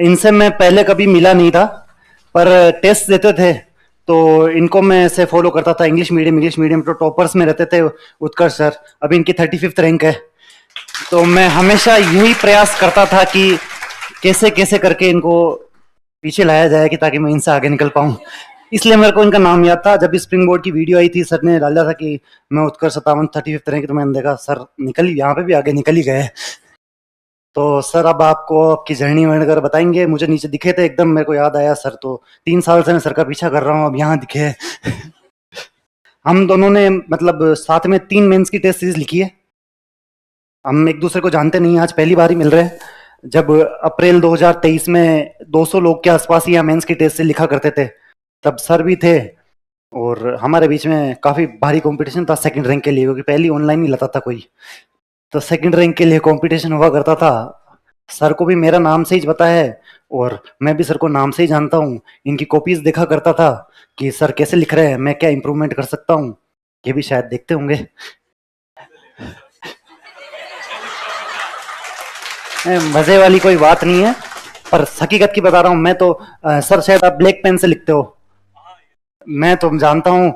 इनसे मैं पहले कभी मिला नहीं था, पर टेस्ट देते थे तो इनको मैं ऐसे फॉलो करता था। इंग्लिश मीडियम तो टॉपर्स में रहते थे उत्कर्ष सर। अभी इनकी 35th रैंक है, तो मैं हमेशा यही प्रयास करता था कि कैसे कैसे करके इनको पीछे लाया जाए कि ताकि मैं इनसे आगे निकल पाऊँ। इसलिए मेरे को इनका नाम याद था। जब स्प्रिंग बोर्ड की वीडियो आई थी, सर ने डाला था कि मैं उत्कर्ष 57 35th रैंक, तो मैंने देखा सर निकल यहाँ पे भी आगे निकल ही गए। तो सर अब आपको आपकी जर्नी वगैरह बताएंगे। मुझे नीचे दिखे थे एकदम, मेरे को याद आया सर, तो 3 साल से मैं सर का पीछा कर रहा हूँ, अब यहाँ दिखे। हम दोनों ने मतलब साथ में 3 मेंस की टेस्ट सीरीज लिखी है। हम एक दूसरे को जानते नहीं, आज पहली बार ही मिल रहे हैं। जब अप्रैल 2023 में 200 लोग के आसपास ही मेंस की टेस्ट से लिखा करते थे, तब सर भी थे और हमारे बीच में काफ़ी भारी कंपटीशन था सेकंड रैंक के लिए, क्योंकि पहली ऑनलाइन ही लाता था कोई। तो सेकंड रैंक के लिए कंपटीशन हुआ करता था। सर को भी मेरा नाम से ही पता है और मैं भी सर को नाम से ही जानता हूँ। इनकी कॉपीज देखा करता था कि सर कैसे लिख रहे हैं, मैं क्या इम्प्रूवमेंट कर सकता हूँ। ये भी शायद देखते होंगे। मजे वाली कोई बात नहीं है, पर हकीकत की बता रहा हूँ मैं तो। सर शायद आप ब्लैक पेन से लिखते हो, मैं तो जानता हूँ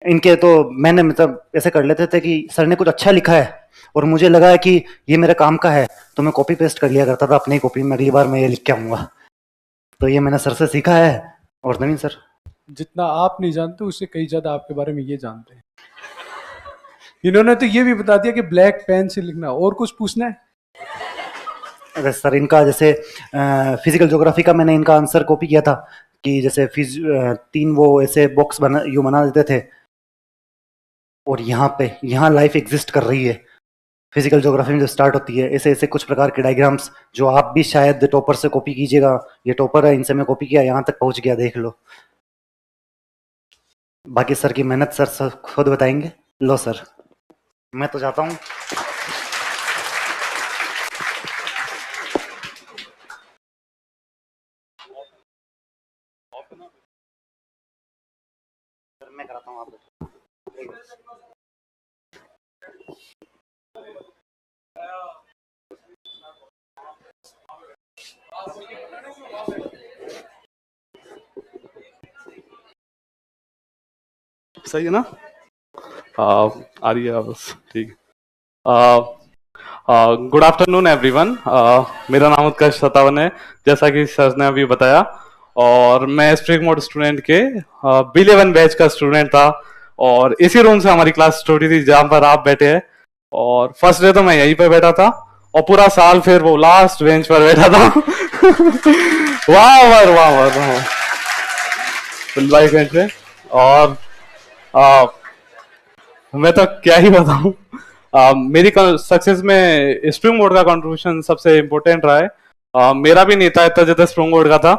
इनके। तो मैंने मतलब ऐसे कर लेते थे कि सर ने कुछ अच्छा लिखा है और मुझे लगा है कि ये मेरे काम का है, तो मैं कॉपी पेस्ट कर लिया करता था अपनी कॉपी में, अगली बार मैं ये लिख के आऊंगा। तो ये मैंने सर से सीखा है। और नवीन सर, जितना आप नहीं जानते उससे कई ज्यादा आपके बारे में ये जानते हैं। इन्होंने तो ये भी बता दिया कि ब्लैक पेन से लिखना। और कुछ पूछना है? अगर सर इनका जैसे फिजिकल ज्योग्राफी का मैंने इनका आंसर कॉपी किया था कि जैसे 3 वो ऐसे बॉक्स बना देते थे और यहाँ लाइफ एग्जिस्ट कर रही है। फिजिकल ज्योग्राफी में जो स्टार्ट होती है, ऐसे ऐसे कुछ प्रकार के डायग्राम्स जो आप भी शायद टॉपर से कॉपी कीजिएगा। ये टॉपर है, इनसे मैं कॉपी किया, यहाँ तक पहुंच गया, देख लो। बाकी सर की मेहनत सर खुद बताएंगे। लो सर, मैं तो जाता हूँ। मैं कराता हूँ, आप सही है ना? आ रही है बस, ठीक। Good afternoon everyone. मेरा नाम उत्कर्ष 57 है, जैसा कि सर ने अभी बताया। और मैं स्प्रिंग बोर्ड स्टूडेंट के B11 बैच का स्टूडेंट था और इसी रूम से हमारी क्लास छोटी थी जहाँ पर आप बैठे हैं। और फर्स्ट डे तो मैं यहीं पे बैठा था और पूरा साल फिर वो लास्ट बेंच पर बैठा था। वाह वाह वाह वाह वाह, पे। और मैं तो क्या ही बताऊं, मेरी सक्सेस में स्प्रिंग बोर्ड का कंट्रीब्यूशन सबसे इम्पोर्टेंट रहा है। मेरा भी नहीं था इतना जितना स्प्रिंग बोर्ड का था,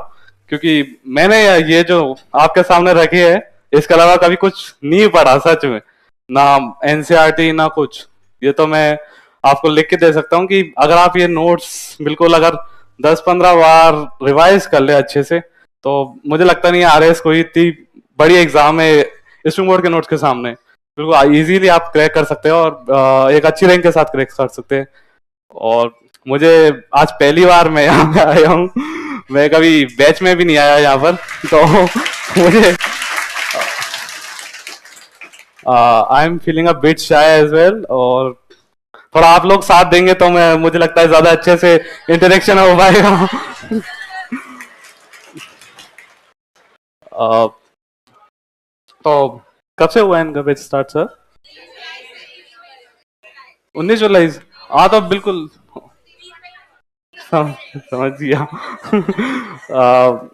क्योंकि मैंने ये जो आपके सामने रखी है इसके अलावा कभी कुछ नहीं पढ़ा सच में, ना एनसीईआरटी ना कुछ। ये तो मैं आपको लिख के दे सकता हूँ कि अगर आप ये नोट्स बिल्कुल अगर 10-15 बार रिवाइज कर ले अच्छे से, तो मुझे लगता नहीं आरएस कोई इतनी बड़ी एग्जाम है स्प्रिंग बोर्ड के नोट्स के सामने। बिल्कुल इजीली आप क्रैक कर सकते हो और एक अच्छी रैंक के साथ क्रैक कर सकते हैं। और मुझे आज पहली बार मैं यहाँ पे आया हूँ, मैं कभी बैच में भी नहीं आया यहाँ पर, तो मुझे I am feeling a bit shy as well. और थोड़ा आप लोग साथ देंगे तो मुझे लगता है ज्यादा अच्छे से इंटरेक्शन हो पाएगा। तो कब से हुआ है इनका बैच स्टार्ट सर? 19 जुलाई। हाँ तो बिल्कुल समझ गया।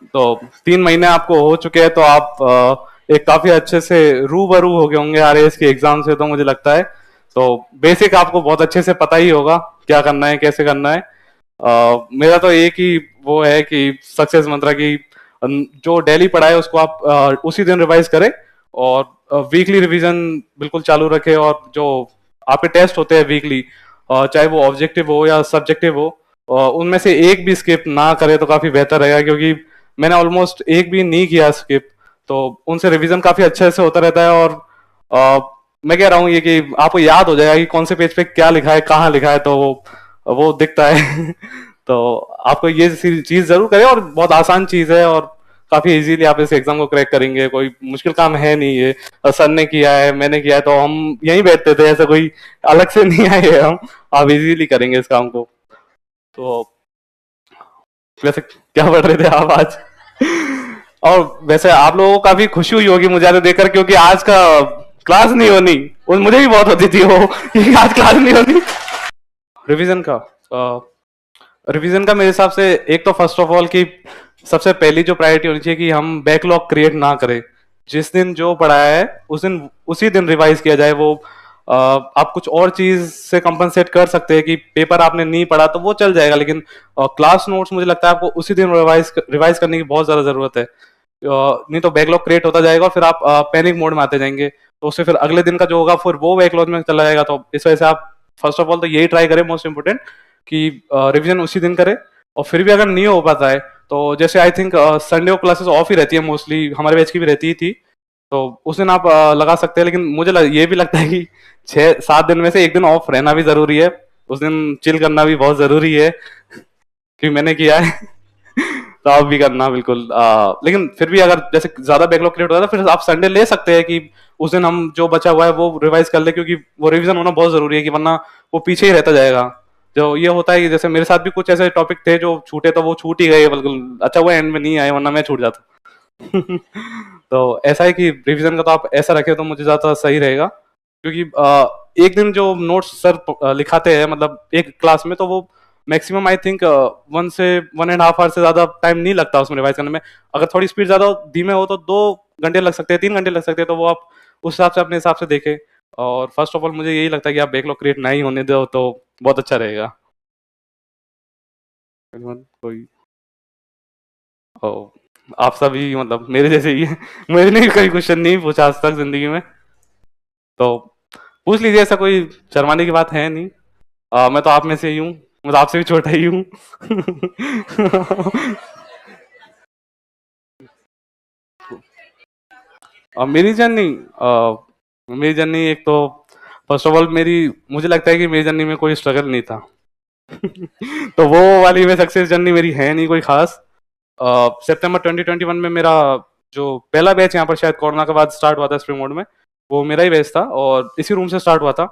तो 3 महीने आपको हो चुके हैं, तो आप एक काफी अच्छे से रूबरू हो गए होंगे आरएएस के एग्जाम से, तो मुझे लगता है। तो बेसिक आपको बहुत अच्छे से पता ही होगा क्या करना है कैसे करना है। मेरा तो एक ही वो है कि सक्सेस मंत्रा की जो डेली पढ़ाई उसको आप उसी दिन रिवाइज करें और वीकली रिवीजन बिल्कुल चालू रखें। और जो आपके टेस्ट होते हैं वीकली, चाहे वो ऑब्जेक्टिव हो या सब्जेक्टिव हो, उनमें से एक भी स्किप ना करे तो काफी बेहतर रहेगा, क्योंकि मैंने ऑलमोस्ट एक भी नहीं किया स्किप। तो उनसे रिवीजन काफी अच्छे से होता रहता है। और मैं कह रहा हूँ ये कि आपको याद हो जाएगा कि कौन से पेज पे क्या लिखा है, कहाँ लिखा है, तो वो दिखता है। तो आपको ये चीज जरूर करें, और बहुत आसान चीज है और काफी इजीली आप इस एग्जाम को क्रैक करेंगे। कोई मुश्किल काम है नहीं ये। सर ने किया है, मैंने किया है, तो हम यहीं बैठते थे, ऐसा कोई अलग से नहीं आए हैं हम। आप इजीली करेंगे इस काम को। तो वैसे क्या पढ़ रहे थे आप आज? और वैसे आप लोगों को काफी खुशी हुई होगी मुझे आज देखकर, क्योंकि आज का क्लास नहीं होनी, और मुझे भी बहुत होती थी वो कि आज क्लास नहीं होनी। रिवीजन का रिवीजन का मेरे हिसाब से एक तो फर्स्ट ऑफ ऑल कि सबसे पहली जो प्रायोरिटी होनी चाहिए कि हम बैकलॉग क्रिएट ना करें। जिस दिन जो पढ़ाया है उस दिन उसी दिन रिवाइज किया जाए। वो आप कुछ और चीज से कंपनसेट कर सकते हैं कि पेपर आपने नहीं पढ़ा तो वो चल जाएगा, लेकिन क्लास नोट्स मुझे लगता है आपको उसी दिन रिवाइज करने की बहुत ज्यादा जरूरत है। नहीं तो बैकलॉग क्रिएट होता जाएगा और फिर आप पैनिक मोड में आते जाएंगे, तो उससे फिर अगले दिन का जो होगा फिर वो बैकलॉग में चला जाएगा। तो इस वजह से आप फर्स्ट ऑफ ऑल तो यही ट्राई करें, मोस्ट इंपोर्टेंट, कि रिवीजन उसी दिन करें। और फिर भी अगर नहीं हो पाता है तो जैसे आई थिंक संडे को क्लासेस ऑफ ही रहती है मोस्टली, हमारे बैच की भी रहती ही थी, तो उस दिन आप लगा सकते हैं। लेकिन मुझे ये भी लगता है कि 6-7 दिन में से एक दिन ऑफ रहना भी जरूरी है, उस दिन चिल करना भी बहुत जरूरी है, क्योंकि मैंने किया है तो आप भी करना बिल्कुल। लेकिन फिर भी अगर जैसे ज्यादा बैकलॉग क्रिएट होता है फिर आप संडे ले सकते हैं कि उस दिन हम जो बचा हुआ है वो रिवाइज कर ले, क्योंकि वो रिवीजन होना बहुत जरूरी है, कि वरना वो पीछे ही रहता जाएगा। जो ये होता है कि जैसे मेरे साथ भी कुछ ऐसे टॉपिक थे जो छूटे, तो वो छूट ही गए बिल्कुल। अच्छा हुआ एंड में नहीं आए, वरना मैं छूट जाता तो ऐसा है कि रिवीजन का तो आप ऐसा रखें तो मुझे ज्यादा सही रहेगा, क्योंकि एक दिन जो नोट्स सर लिखाते हैं मतलब एक क्लास में, तो वो मैक्सिमम आई थिंक 1 से 1.5 आवर से ज्यादा टाइम नहीं लगता उसमें रिवाइज करने में। अगर थोड़ी स्पीड ज्यादा धीमे हो तो 2 घंटे लग सकते हैं, 3 घंटे लग सकते हैं, तो वो आप उस हिसाब से अपने हिसाब से देखें। और फर्स्ट ऑफ ऑल मुझे यही लगता है कि आप बैकलॉग क्रिएट ना ही होने दो तो बहुत अच्छा रहेगा। कोई ओ, आप सभी मतलब मेरे जैसे ही है मैंने भी कभी क्वेश्चन नहीं पूछा आज तक जिंदगी में, तो पूछ लीजिए, ऐसा कोई शर्माने की बात है नहीं। मैं तो आप में से ही हूँ, मैं तो आपसे भी छोटा ही हूँ मेरी जर्नी एक तो फर्स्ट ऑफ ऑल मुझे लगता है कि मेरी जर्नी में कोई स्ट्रगल नहीं था तो वो वाली में सक्सेस जर्नी मेरी है नहीं कोई खास। सितंबर 2021 में मेरा जो पहला बैच यहाँ पर शायद कोरोना के बाद स्टार्ट हुआ था स्प्रिंग मोड में, वो मेरा ही बैच था और इसी रूम से स्टार्ट हुआ था।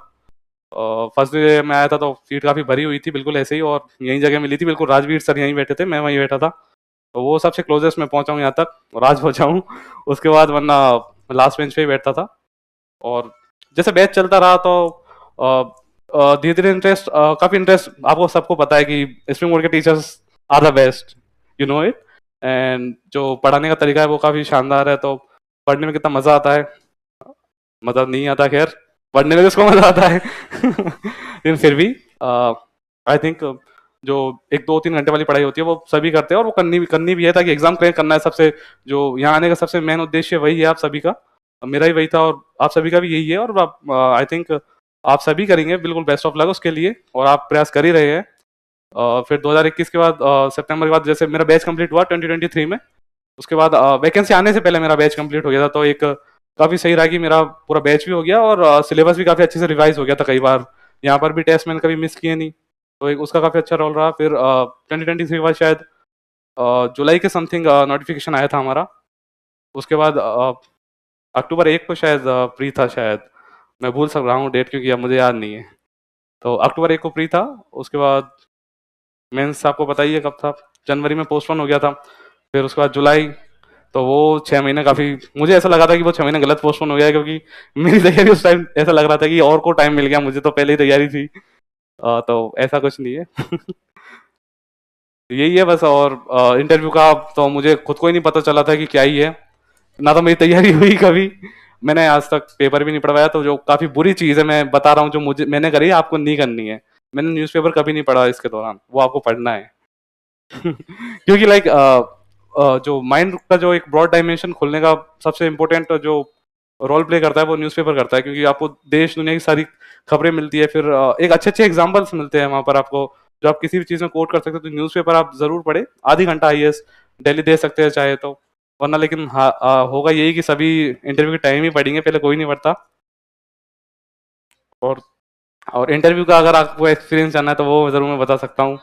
फर्स्ट डे में आया था तो सीट काफ़ी भरी हुई थी बिल्कुल ऐसे ही, और यही जगह मिली थी बिल्कुल, राजवीर सर यहीं बैठे थे, मैं वहीं बैठा था, तो वो सबसे क्लोजेस्ट में पहुंचा हूँ यहाँ तक, राज पहुंचा हूँ उसके बाद, वरना लास्ट बेंच पे ही बैठता था। और जैसे बैच चलता रहा तो धीरे धीरे इंटरेस्ट, काफ़ी इंटरेस्ट, आपको सबको पता है कि स्प्रिंग बोर्ड के teachers are the best, you know it, and जो पढ़ाने का तरीका है वो काफ़ी शानदार है, तो पढ़ने में कितना मज़ा आता है, मज़ा नहीं आता खैर, पढ़ने में जिसको मज़ा आता है लेकिन फिर भी आई थिंक जो 1-2-3 घंटे वाली पढ़ाई होती है वो सभी करते हैं, और वो करनी भी है, ताकि एग्जाम क्रैक करना है। सबसे जो यहाँ आने का सबसे मेन उद्देश्य वही है आप सभी का, मेरा ही वही था, और आप सभी का भी यही है, और आई थिंक आप सभी करेंगे बिल्कुल, बेस्ट ऑफ लक उसके लिए, और आप प्रयास कर ही रहे हैं। फिर 2021 के बाद सितंबर के बाद जैसे मेरा बैच कंप्लीट हुआ 2023 में, उसके बाद वैकेंसी आने से पहले मेरा बैच कंप्लीट हो गया था, तो एक काफ़ी सही रहा कि मेरा पूरा बैच भी हो गया और सिलेबस भी काफ़ी अच्छे से रिवाइज हो गया था कई बार, यहाँ पर भी टेस्ट मैंने कभी मिस किए नहीं, तो एक उसका काफ़ी अच्छा रोल रहा। फिर 2023 के बाद शायद जुलाई के समथिंग नोटिफिकेशन आया था हमारा, उसके बाद अक्टूबर 1 को शायद प्री था शायद, मैं भूल सक रहा हूँ डेट क्योंकि अब मुझे याद नहीं है, तो अक्टूबर 1 को प्री था, उसके बाद मेंस आपको पता ही है कब था, जनवरी में पोस्टपोन हो गया था, फिर उसके बाद जुलाई, तो वो 6 महीने काफ़ी, मुझे ऐसा लगा था कि वो 6 महीने गलत पोस्टपोन हो गया है, क्योंकि मेरी तैयारी उस टाइम ऐसा लग रहा था कि और को टाइम मिल गया, मुझे तो पहले ही तैयारी थी, तो ऐसा कुछ नहीं है यही है बस। और इंटरव्यू का तो मुझे खुद को ही नहीं पता चला था कि क्या ही है, ना तो मेरी तैयारी हुई कभी, मैंने आज तक पेपर भी नहीं पढ़वाया, तो जो काफ़ी बुरी चीज़ है मैं बता रहा हूँ, जो मैंने करी है आपको नहीं करनी है। मैंने न्यूज़पेपर कभी नहीं पढ़ा इसके दौरान, वो आपको पढ़ना है क्योंकि लाइक जो माइंड का जो एक ब्रॉड डायमेंशन खुलने का सबसे इम्पोर्टेंट जो रोल प्ले करता है वो न्यूज़पेपर करता है, क्योंकि आपको देश दुनिया की सारी खबरें मिलती है, फिर एक अच्छे अच्छे एग्जाम्पल्स मिलते हैं वहाँ पर आपको, जो आप किसी भी चीज़ में कोट कर सकते हो, तो न्यूज़पेपर आप जरूर पढ़े, आधी घंटा IAS डेली दे सकते हैं चाहे तो, वरना लेकिन होगा यही कि सभी इंटरव्यू के टाइम ही पढ़ेंगे, पहले कोई नहीं पढ़ता। और इंटरव्यू का अगर आपको एक्सपीरियंस जानना है तो वो जरूर मैं बता सकता हूँ।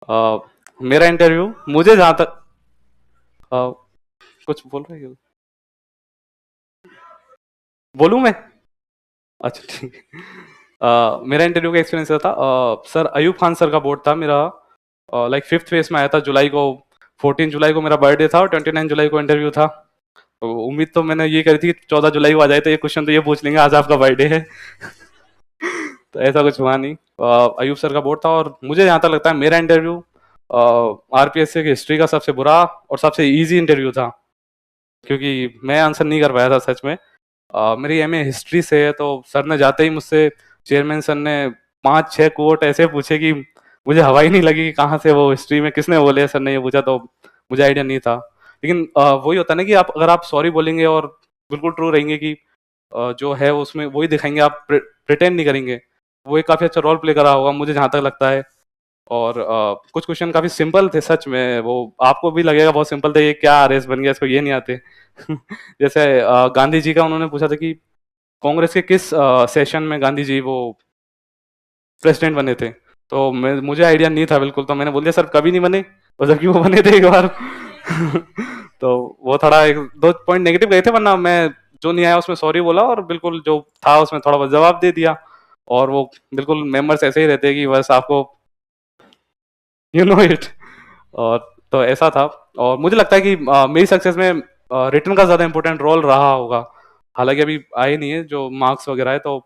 मेरा इंटरव्यू, मुझे जहाँ तक अ, कुछ बोल रहे हो, बोलूँ मैं? अच्छा ठीक है। मेरा इंटरव्यू का एक्सपीरियंस था, सर अयूब खान सर का बोर्ड था मेरा, लाइक फिफ्थ फेज में आया था जुलाई को। 14 जुलाई को मेरा बर्थडे था और 29 जुलाई को इंटरव्यू था। तो उम्मीद तो मैंने ये करी थी कि 14 जुलाई को आ जाए तो ये क्वेश्चन तो ये पूछ लेंगे आज आपका बर्थडे है। तो ऐसा कुछ हुआ नहीं। अयूब सर का बोर्ड था और मुझे जहाँ तक लगता है मेरा इंटरव्यू आरपीएससी की हिस्ट्री का सबसे बुरा और सबसे इजी इंटरव्यू था, क्योंकि मैं आंसर नहीं कर पाया था सच में। मेरी एमए हिस्ट्री से है, तो सर ने जाते ही मुझसे, चेयरमैन सर ने 5-6 कोट ऐसे पूछे कि मुझे हवा ही नहीं लगी कि कहाँ से वो हिस्ट्री में किसने बोले, सर ने ये पूछा तो मुझे आइडिया नहीं था। लेकिन वही होता है ना कि आप अगर आप सॉरी बोलेंगे और बिल्कुल ट्रू रहेंगे कि जो है उसमें वही दिखाएंगे, आप प्रिटेंड नहीं करेंगे, वो एक काफ़ी अच्छा रोल प्ले करा होगा मुझे जहाँ तक लगता है। और कुछ क्वेश्चन काफ़ी सिंपल थे सच में, वो आपको भी लगेगा बहुत सिंपल थे, ये क्या रेस बन गया, इसको ये नहीं आते। जैसे गांधी जी का उन्होंने पूछा था कि कांग्रेस के किस सेशन में गांधी जी वो प्रेसिडेंट बने थे, तो मुझे आइडिया नहीं था बिल्कुल, तो मैंने बोल दिया सर कभी नहीं बने, और जबकि वो बने थे एक बार। तो वो थोड़ा एक दो पॉइंट नेगेटिव गए थे, वरना मैं जो नहीं आया उसमें सॉरी बोला और बिल्कुल जो था उसमें थोड़ा बहुत जवाब दे दिया। और वो बिल्कुल मेंबर्स ऐसे ही रहते हैं कि बस आपको यू नो इट। और तो ऐसा था। और मुझे लगता है कि मेरी सक्सेस में रिटर्न का ज़्यादा इंपॉर्टेंट रोल रहा होगा। हालांकि अभी आए नहीं है जो मार्क्स वगैरह है, तो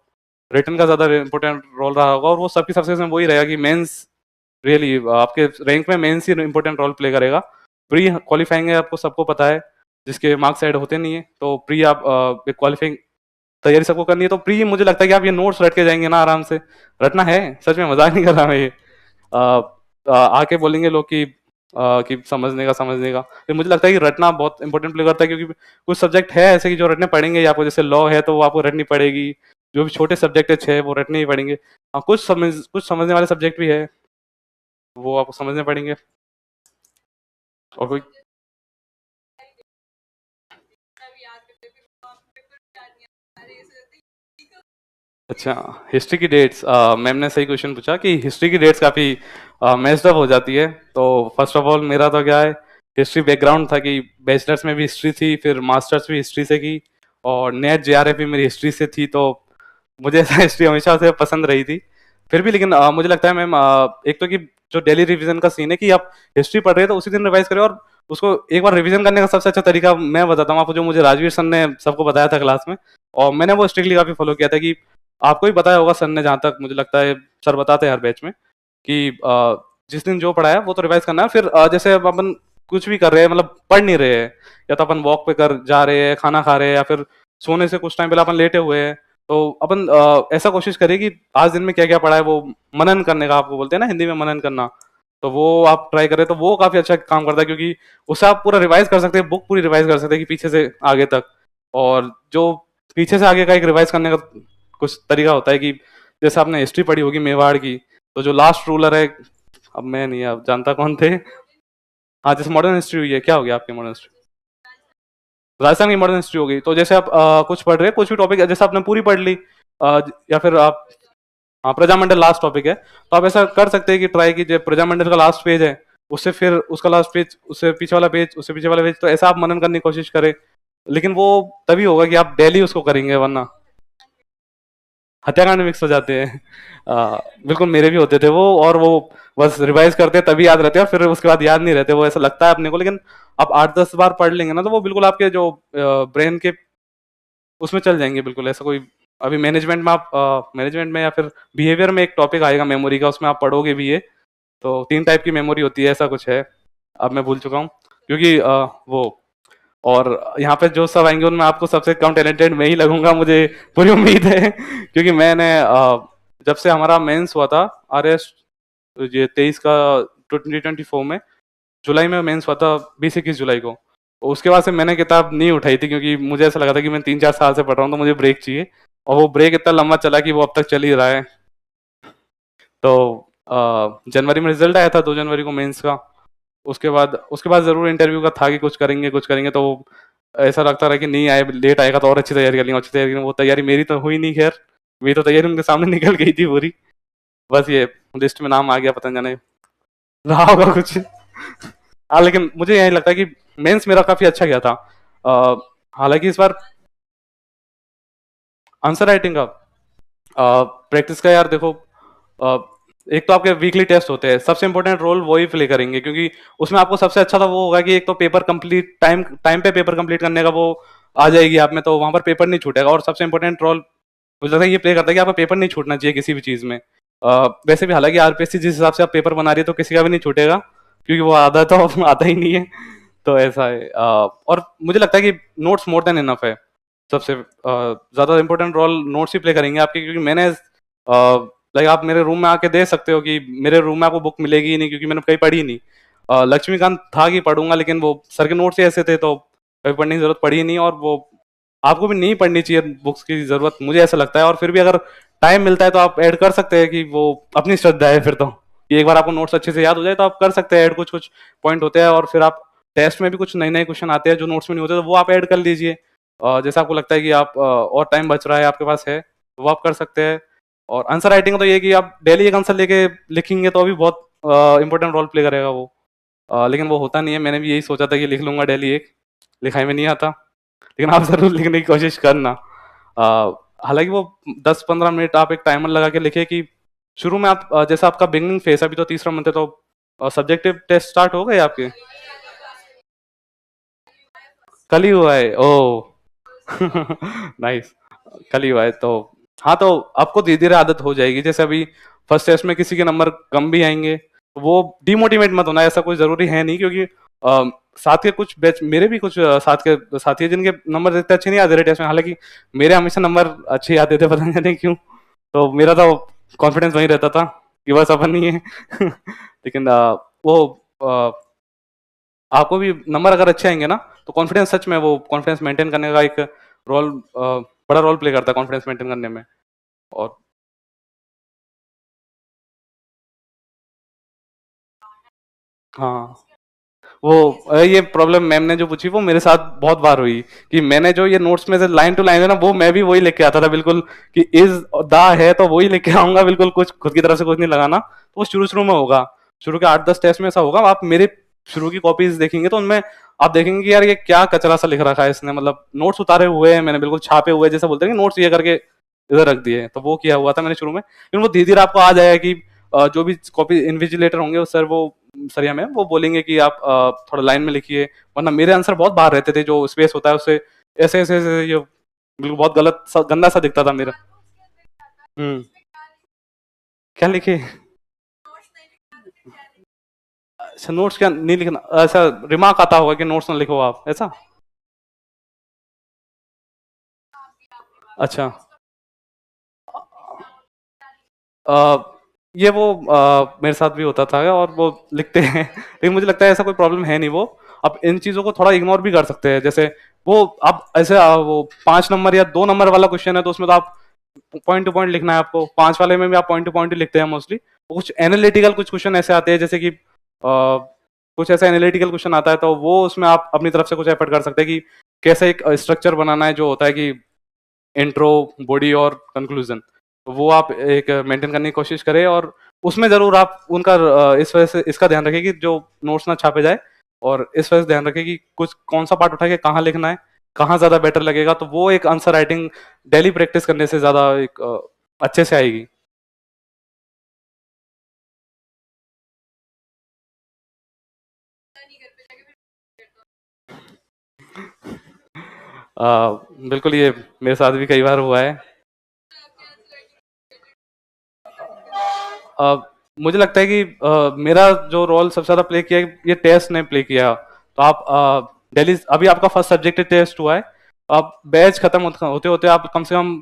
रिटर्न का ज़्यादा इंपॉर्टेंट रोल रहा होगा, और वो सबकी सक्सेस में वही रहेगा कि मेंस, रियली आपके रैंक में मेंस ही इंपॉर्टेंट रोल प्ले करेगा। प्री क्वालिफाइंग है आपको सबको पता है, जिसके मार्क्स ऐड होते नहीं है, तो प्री आप क्वालिफाइंग तैयारी सबको करनी है, तो प्री मुझे लगता है कि आप ये नोट्स रट के जाएंगे ना आराम से। रटना है, सच में मजाक नहीं कर रहा मैं ये। आके बोलेंगे लोग कि समझने का, फिर मुझे लगता है कि रटना बहुत इंपॉर्टेंट प्ले करता है, क्योंकि कुछ सब्जेक्ट है ऐसे कि जो रटने पड़ेंगे ही आपको, जैसे लॉ है तो वो आपको रटनी पड़ेगी, जो भी छोटे सब्जेक्ट है 6 वो रटने ही पड़ेंगे। हाँ, कुछ समझने वाले सब्जेक्ट भी है, वो आपको समझने पड़ेंगे। और कोई अच्छा, हिस्ट्री की डेट्स, मैम ने सही क्वेश्चन पूछा कि हिस्ट्री की डेट्स काफ़ी मेस्ड अप हो जाती है। तो फर्स्ट ऑफ ऑल मेरा तो क्या है, हिस्ट्री बैकग्राउंड था कि बैचलर्स में भी हिस्ट्री थी, फिर मास्टर्स भी हिस्ट्री से की, और नेट जेआरएफ भी मेरी हिस्ट्री से थी, तो मुझे ऐसा हिस्ट्री हमेशा से पसंद रही थी। फिर भी लेकिन मुझे लगता है मैम, एक तो कि जो डेली रिवीजन का सीन है कि आप हिस्ट्री पढ़ रहे हैं तो उसी दिन रिवाइज करें, और उसको एक बार रिवीजन करने का सबसे अच्छा तरीका मैं बताता हूँ आपको, जो मुझे राजवीर सर ने सबको बताया था क्लास में, और मैंने वो स्ट्रिक्टली काफ़ी फॉलो किया था। कि आपको भी बताया होगा सर ने, जहाँ तक मुझे लगता है सर बताते हैं हर बैच में, कि जिस दिन जो पढ़ाया वो तो रिवाइज करना है। फिर जैसे अब अपन कुछ भी कर रहे हैं, मतलब पढ़ नहीं रहे हैं, या तो अपन वॉक पे कर जा रहे हैं, खाना खा रहे हैं, या फिर सोने से कुछ टाइम पहले अपन लेटे हुए हैं, तो अपन ऐसा कोशिश करें कि आज दिन में क्या क्या पढ़ा है वो मनन करने का, आपको बोलते हैं ना हिंदी में मनन करना, तो वो आप ट्राई करें तो वो काफ़ी अच्छा काम करता है, क्योंकि उससे आप पूरा रिवाइज कर सकते हैं, बुक पूरी रिवाइज कर सकते हैं कि पीछे से आगे तक। और जो पीछे से आगे का एक रिवाइज करने का कुछ तरीका होता है कि जैसे आपने हिस्ट्री पढ़ी होगी मेवाड़ की, तो जो लास्ट रूलर है, अब मैं नहीं अब जानता कौन थे। हाँ, जैसे मॉडर्न हिस्ट्री हुई है, क्या हो गया आपकी मॉडर्न हिस्ट्री, राजस्थान की मॉडर्न हिस्ट्री हो गई, तो जैसे आप कुछ पढ़ रहे हैं, कुछ भी टॉपिक जैसे आपने पूरी पढ़ ली, या फिर आप, हाँ प्रजामंडल लास्ट टॉपिक है, तो आप ऐसा कर सकते हैं कि ट्राई कीजिए, प्रजामंडल का लास्ट पेज है, उससे फिर उसका लास्ट पेज, उससे पीछे वाला पेज, उससे पीछे वाला पेज, तो ऐसा आप मनन करने की कोशिश करें। लेकिन वो तभी होगा कि आप डेली उसको करेंगे, वरना हत्याकांड मिक्स हो जाते हैं। बिल्कुल मेरे भी होते थे वो, और वो बस रिवाइज करते तभी याद रहते हैं, और फिर उसके बाद याद नहीं रहते, वो ऐसा लगता है अपने को, लेकिन आप 8-10 बार पढ़ लेंगे ना, तो वो बिल्कुल आपके जो ब्रेन के उसमें चल जाएंगे बिल्कुल। ऐसा कोई, अभी मैनेजमेंट में आप मैनेजमेंट में या फिर बिहेवियर में एक टॉपिक आएगा मेमोरी का, उसमें आप पढ़ोगे भी ये, तो 3 टाइप की मेमोरी होती है, ऐसा कुछ है, अब मैं भूल चुका हूँ, क्योंकि वो, और यहाँ पे जो सब आएंगे उनमें आपको सबसे कम टैलेंटेड मैं ही लगूंगा, मुझे पूरी उम्मीद है। क्योंकि मैंने जब से हमारा मेंस हुआ था आरएस, ये 23 का 2024 में, जुलाई में मेंस हुआ था, 20-21 जुलाई को, तो उसके बाद से मैंने किताब नहीं उठाई थी, क्योंकि मुझे ऐसा लगा था कि मैं 3-4 साल से पढ़ रहा हूँ, तो मुझे ब्रेक चाहिए, और वो ब्रेक इतना लंबा चला कि वो अब तक चल ही रहा है। तो जनवरी में रिजल्ट आया था, 2 जनवरी को मेंस का। उसके बाद ज़रूर इंटरव्यू का था कि कुछ करेंगे, तो ऐसा लगता रहा कि नहीं आए, लेट आएगा तो और अच्छी तैयारी कर लेंगे, अच्छी तैयारी करेंगे। वो तैयारी मेरी तो हुई नहीं, खैर मेरी तो तैयारी उनके सामने निकल गई थी पूरी, बस ये लिस्ट में नाम आ गया, पता नहीं जाने रहा होगा कुछ। हाँ, लेकिन मुझे यही लगता है कि मेंस मेरा काफी अच्छा गया था। हालांकि इस बार आंसर राइटिंग का प्रैक्टिस का यार देखो, अ, एक तो आपके वीकली टेस्ट होते हैं, सबसे इंपॉर्टेंट रोल वही प्ले करेंगे, क्योंकि उसमें आपको सबसे अच्छा तो वो होगा कि एक तो पेपर कंप्लीट टाइम टाइम पे पेपर कंप्लीट करने का वो आ जाएगी आप में, तो वहां पर पेपर नहीं छूटेगा। और सबसे इंपॉर्टेंट रोल मुझे लगता है ये प्ले करता है कि आपका पेपर नहीं छूटना चाहिए किसी भी चीज में। वैसे भी हालांकि आरपीएससी जिस हिसाब से आप पेपर बना रही है तो किसी का भी नहीं छूटेगा, क्योंकि वो आधा तो आता ही नहीं है। तो ऐसा है। और मुझे लगता है कि नोट्स मोर देन इनफ है। सबसे ज्यादा इंपॉर्टेंट रोल नोट्स ही प्ले करेंगे आपके, क्योंकि मैंने लाइक आप मेरे रूम में आके देख सकते हो कि मेरे रूम में आपको बुक मिलेगी ही नहीं, क्योंकि मैंने कहीं पढ़ी ही नहीं। लक्ष्मीकांत था कि पढ़ूंगा, लेकिन वो सर के नोट्स ही ऐसे थे तो कभी पढ़ने की जरूरत पड़ी ही नहीं। और वो आपको भी नहीं पढ़नी चाहिए बुक्स की जरूरत, मुझे ऐसा लगता है। और फिर भी अगर टाइम मिलता है तो आप ऐड कर सकते हैं, कि वो अपनी श्रद्धा है फिर तो, कि एक बार आपको नोट्स अच्छे से याद हो जाए तो आप कर सकते हैं ऐड। कुछ कुछ पॉइंट होते हैं, और फिर आप टेस्ट में भी कुछ नए नए क्वेश्चन आते हैं जो नोट्स में नहीं होते, तो वो आप ऐड कर लीजिए। जैसे आपको लगता है कि आप और टाइम बच रहा है आपके पास है, तो वो आप कर सकते हैं। और आंसर राइटिंग तो ये है कि आप डेली एक आंसर लेके लिखेंगे तो भी बहुत इंपॉर्टेंट रोल प्ले करेगा वो। लेकिन वो होता नहीं है। मैंने भी यही सोचा था कि लिख लूंगा डेली एक, लिखाई में नहीं आता। लेकिन आप जरूर लिखने की कोशिश करना। अ, हालांकि वो 10-15 मिनट आप एक टाइमर लगा के लिखे, कि शुरू में आप जैसा आपका बिगनिंग फेस, अभी तो तीसरा मंथ है, तो सब्जेक्टिव टेस्ट स्टार्ट हो गए आपके? कल ही हुआ है? ओ नाइस। कल ही हुआ है तो हाँ, तो आपको धीरे धीरे आदत हो जाएगी। जैसे अभी फर्स्ट टेस्ट में किसी के नंबर कम भी आएंगे, तो वो डिमोटिवेट मत होना, ऐसा कोई जरूरी है नहीं। क्योंकि साथ के कुछ बैच, मेरे भी कुछ साथ के साथी हैं जिनके नंबर इतने अच्छे नहीं आते रहे टेस्ट में। हालांकि मेरे हमेशा नंबर अच्छे आते थे, पता नहीं क्यों। तो मेरा तो कॉन्फिडेंस वहीं रहता था कि बस अपन नहीं है। लेकिन वो अ, आपको भी नंबर अगर अच्छे आएंगे ना, तो कॉन्फिडेंस, सच में वो कॉन्फिडेंस मेंटेन करने का एक रोल, बड़ा रोल प्ले करता है कॉन्फिडेंस मेंटेन करने में। और हाँ, वो ये प्रॉब्लम मैम ने जो पूछी वो मेरे साथ बहुत बार हुई, कि मैंने जो ये नोट्स में से लाइन टू लाइन है ना, वो मैं भी वही लिख के आता था बिल्कुल, कि इज दा है तो वही लिख के आऊंगा बिल्कुल, कुछ खुद की तरफ से कुछ नहीं लगाना। तो वो शुरू शुरू में होगा, शुरू के 8-10 टेस्ट में ऐसा होगा। आप मेरे शुरू की कॉपीज देखेंगे तो उनमें आप देखेंगे कि यार ये क्या कचरा सा लिख रखा है इसने, मतलब नोट्स उतारे हुए हैं मैंने, बिल्कुल छापे हुए, जैसे बोलते हैं नोट्स ये करके इधर रख दिए। तो वो किया हुआ था मैंने शुरू में। लेकिन वो धीरे धीरे आपको आ जाएगा कि जो भी कॉपी इन्विजिलेटर होंगे वो सर, वो सरिया में वो बोलेंगे कि आप थोड़ा लाइन में लिखिए। वरना मेरे आंसर बहुत बाहर रहते थे, जो स्पेस होता है उससे ऐसे ऐसे ऐसे, ये बिल्कुल बहुत गलत सा, गंदा सा दिखता था मेरा। हम्म। क्या लिखे? अच्छा, नोट्स क्या नहीं लिखना? ऐसा रिमार्क आता होगा कि नोट्स ना लिखो आप, ऐसा? अच्छा। अ, ये वो मेरे साथ भी होता था और वो लिखते हैं। लेकिन मुझे लगता है ऐसा कोई प्रॉब्लम है नहीं। वो अब इन चीजों को थोड़ा इग्नोर भी कर सकते हैं। जैसे वो अब ऐसे वो 5 नंबर या 2 नंबर वाला क्वेश्चन है, तो उसमें तो आप पॉइंट टू पॉइंट लिखना है आपको। 5 वाले में भी आप पॉइंट टू पॉइंट ही लिखते हैं मोस्टली। कुछ एनालिटिकल कुछ क्वेश्चन ऐसे आते हैं, जैसे कि कुछ ऐसा एनालिटिकल क्वेश्चन आता है, तो वो उसमें आप अपनी तरफ से कुछ एफर्ट कर सकते हैं कि कैसे एक स्ट्रक्चर बनाना है, जो होता है कि इंट्रो, बॉडी और कंक्लूजन। तो वो आप एक मेंटेन करने की कोशिश करें। और उसमें जरूर आप उनका इस वजह से इसका ध्यान रखें कि जो नोट्स ना छापे जाए। और इस वजह से ध्यान रखें कि कुछ कौन सा पार्ट उठा के कहाँ लिखना है, कहाँ ज्यादा बेटर लगेगा। तो वो एक आंसर राइटिंग डेली प्रैक्टिस करने से ज्यादा एक अच्छे से आएगी। बिल्कुल, ये मेरे साथ भी कई बार हुआ है। अ, मुझे लगता है कि मेरा जो रोल सबसे ज्यादा प्ले किया है, ये टेस्ट ने प्ले किया। तो आप दिल्ली, अभी आपका फर्स्ट सब्जेक्टिव टेस्ट हुआ है, अब बैच खत्म होते होते आप कम से कम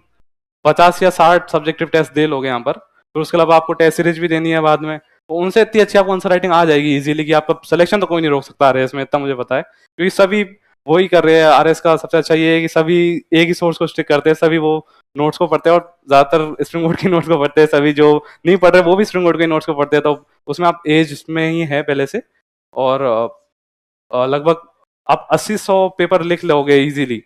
50 या 60 सब्जेक्टिव टेस्ट दे लोगे यहाँ पर। फिर उसके अलावा आपको टेस्ट सीरीज भी देनी है बाद में, तो उनसे इतनी अच्छी आपको आंसर राइटिंग आ जाएगी इजीली, कि आपका सिलेक्शन तो कोई नहीं रोक सकता आरएस में, इतना मुझे पता है। क्योंकि सभी वही कर रहे हैं। आरएस का सबसे अच्छा ये है कि सभी एक ही सोर्स को स्टिक करते हैं, सभी वो नोट्स को पढ़ते हैं, और ज्यादातर स्प्रिंग बोर्ड के नोट्स को पढ़ते हैं। सभी जो नहीं पढ़ रहे वो भी स्प्रिंग बोर्ड के नोट्स को पढ़ते हैं। तो उसमें आप एज में ही है पहले से। और लगभग आप 80-100 पेपर लिख लोगे इजीली।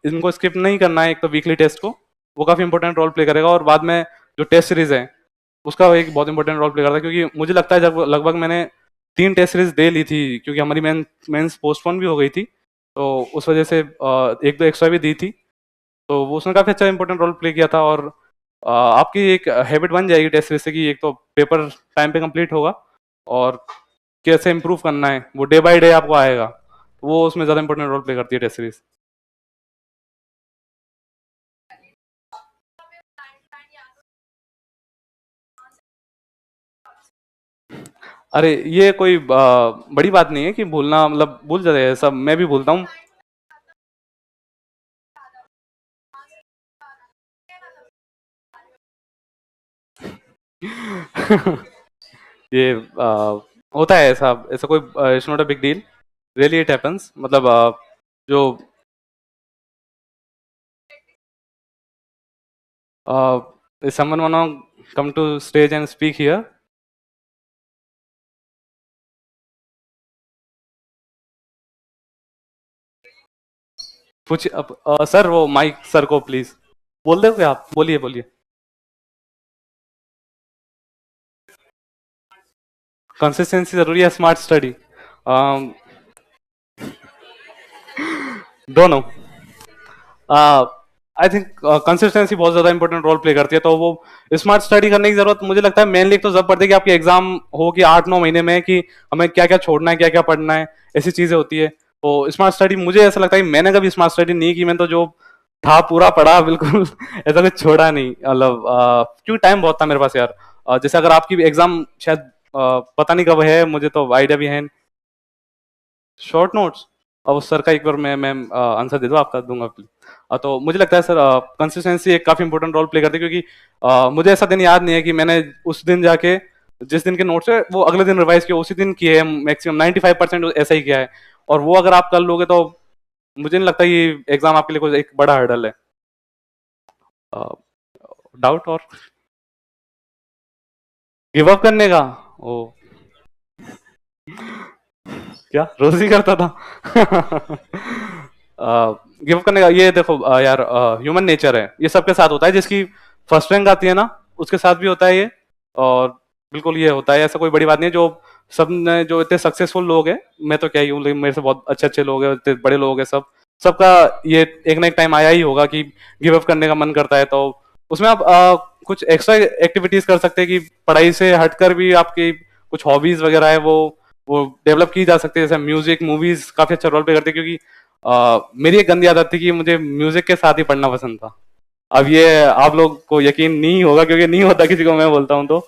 इनको स्किप नहीं करना है। एक तो वीकली टेस्ट को, वो काफी इंपॉर्टेंट रोल प्ले करेगा। और बाद में जो टेस्ट सीरीज है उसका एक बहुत इंपॉर्टेंट रोल प्ले करता है, क्योंकि मुझे लगता है जब लगभग मैंने 3 टेस्ट सीरीज दे ली थी, क्योंकि हमारी मेंस पोस्टपोन भी हो गई थी, तो उस वजह से एक दो एक्स्ट्रा भी दी थी, तो वो उसने काफ़ी अच्छा इंपॉर्टेंट रोल प्ले किया था। और आपकी एक हैबिट बन जाएगी टेस्ट सीरीज से कि एक तो पेपर टाइम पे कंप्लीट होगा, और कैसे इंप्रूव करना है वो डे बाय डे आपको आएगा, वो उसमें ज़्यादा इंपॉर्टेंट रोल प्ले करती है टेस्ट सीरीज। अरे ये कोई बड़ी बात नहीं है कि भूलना, मतलब भूल जाते हैं सब, मैं भी भूलता हूँ। ये होता है ऐसा, ऐसा कोई it's not a big deal, really it happens. मतलब जो is someone wanna come to stage and speak here? पूछ सर, वो माइक सर को प्लीज बोल दोगे आप, बोलिए बोलिए। कंसिस्टेंसी जरूरी है, स्मार्ट स्टडी दोनों। आई थिंक कंसिस्टेंसी बहुत ज्यादा इंपॉर्टेंट रोल प्ले करती है, तो वो स्मार्ट स्टडी करने की जरूरत मुझे लगता है मेनली तो जब पड़ती है कि आपकी एग्जाम हो कि 8-9 महीने में, कि हमें क्या क्या छोड़ना है, क्या क्या पढ़ना है, ऐसी चीजें होती है। तो स्मार्ट स्टडी मुझे ऐसा लगता है कि मैंने कभी स्मार्ट स्टडी नहीं की, मैंने तो जो था पूरा पढ़ा बिल्कुल। ऐसा कुछ छोड़ा नहीं, मतलब क्योंकि टाइम बहुत था मेरे पास यार। जैसे अगर आपकी एग्जाम शायद पता नहीं कब है, मुझे तो आइडिया भी है। शॉर्ट नोट्स, अब उस सर का एक बार मैं आंसर दे दूँ, आपका दूंगा प्लीज। तो मुझे लगता है सर कंसिस्टेंसी एक काफी इंपॉर्टेंट रोल प्ले करती है, क्योंकि मुझे ऐसा दिन याद नहीं है कि मैंने उस दिन जाके जिस दिन के नोट्स है वो अगले दिन रिवाइज किया, उसी दिन किए हैं, मैक्सिमम 95% ऐसा ही किया है। और वो अगर आप कर लोगे तो मुझे नहीं लगता ये एग्जाम आपके लिए कोई एक बड़ा हर्डल है। डाउट और गिव अप करने का? ओ, क्या रोज ही करता था? गिव अप करने का, ये देखो यार, ह्यूमन नेचर है, ये सबके साथ होता है। जिसकी फर्स्ट रैंक आती है ना, उसके साथ भी होता है ये। और बिल्कुल ये होता है, ऐसा कोई बड़ी बात नहीं है। जो सब ने जो इतने सक्सेसफुल लोग हैं, मैं तो क्या ही हूँ, लेकिन मेरे से बहुत अच्छे अच्छे लोग हैं, इतने बड़े लोग हैं, सब सबका ये एक ना एक टाइम आया ही होगा कि गिव अप करने का मन करता है। तो उसमें आप कुछ एक्स्ट्रा एक्टिविटीज कर सकते हैं, कि पढ़ाई से हटकर भी आपकी कुछ हॉबीज वगैरह है वो डेवलप की जा सकती है। जैसे म्यूजिक, मूवीज काफी अच्छा रोल प्ले करती है, क्योंकि मेरी एक गंदी आदत थी कि मुझे म्यूजिक के साथ ही पढ़ना पसंद था। अब ये आप लोग को यकीन नहीं होगा, क्योंकि नहीं होता किसी को मैं बोलता हूँ तो,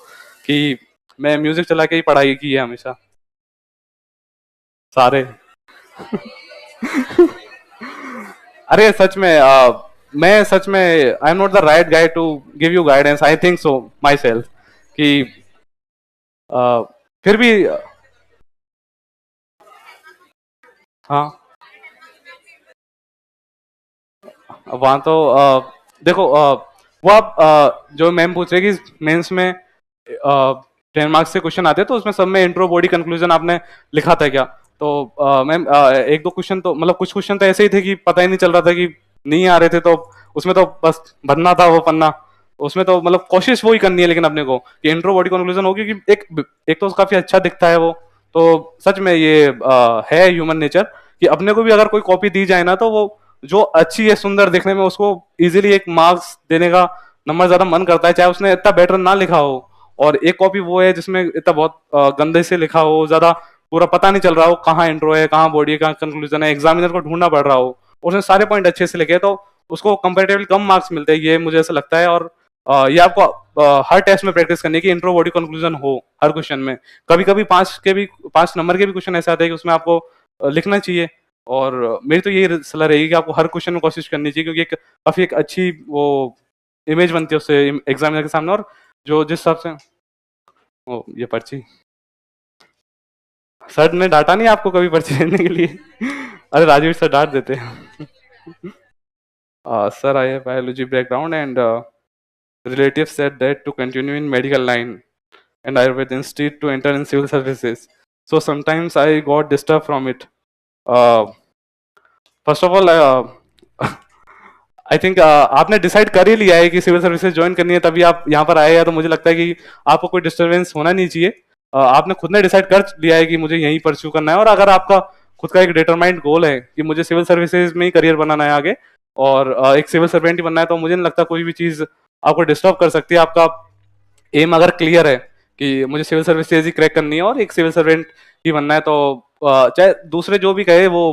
कि मैं म्यूजिक चला के ही पढ़ाई की है हमेशा, सारे। अरे सच में मैं सच में I am not the right guy to give you guidance, I think so myself, कि फिर भी हाँ, वहां तो देखो वो आप जो मैम पूछ रहे कि मेंस में 10 मार्क्स से क्वेश्चन आते हैं, तो उसमें सब में इंट्रो, बॉडी, कंक्लूजन आपने लिखा था क्या? तो मैम एक दो क्वेश्चन तो, मतलब कुछ क्वेश्चन तो ऐसे ही थे कि पता ही नहीं चल रहा था कि नहीं आ रहे थे, तो उसमें तो बस भरना था वो पन्ना। उसमें तो मतलब कोशिश वो ही करनी है, लेकिन अपने को कि इंट्रो, बॉडी, कंक्लूजन होगी, कि एक तो काफी अच्छा दिखता है वो। तो सच में ये है ह्यूमन नेचर, कि अपने को भी अगर कोई कॉपी दी जाए ना, तो वो जो अच्छी है, सुंदर दिखने में, उसको इजीली एक मार्क्स देने का नंबर ज्यादा मन करता है, चाहे उसने इतना बेटर ना लिखा हो। और एक कॉपी वो है जिसमें इतना बहुत गंदे से लिखा हो, ज्यादा पूरा पता नहीं चल रहा हो कहाँ इंट्रो है, कहाँ बॉडी है, कहाँ कंक्लूजन है, एग्जामिनर को ढूंढना पड़ रहा हो, उसने सारे पॉइंट अच्छे से लिखे, तो उसको कंपेरेटिवली कम मार्क्स मिलते हैं, ये मुझे ऐसा लगता है। और ये आपको हर टेस्ट में प्रैक्टिस करनी है कि इंट्रो, बॉडी, कंक्लूजन हो हर क्वेश्चन में। कभी कभी 5 नंबर के भी क्वेश्चन ऐसे आते हैं कि उसमें आपको लिखना चाहिए। और मेरी तो यही सलाह रहेगी कि आपको हर क्वेश्चन में कोशिश करनी चाहिए, क्योंकि काफी एक अच्छी वो इमेज बनती है उससे एग्जामिनर के सामने। और जो जिस हिसाब से वो ये पर्ची, सर ने डांटा नहीं आपको कभी पर्ची देने के लिए? अरे राजवीर सर डांट देते हैं। Sir, I have biology background and relatives said that to continue in medical line and Ayurveda instead to enter in civil services. So sometimes I got disturbed from it. Uh, First of all, I think आपने decide कर ही लिया है कि civil services join करनी है, तभी आप यहाँ पर आए हैं, तो मुझे लगता है कि आपको कोई डिस्टरबेंस होना नहीं चाहिए। आपने खुद ने डिसाइड कर लिया है कि मुझे यही परस्यू करना है, और अगर आपका खुद का एक डिटरमाइंड गोल है कि मुझे सिविल सर्विसेज में ही करियर बनाना है आगे, और एक सिविल सर्वेंट ही बनना है, तो मुझे नहीं लगता कोई भी चीज़ आपको डिस्टर्ब कर सकती है। आपका एम अगर क्लियर है कि मुझे सिविल सर्विसेज ही क्रैक करनी है और एक सिविल सर्वेंट ही बनना है, तो चाहे दूसरे जो भी कहे वो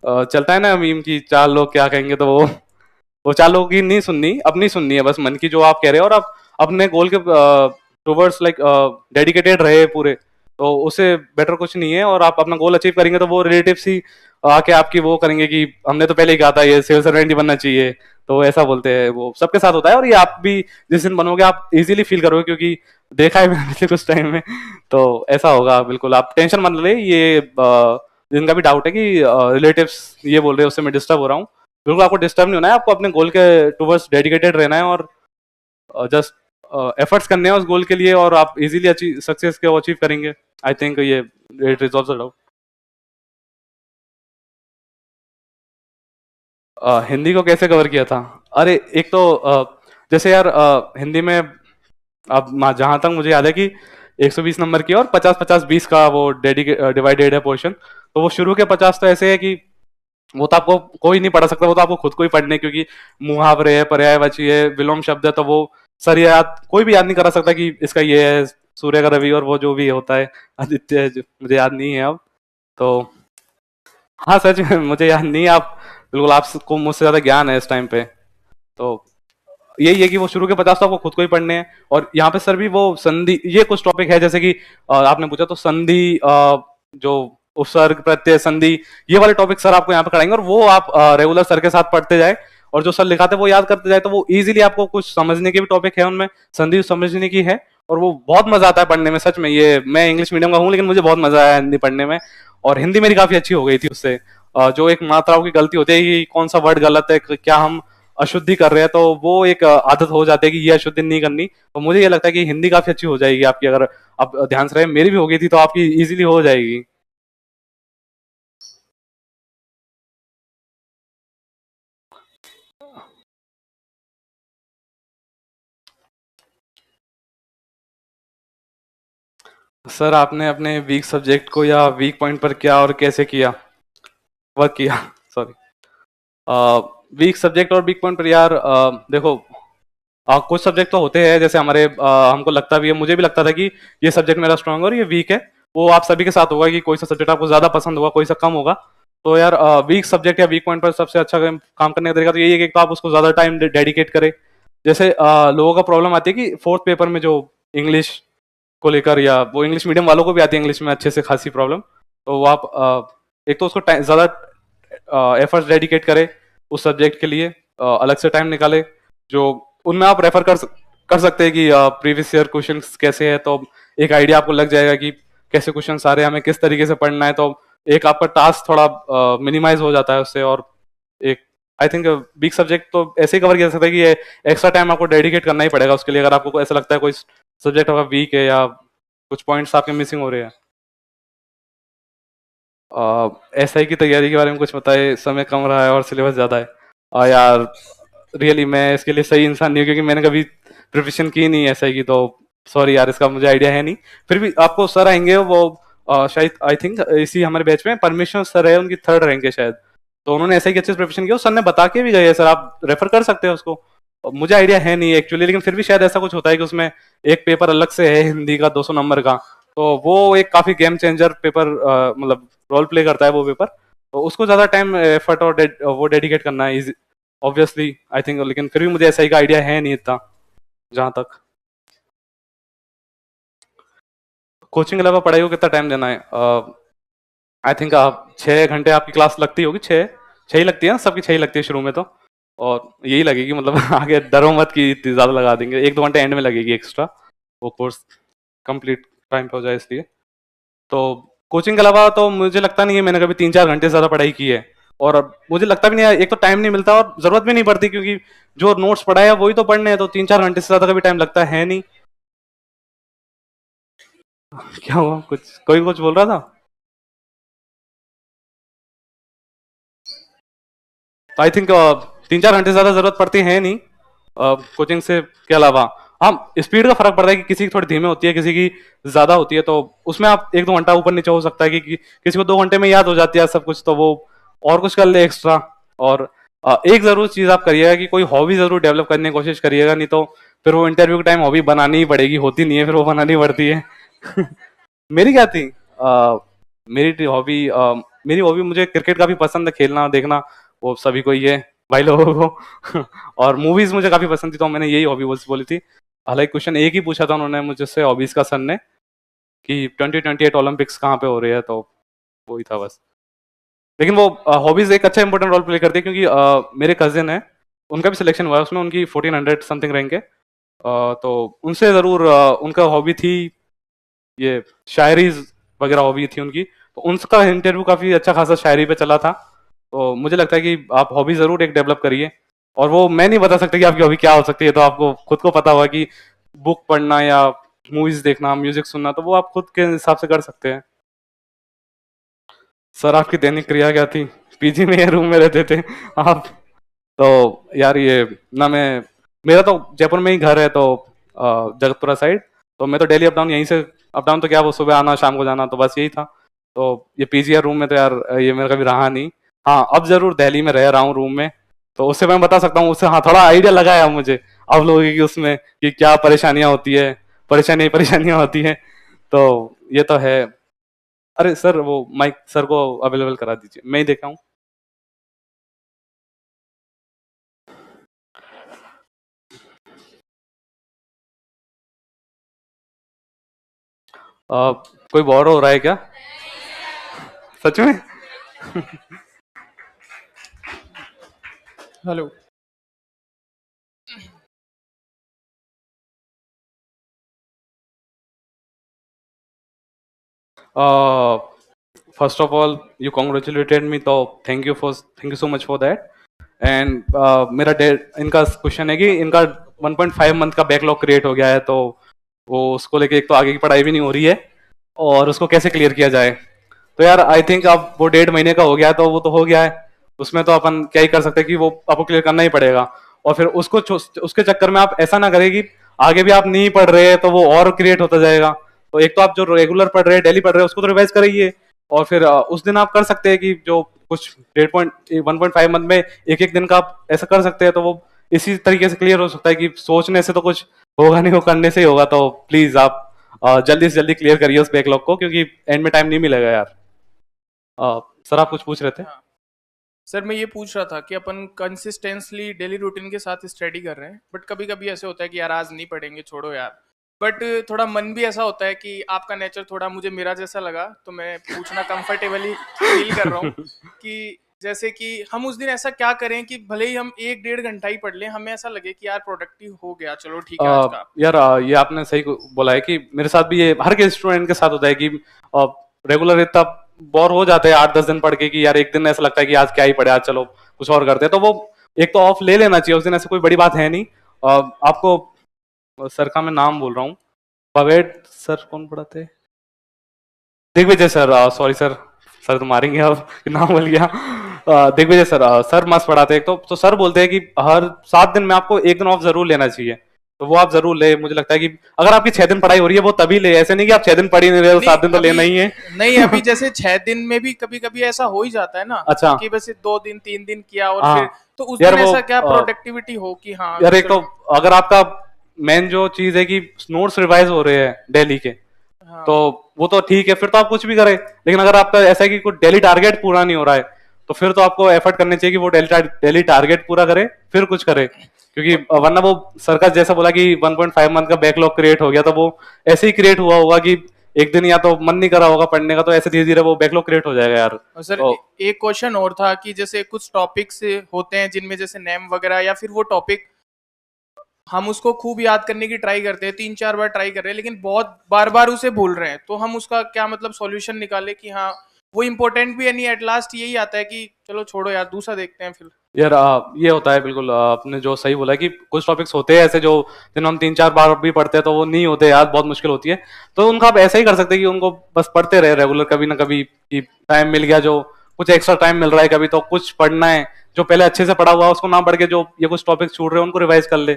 चलता है ना मीम की, चार लोग क्या कहेंगे, तो वो चार लोगों की नहीं सुननी, अपनी सुननी है बस, मन की जो आप कह रहे हो, और आप अपने गोल के टुवर्ड्स लाइक डेडिकेटेड रहे पूरे, तो उससे बेटर कुछ नहीं है। और आप अपना गोल अचीव करेंगे तो वो रिलेटिव्स ही आके आपकी वो करेंगे कि हमने तो पहले ही कहा था ये सिविल सर्वेंट ही बनना चाहिए, तो ऐसा बोलते हैं। वो सबके साथ होता है, और ये आप भी जिस दिन बनोगे आप इजीली फील करोगे, क्योंकि देखा है मैंने पिछले कुछ टाइम में, तो ऐसा होगा। बिल्कुल आप टेंशन मत ले, ये जिनका भी डाउट है कि रिलेटिव्स ये बोल रहे हैं उससे मैं डिस्टर्ब हो रहा हूँ, बिल्कुल आपको डिस्टर्ब नहीं होना है। आपको अपने गोल के टुवर्ड्स डेडिकेटेड रहना है, और जस्ट एफर्ट्स करने हैं उस गोल के लिए, और आप इजीली सक्सेस को अचीव करेंगे। आई थिंक ये it resolves the doubt. Hindi को कैसे कवर किया था? अरे एक तो जैसे यार हिंदी में अब जहां तक मुझे याद है कि 120 नंबर की और 50-50-20 का वो डिवाइडेड है पोर्शन। तो वो शुरू के 50 तो ऐसे है कि वो तो आपको कोई नहीं पढ़ा सकता, वो तो आपको खुद को ही पढ़ने, क्योंकि मुहावरे है, पर्यायवाची है, विलोम शब्द है, तो वो सर याद कोई भी याद नहीं करा सकता कि इसका ये है, सूर्य का रवि और वो जो भी होता है आदित्य है, मुझे याद नहीं है अब तो। हाँ सच में मुझे याद नहीं है। आप बिल्कुल, आपको मुझसे ज्यादा ज्ञान है इस टाइम पे। तो यही है कि वो शुरू के 50 तो आपको खुद को ही पढ़ने हैं, और यहाँ पे सर भी वो संधि, ये कुछ टॉपिक है जैसे कि आपने पूछा तो संधि, जो उपसर्ग प्रत्यय संधि, ये वाले टॉपिक सर आपको यहाँ पे कराएंगे, और वो आप रेगुलर सर के साथ पढ़ते जाए, और जो सर लिखाते वो याद करते जाए, तो वो इजीली आपको कुछ समझने के भी टॉपिक है उनमें, संधि समझने की है, और वो बहुत मजा आता है पढ़ने में सच में। ये मैं इंग्लिश मीडियम का हूँ, लेकिन मुझे बहुत मजा आया हिंदी पढ़ने में, और हिंदी मेरी काफी अच्छी हो गई थी उससे। जो एक मात्राओं की गलती होती है कि कौन सा वर्ड गलत है, क्या हम अशुद्धि कर रहे हैं, तो वो एक आदत हो जाती है कि ये अशुद्धि नहीं करनी। तो मुझे ये लगता है कि हिंदी काफी अच्छी हो जाएगी आपकी, अगर आप ध्यान से रहे। मेरी भी हो गई थी, तो आपकी इजीली हो जाएगी। सर आपने अपने वीक सब्जेक्ट को या वीक पॉइंट पर क्या और कैसे किया, वर्क किया सॉरी। वीक सब्जेक्ट और वीक पॉइंट पर यार देखो, कुछ सब्जेक्ट तो होते हैं जैसे हमारे हमको लगता भी है, मुझे भी लगता था कि ये सब्जेक्ट मेरा स्ट्रांग है और ये वीक है। वो आप सभी के साथ होगा कि कोई सा सब्जेक्ट आपको ज्यादा पसंद होगा, कोई सा कम होगा। तो यार वीक सब्जेक्ट या वीक पॉइंट पर सबसे अच्छा काम करने का तरीका तो यही है कि एक तो आप उसको ज्यादा टाइम डेडिकेट करें। जैसे लोगों का प्रॉब्लम आती है कि फोर्थ पेपर में जो इंग्लिश को लेकर, या वो इंग्लिश मीडियम वालों को भी आती है इंग्लिश में अच्छे से खासी प्रॉब्लम, तो वो आप एक तो उसको ज्यादा एफर्ट्स डेडिकेट करें उस सब्जेक्ट के लिए, अलग से टाइम निकाले, जो उनमें आप रेफर कर सकते हैं कि प्रीवियस ईयर क्वेश्चंस कैसे है, तो एक आइडिया आपको लग जाएगा कि कैसे क्वेश्चन आ रहे हैं, हमें किस तरीके से पढ़ना है। तो एक आपका टास्क थोड़ा मिनिमाइज हो जाता है उससे। और एक आई थिंक वीक सब्जेक्ट तो ऐसे ही कवर किया जा सकता है कि ये एक्स्ट्रा टाइम आपको डेडिकेट करना ही पड़ेगा उसके लिए, अगर आपको ऐसा लगता है कोई सब्जेक्ट आपका वीक है या कुछ पॉइंट्स आपके मिसिंग हो रहे हैं। एसआई की तैयारी के बारे में कुछ बताए, समय कम रहा है और सिलेबस ज़्यादा है। यार रियली मैं इसके लिए सही इंसान नहीं हूँ, क्योंकि मैंने कभी प्रिपरेशन की नहीं है एसआई की, तो सॉरी यार, इसका मुझे आइडिया है नहीं। फिर भी आपको सर आएंगे वो शायद आई थिंक इसी हमारे बैच में परमेश्वर सर है, उनकी 3rd रैंक है शायद, तो उन्होंने एसआई की अच्छे से प्रिपरेशन किया, सर ने बता के भी गए हैं, सर आप रेफर कर सकते हैं उसको। मुझे आइडिया है नहीं एक्चुअली, लेकिन फिर भी शायद ऐसा कुछ होता है कि उसमें एक पेपर अलग से है हिंदी का 200 नंबर का, तो वो एक काफी गेम चेंजर पेपर, मतलब रोल प्ले करता है वो पेपर, तो उसको ज्यादा टाइम एफर्ट और वो डेडिकेट करना है ऑब्वियसली आई थिंक। लेकिन फिर भी मुझे एसआई का आइडिया है नहीं इतना जहां तक। कोचिंग के अलावा पढ़ाई को कितना टाइम देना है? आई थिंक आप 6 घंटे आपकी क्लास लगती होगी, 6 ही लगती है ना, सबकी 6 ही लगती है शुरू में तो, और यही लगेगी मतलब आगे डरो मत कि इतनी ज़्यादा लगा देंगे, 1-2 घंटे एंड में लगेगी एक्स्ट्रा, वो कोर्स कंप्लीट टाइम पे हो जाए इसलिए। तो कोचिंग के अलावा तो मुझे लगता नहीं है मैंने कभी 3-4 घंटे से ज़्यादा पढ़ाई की है, और मुझे लगता भी नहीं है, एक तो टाइम नहीं मिलता और ज़रूरत भी नहीं पड़ती, क्योंकि जो नोट्स पढ़ाए हैं वही तो पढ़ने हैं, तो 3-4 घंटे से ज़्यादा कभी टाइम लगता है नहीं। क्या हुआ, कुछ कोई कुछ बोल रहा था? आई थिंक 3-4 घंटे ज्यादा जरूरत पड़ती है नहीं कोचिंग से के अलावा। हाँ, स्पीड का फर्क पड़ता है कि किसी की थोड़ी धीमे होती है, किसी की ज्यादा होती है, तो उसमें आप 1-2 घंटा ऊपर नीचे हो सकता है कि किसी को 2 घंटे में याद हो जाती है सब कुछ, तो वो और कुछ कर ले एक्स्ट्रा। और एक जरूर चीज आप करिएगा कि कोई हॉबी जरूर डेवलप करने की कोशिश करिएगा, नहीं तो फिर वो इंटरव्यू के टाइम हॉबी बनानी ही पड़ेगी, होती नहीं है फिर वो बनानी पड़ती है। मेरी क्या थी? मेरी हॉबी मुझे क्रिकेट काफी पसंद है, खेलना देखना, वो सभी को ही है भाई लोगों को। और मूवीज मुझे काफी पसंद थी, तो मैंने यही हॉबी बोली थी। हालांकि क्वेश्चन एक ही पूछा था उन्होंने मुझसे हॉबीज का, सर ने, कि 2028 ओलंपिक्स कहाँ पे हो रही है, तो वही था बस। लेकिन वो हॉबीज एक अच्छा इंपॉर्टेंट रोल प्ले करती है, क्योंकि मेरे कजिन है, उनका भी सिलेक्शन हुआ है उसमें, उनकी 1400 समथिंग रैंक है। तो उनसे जरूर उनका हॉबी थी ये शायरी वगैरह, हॉबी थी उनकी, तो उनका इंटरव्यू काफी अच्छा खासा शायरी पे चला था। तो मुझे लगता है कि आप हॉबी जरूर एक डेवलप करिए, और वो मैं नहीं बता सकता कि आपकी हॉबी क्या हो सकती है, तो आपको खुद को पता होगा कि बुक पढ़ना या मूवीज देखना, म्यूजिक सुनना, तो वो आप खुद के हिसाब से कर सकते हैं। सर आपकी दैनिक क्रिया क्या थी? पीजी में या रूम में रहते थे आप? तो यार ये ना, मेरा तो जयपुर में ही घर है, तो जगतपुरा साइड, तो मैं तो डेली अप डाउन यहीं से, अप डाउन तो क्या, वो सुबह आना शाम को जाना, तो बस यही था। तो ये पीजी या रूम में तो यार ये मेरा कभी रहा नहीं। हाँ, अब जरूर दिल्ली में रह रहा हूँ रूम में, तो उससे मैं बता सकता हूँ, उससे हाँ थोड़ा आइडिया लगाया मुझे आप लोगों की उसमें कि क्या परेशानियां होती है, परेशानियां होती हैं, तो ये तो है। अरे सर वो माइक सर को अवेलेबल करा दीजिए, मैं ही देखा हूँ। कोई बोर हो रहा है क्या सच में? Hello. First of all you congratulated me, तो thank you so much for that. And मेरा इनका क्वेश्चन है कि इनका 1.5 मंथ का बैकलॉग क्रिएट हो गया है, तो वो उसको लेके एक तो आगे की पढ़ाई भी नहीं हो रही है, और उसको कैसे क्लियर किया जाए। तो यार आई थिंक अब वो 1.5 महीने का हो गया, तो वो तो हो गया है, उसमें तो अपन क्या ही कर सकते हैं कि वो आपको क्लियर करना ही पड़ेगा। और फिर उसके चक्कर में आप ऐसा ना करें कि आगे भी आप नहीं पढ़ रहे तो वो और क्रिएट होता जाएगा। तो एक तो आप जो रेगुलर पढ़ रहे हैं, डेली पढ़ रहे हैं, उसको तो रिवाइज करिए, और फिर उस दिन आप कर सकते हैं कि जो कुछ 1.5 मंथ में एक एक दिन का आप ऐसा कर सकते हैं, तो वो इसी तरीके से क्लियर हो सकता है कि सोचने से तो कुछ होगा नहीं, वो करने से ही होगा। तो प्लीज आप जल्दी से जल्दी क्लियर करिए उस बैकलॉग को, क्योंकि एंड में टाइम नहीं मिलेगा यार। सर आप कुछ पूछ रहे थे? हाँ। सर मैं ये पूछ रहा था कि अपन कंसिस्टेंसली डेली रूटीन के साथ स्टडी कर रहे हैं, बट कभी कभी ऐसे होता है कि यार आज नहीं पढ़ेंगे, छोड़ो यार। बट थोड़ा मन भी ऐसा होता है कि आपका नेचर थोड़ा मुझे मेरा जैसा लगा, तो मैं पूछना कंफर्टेबली फील कर रहा हूँ कि जैसे कि हम उस दिन ऐसा क्या करें कि भले ही हम 1-1.5 घंटा ही पढ़ लें, हमें ऐसा लगे कि यार प्रोडक्टिव हो गया, चलो ठीक है आज का। यार ये आपने सही बोला है कि मेरे साथ भी ये हर के स्टूडेंट के साथ होता है कि रेगुलर इतना बोर हो जाते हैं 8-10 दिन पढ़ के कि यार एक दिन ऐसा लगता है कि आज क्या ही पढ़े, आज चलो कुछ और करते हैं। तो वो एक तो ऑफ ले लेना चाहिए उस दिन, ऐसे कोई बड़ी बात है नहीं। आपको सर का मैं नाम बोल रहा हूँ, पवेट सर कौन पढ़ाते? Digvijay sir, sorry sir, sir तो मारेंगे अब नाम बोल गया। दिग्विजय सर, सर मस्त पढ़ाते हैं। तो सर बोलते हैं कि हर 7 दिन में आपको एक दिन ऑफ जरूर लेना चाहिए, तो वो आप जरूर ले। मुझे लगता है कि अगर आपकी 6 दिन पढ़ाई हो रही है वो तभी ले, ऐसे नहीं कि आप 6 दिन पढ़ी नहीं रहे हो, 7 दिन तो लेना ही है। नहीं अभी जैसे 6 दिन में भी कभी कभी ऐसा हो ही जाता है ना, अच्छा। कि बस 2 दिन 3 दिन किया और हाँ। फिर तो उस यार दिन वो, ऐसा क्या प्रोडक्टिविटी हो कि हाँ यार एक तो चलो। अगर आपका मेन जो चीज है कि नोट्स रिवाइज हो रहे हैं डेली के, हाँ। तो वो तो ठीक है, फिर तो आप कुछ भी करें। लेकिन अगर आपका ऐसा है कि कोई डेली टारगेट पूरा नहीं हो रहा है, तो फिर तो आपको एफर्ट करने चाहिए कि वो डेली टारगेट पूरा करे, फिर कुछ करे। क्योंकि वरना वो सरकार जैसा बोला कि 1.5 मंथ का बैकलॉग क्रिएट हो गया, तो वो ऐसे ही क्रिएट हुआ होगा कि एक दिन या तो मन नहीं करा होगा पढ़ने का, तो ऐसे धीरे धीरे वो बैकलॉग क्रिएट हो जाएगा यार। और सर तो एक क्वेश्चन और था कि जैसे कुछ टॉपिक्स होते हैं जिनमें जैसे नेम वगैरह, या फिर वो टॉपिक हम उसको खूब याद करने की ट्राई करते हैं, 3-4 बार ट्राई कर रहे हैं, लेकिन बहुत बार बार उसे भूल रहे हैं, तो हम उसका क्या मतलब सॉल्यूशन निकाले कि हाँ वो इम्पोर्टेंट भी है नहीं, एट लास्ट यही आता है कि चलो छोड़ो यार दूसरा देखते हैं फिर। यार ये होता है बिल्कुल, आपने जो सही बोला है कि कुछ टॉपिक्स होते हैं ऐसे जो जिन्हें हम 3-4 बार भी पढ़ते हैं तो वो नहीं होते याद, बहुत मुश्किल होती है। तो उनका आप ऐसा ही कर सकते हैं कि उनको बस पढ़ते रहे रेगुलर, कभी ना कभी कि टाइम मिल गया जो कुछ एक्स्ट्रा टाइम मिल रहा है, कभी तो कुछ पढ़ना है, जो पहले अच्छे से पढ़ा हुआ है उसको ना पढ़ के जो ये कुछ टॉपिक छूट रहे हैं उनको रिवाइज कर ले।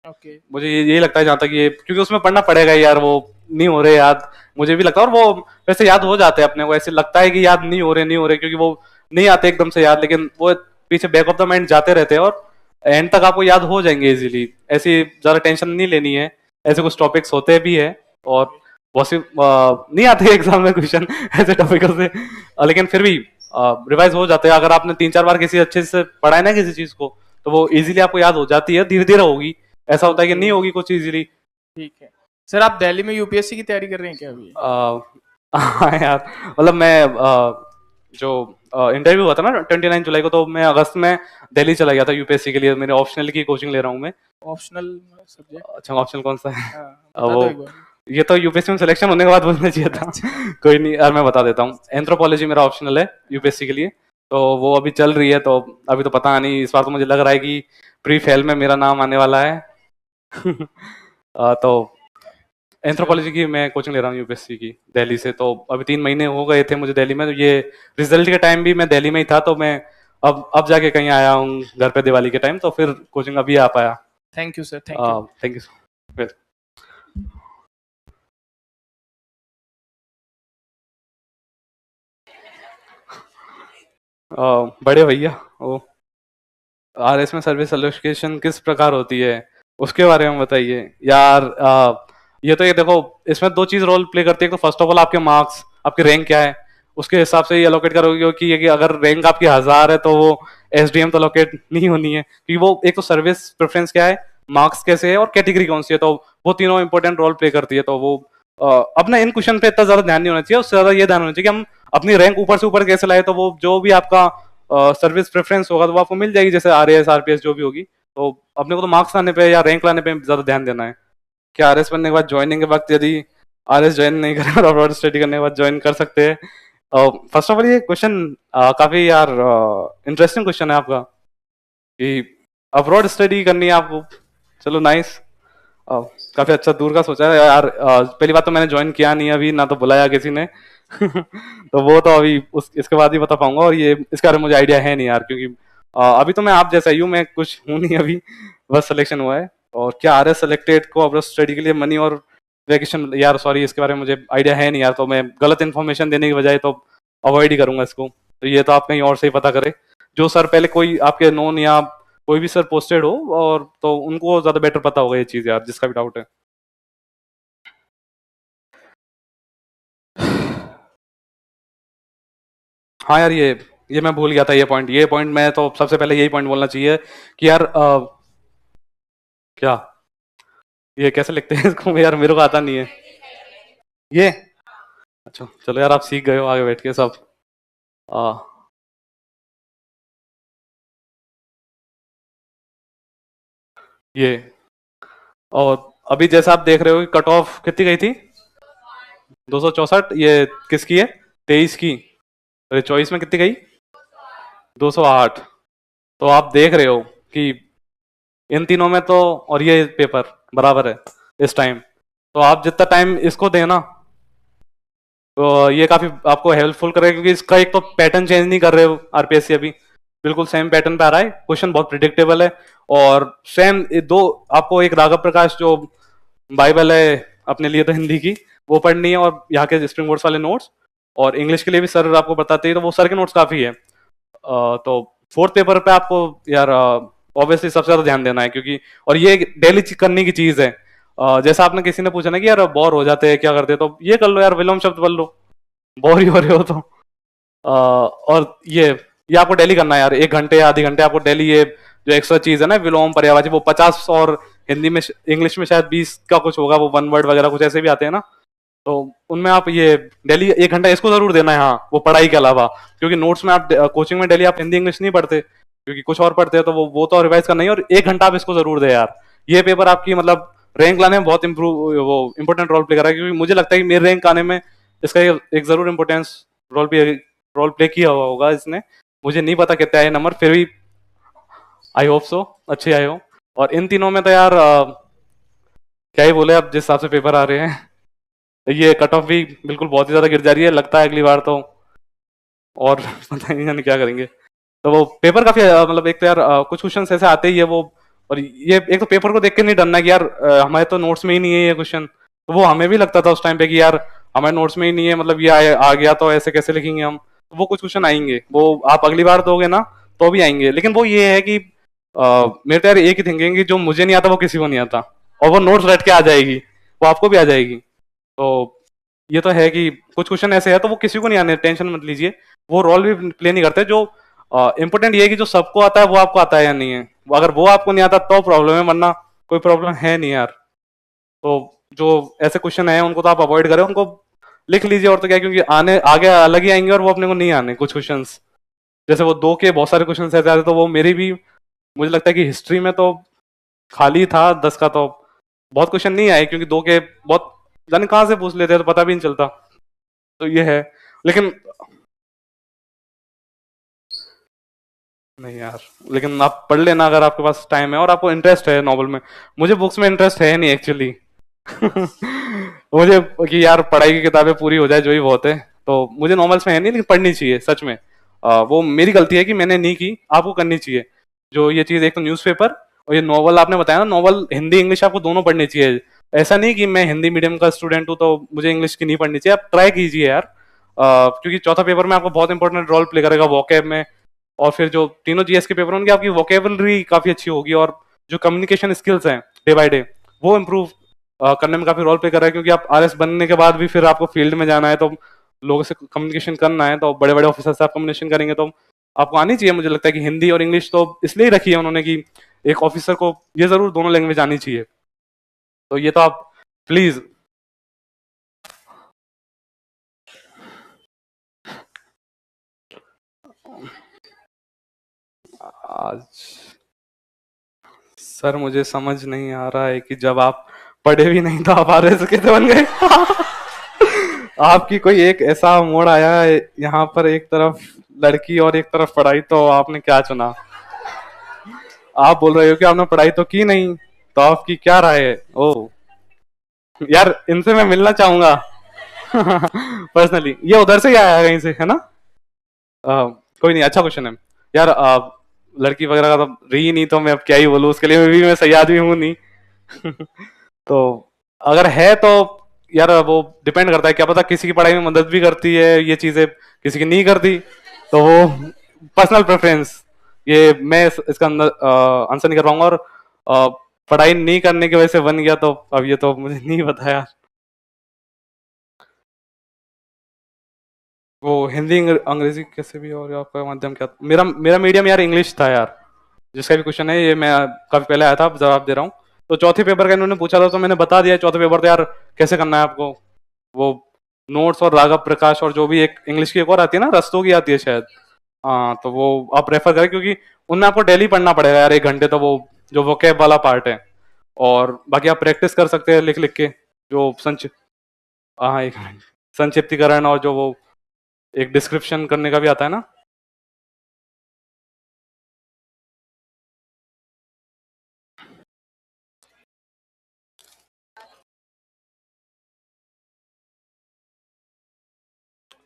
ओके। मुझे यही लगता है जहां तक ये, क्योंकि उसमें पढ़ना पड़ेगा यार, वो नहीं हो रहे याद, मुझे भी लगता है। और वो वैसे याद हो जाते हैं अपने को, ऐसे लगता है कि याद नहीं हो रहे क्योंकि वो नहीं आते एकदम से याद, लेकिन वो पीछे बैक ऑफ द माइंड जाते रहते हैं और एंड तक आपको याद हो जाएंगे इजीली। ऐसी ज्यादा टेंशन नहीं लेनी है, ऐसे कुछ टॉपिक्स होते भी है और नहीं आते एग्जाम में क्वेश्चन ऐसे टॉपिकों से, लेकिन फिर भी रिवाइज हो जाते हैं। अगर आपने 3-4 बार किसी अच्छे से पढ़ा है ना किसी चीज को, तो वो इजीली आपको याद हो जाती है, धीरे धीरे होगी। ऐसा होता है कि नहीं होगी कुछ इजीली। ठीक है सर, आप दिल्ली में यूपीएससी की तैयारी कर रहे हैं क्या अभी? हाँ यार, मतलब मैं जो इंटरव्यू हुआ था ना 29 जुलाई को, तो मैं अगस्त में दिल्ली चला गया था यूपीएससी के लिए। मेरे ऑप्शनल की कोचिंग ले रहा हूँ मैं। Optional subject? अच्छा, ऑप्शनल कौन सा है? हाँ, बता वो दो एक बार। ये तो यूपीएससी में सिलेक्शन होने के बाद बोलना चाहिए था। कोई नहीं यार, मैं बता देता हूँ। एंथ्रोपोलॉजी मेरा ऑप्शनल है यूपीएससी के लिए, तो वो अभी चल रही है। तो अभी तो पता नहीं, इस बार तो मुझे लग रहा है कि प्री फेल में मेरा नाम आने वाला है। तो एंथ्रोपोलॉजी की मैं कोचिंग ले रहा हूँ यूपीएससी की दिल्ली से। तो अभी 3 महीने हो गए थे मुझे दिल्ली में, तो ये रिजल्ट के टाइम भी मैं दिल्ली में ही था। तो मैं अब जाके कहीं आया हूँ घर पे दिवाली के टाइम, तो फिर कोचिंग अभी आ पाया। Thank you sir, thank you. Thank you. बड़े भैया, वो आरएस में सर्विस एलोकेशन किस प्रकार होती है उसके बारे में बताइए यार। ये तो ये देखो, इसमें 2 चीज रोल प्ले करती है। तो फर्स्ट ऑफ ऑल आपके मार्क्स, आपकी रैंक क्या है, उसके हिसाब से ही एलोकेट करोगे। कि अगर रैंक आपकी 1000 है तो वो एसडीएम तो एलोकेट नहीं होनी है, क्योंकि वो एक तो सर्विस प्रेफरेंस क्या है, मार्क्स कैसे है और कैटेगरी कौन सी है, तो वो तीनों इंपॉर्टेंट रोल प्ले करती है। तो वो अपना इन क्वेश्चन पे इतना ज्यादा ध्यान नहीं होना चाहिए, उससे ज्यादा ये ध्यान होना चाहिए कि हम अपनी रैंक ऊपर से ऊपर कैसे लाए। तो वो जो भी आपका सर्विस प्रेफरेंस होगा तो वो आपको मिल जाएगी, जैसे आरएएस आरपीएस जो भी होगी। तो अपने को तो मार्क्स लाने पे या रैंक लाने पे ज्यादा ध्यान देना है। कि आरएस बनने के बाद ज्वाइनिंग के वक्त यदि आरएस ज्वाइन नहीं करें और अब्रॉड स्टडी करने के बाद ज्वाइन कर सकते हैं। फर्स्ट ऑफ ऑल ये क्वेश्चन काफी यार इंटरेस्टिंग क्वेश्चन है आपका कि अब्रॉड स्टडी करनी है आपको। चलो नाइस, काफी अच्छा दूर का सोचा है यार। पहली बात तो मैंने ज्वाइन किया नहीं अभी, ना तो बुलाया किसी ने। तो वो तो अभी इसके बाद ही बता पाऊंगा, और ये इसके बारे में मुझे आइडिया है नहीं यार, क्योंकि अभी तो मैं आप जैसा ही हूँ, मैं कुछ हूँ नहीं अभी, बस सिलेक्शन हुआ है। और क्या आरएस सेलेक्टेड को अब्रॉड स्टडी के लिए मनी और वैकेशन, यार सॉरी इसके बारे में मुझे आइडिया है नहीं यार। तो मैं गलत इन्फॉर्मेशन देने की बजाय तो अवॉइड ही करूंगा इसको। तो ये तो आप कहीं और से ही पता करें, जो सर पहले कोई आपके नोन या कोई भी सर पोस्टेड हो, और तो उनको ज्यादा बेटर पता होगा ये चीज यार, जिसका भी डाउट है। हाँ यार, ये मैं भूल गया था। ये पॉइंट मैं तो सबसे पहले यही पॉइंट बोलना चाहिए कि यार क्या ये कैसे लिखते हैं इसको यार, मेरे को आता नहीं है ये। अच्छा चलो यार, आप सीख गए हो आगे बैठ के सब। आ, ये और अभी जैसा आप देख रहे हो कि कट ऑफ कितनी गई थी, 264। ये किसकी है, 23 की। अरे 24 में कितनी गई, 208। तो आप देख रहे हो कि इन तीनों में तो, और ये पेपर बराबर है इस टाइम। तो आप जितना टाइम इसको देना, तो ये काफी आपको हेल्पफुल करेगा, क्योंकि इसका एक तो पैटर्न चेंज नहीं कर रहे हो आरपीएससी, अभी बिल्कुल सेम पैटर्न पे आ रहा है। क्वेश्चन बहुत प्रिडिक्टेबल है, और सेम दो आपको एक राघव प्रकाश जो बाइबल है अपने लिए तो हिंदी की, वो पढ़नी है, और यहाँ के स्प्रिंग बोर्ड्स वाले नोट्स, और इंग्लिश के लिए भी सर आपको बताते हैं, तो वो सर के नोट्स काफी है। तो 4th पेपर पे आपको यार ऑब्वियसली सबसे ज्यादा ध्यान देना है, क्योंकि और ये डेली करने की चीज है। जैसा आपने किसी ने पूछा ना कि यार बोर हो जाते हैं क्या करते हैं, तो ये कर लो यार, विलोम शब्द पढ़ लो, बोर ही हो रहे हो तो। और ये आपको डेली करना है यार, 1 घंटे या आधे घंटे आपको डेली ये जो एक्स्ट्रा चीज है ना, विलोम पर्यायवाची, वो 50, और हिंदी में इंग्लिश में शायद 20 का कुछ होगा, वो 1 वर्ड वगैरह कुछ ऐसे भी आते हैं ना। तो उनमें आप ये डेली 1 घंटा इसको जरूर देना है, हाँ वो पढ़ाई के अलावा। क्योंकि नोट्स में आप कोचिंग में डेली आप हिंदी इंग्लिश नहीं पढ़ते, क्योंकि कुछ और पढ़ते हैं, तो वो तो रिवाइज करना ही, और 1 घंटा आप इसको जरूर दे यार। ये पेपर आपकी मतलब रैंक लाने में बहुत वो इंपॉर्टेंट रोल प्ले कर रहा है, क्योंकि मुझे लगता है कि मेरे रैंक आने में इसका एक जरूर इंपॉर्टेंस रोल प्ले किया हुआ होगा इसने। मुझे नहीं पता कितने आए नंबर, फिर भी आई होप सो अच्छे आए हो। और इन तीनों में तो यार क्या ही बोले, अब जिस हिसाब से पेपर आ रहे हैं, ये कट ऑफ भी बिल्कुल बहुत ही ज्यादा गिर जा रही है। लगता है अगली बार तो और पता नहीं जाने क्या करेंगे। तो वो पेपर काफी मतलब एक तो यार कुछ क्वेश्चन ऐसे आते ही है वो, और ये एक तो पेपर को देख के नहीं डरना कि यार हमारे तो नोट्स में ही नहीं है ये क्वेश्चन, तो वो हमें भी लगता था उस टाइम पे कि यार हमारे नोट्स में ही नहीं है, मतलब ये आ गया तो ऐसे कैसे लिखेंगे हम। तो वो कुछ क्वेश्चन आएंगे, वो आप अगली बार दोगे ना तो भी आएंगे, लेकिन वो ये है कि मेरे तो यार एक ही थिंकिंग कि जो मुझे नहीं आता वो किसी को नहीं आता, और वो नोट्स रट के आ जाएगी, वो आपको भी आ जाएगी। तो ये तो है कि कुछ क्वेश्चन ऐसे है तो वो किसी को नहीं आने, टेंशन मत लीजिए, वो रोल भी प्ले नहीं करते। जो इम्पोर्टेंट ये है कि जो सबको आता है वो आपको आता है या नहीं है, अगर वो आपको नहीं आता तो प्रॉब्लम है, वरना कोई प्रॉब्लम है नहीं यार। तो जो ऐसे क्वेश्चन है उनको तो आप अवॉइड करें, उनको लिख लीजिए, और तो क्या, क्योंकि आने आगे अलग ही आएंगे और वो अपने को नहीं आने कुछ क्वेश्चंस। जैसे वो 2 के बहुत सारे क्वेश्चन ऐसे आते, तो वो मेरी भी, मुझे लगता है कि हिस्ट्री में तो खाली था 10 का, तो बहुत क्वेश्चन नहीं आए, क्योंकि 2 के बहुत जाने कहाँ से पूछ लेते हैं तो पता भी नहीं चलता। तो ये है, लेकिन नहीं यार, लेकिन आप पढ़ लेना अगर आपके पास टाइम है और आपको इंटरेस्ट है नॉवल में। मुझे बुक्स में इंटरेस्ट है नहीं एक्चुअली। मुझे कि यार पढ़ाई की किताबें पूरी हो जाए जो ही बहुत है, तो मुझे नॉवेल्स में है नहीं, लेकिन पढ़नी चाहिए सच में। वो मेरी गलती है कि मैंने नहीं की, आपको करनी चाहिए जो ये चीज। एक तो न्यूज़पेपर, और ये नॉवल आपने बताया ना, नॉवल हिंदी इंग्लिश आपको दोनों पढ़नी चाहिए। ऐसा नहीं कि मैं हिंदी मीडियम का स्टूडेंट हूँ तो मुझे इंग्लिश की नहीं पढ़नी चाहिए, आप ट्राई कीजिए यार। क्योंकि चौथा पेपर में आपको बहुत इंपॉर्टेंट रोल प्ले करेगा वोकैब में, और फिर जो तीनों जीएस के पेपर होंगे आपकी वोकेबलरी काफी अच्छी होगी, और जो कम्युनिकेशन स्किल्स हैं डे बाय डे वो इम्प्रूव करने में काफी रोल प्ले कर रहा है। क्योंकि आप आरएस बनने के बाद भी फिर आपको फील्ड में जाना है, तो लोगों से कम्युनिकेशन करना है, तो बड़े बड़े ऑफिसर से आप कम्युनिकेशन करेंगे, तो आपको आनी चाहिए। मुझे लगता है कि हिंदी और इंग्लिश तो इसलिए ही रखी है उन्होंने कि एक ऑफिसर को ये जरूर दोनों लैंग्वेज आनी चाहिए। तो ये तो आप प्लीज, आज सर मुझे समझ नहीं आ रहा है कि जब आप पढ़े भी नहीं तो आप आरएस कैसे बन गए। आपकी कोई एक ऐसा मोड़ आया है यहाँ पर, एक तरफ लड़की और एक तरफ पढ़ाई, तो आपने क्या चुना? आप बोल रहे हो कि आपने पढ़ाई तो की नहीं, तो आपकी क्या राय है? ओ यार, इनसे मैं मिलना चाहूंगा पर्सनली। ये उधर से ही आया है कहीं से, है ना? कोई नहीं, अच्छा क्वेश्चन है यार। लड़की वगैरह का तो रही नहीं, तो मैं अब क्या ही बोलूँ उसके लिए, मैं सही आदमी हूँ नहीं। तो अगर है तो यार वो डिपेंड करता है, क्या पता किसी की पढ़ाई में मदद भी करती है ये चीजें, किसी की नहीं करती, तो वो पर्सनल प्रेफरेंस। ये मैं इसका अंदर आंसर नहीं कर पाऊंगा। और पढ़ाई नहीं करने की वजह से बन गया, तो अब ये तो मुझे नहीं पता यार। वो हिंदी अंग्रेजी कैसे भी, और आपका माध्यम क्या? मेरा मेरा मीडियम यार इंग्लिश था यार। जिसका भी क्वेश्चन है ये मैं काफी पहले आया था, जवाब दे रहा हूँ। तो चौथे पेपर का इन्होंने पूछा था तो मैंने बता दिया। चौथे पेपर तो यार कैसे करना है आपको, वो नोट्स और राघव प्रकाश, और जो भी एक इंग्लिश की एक और आती है ना, रस्तों की आती है शायद, हाँ, तो वो आप रेफर करें, क्योंकि उनमें आपको डेली पढ़ना पड़ेगा यार 1 घंटे, तो वो जो वोकैब वाला पार्ट है। और बाकी आप प्रैक्टिस कर सकते हैं लिख लिख के, जो हाँ, एक मिनट, संक्षिप्तीकरण, और जो वो एक डिस्क्रिप्शन करने का भी आता है ना।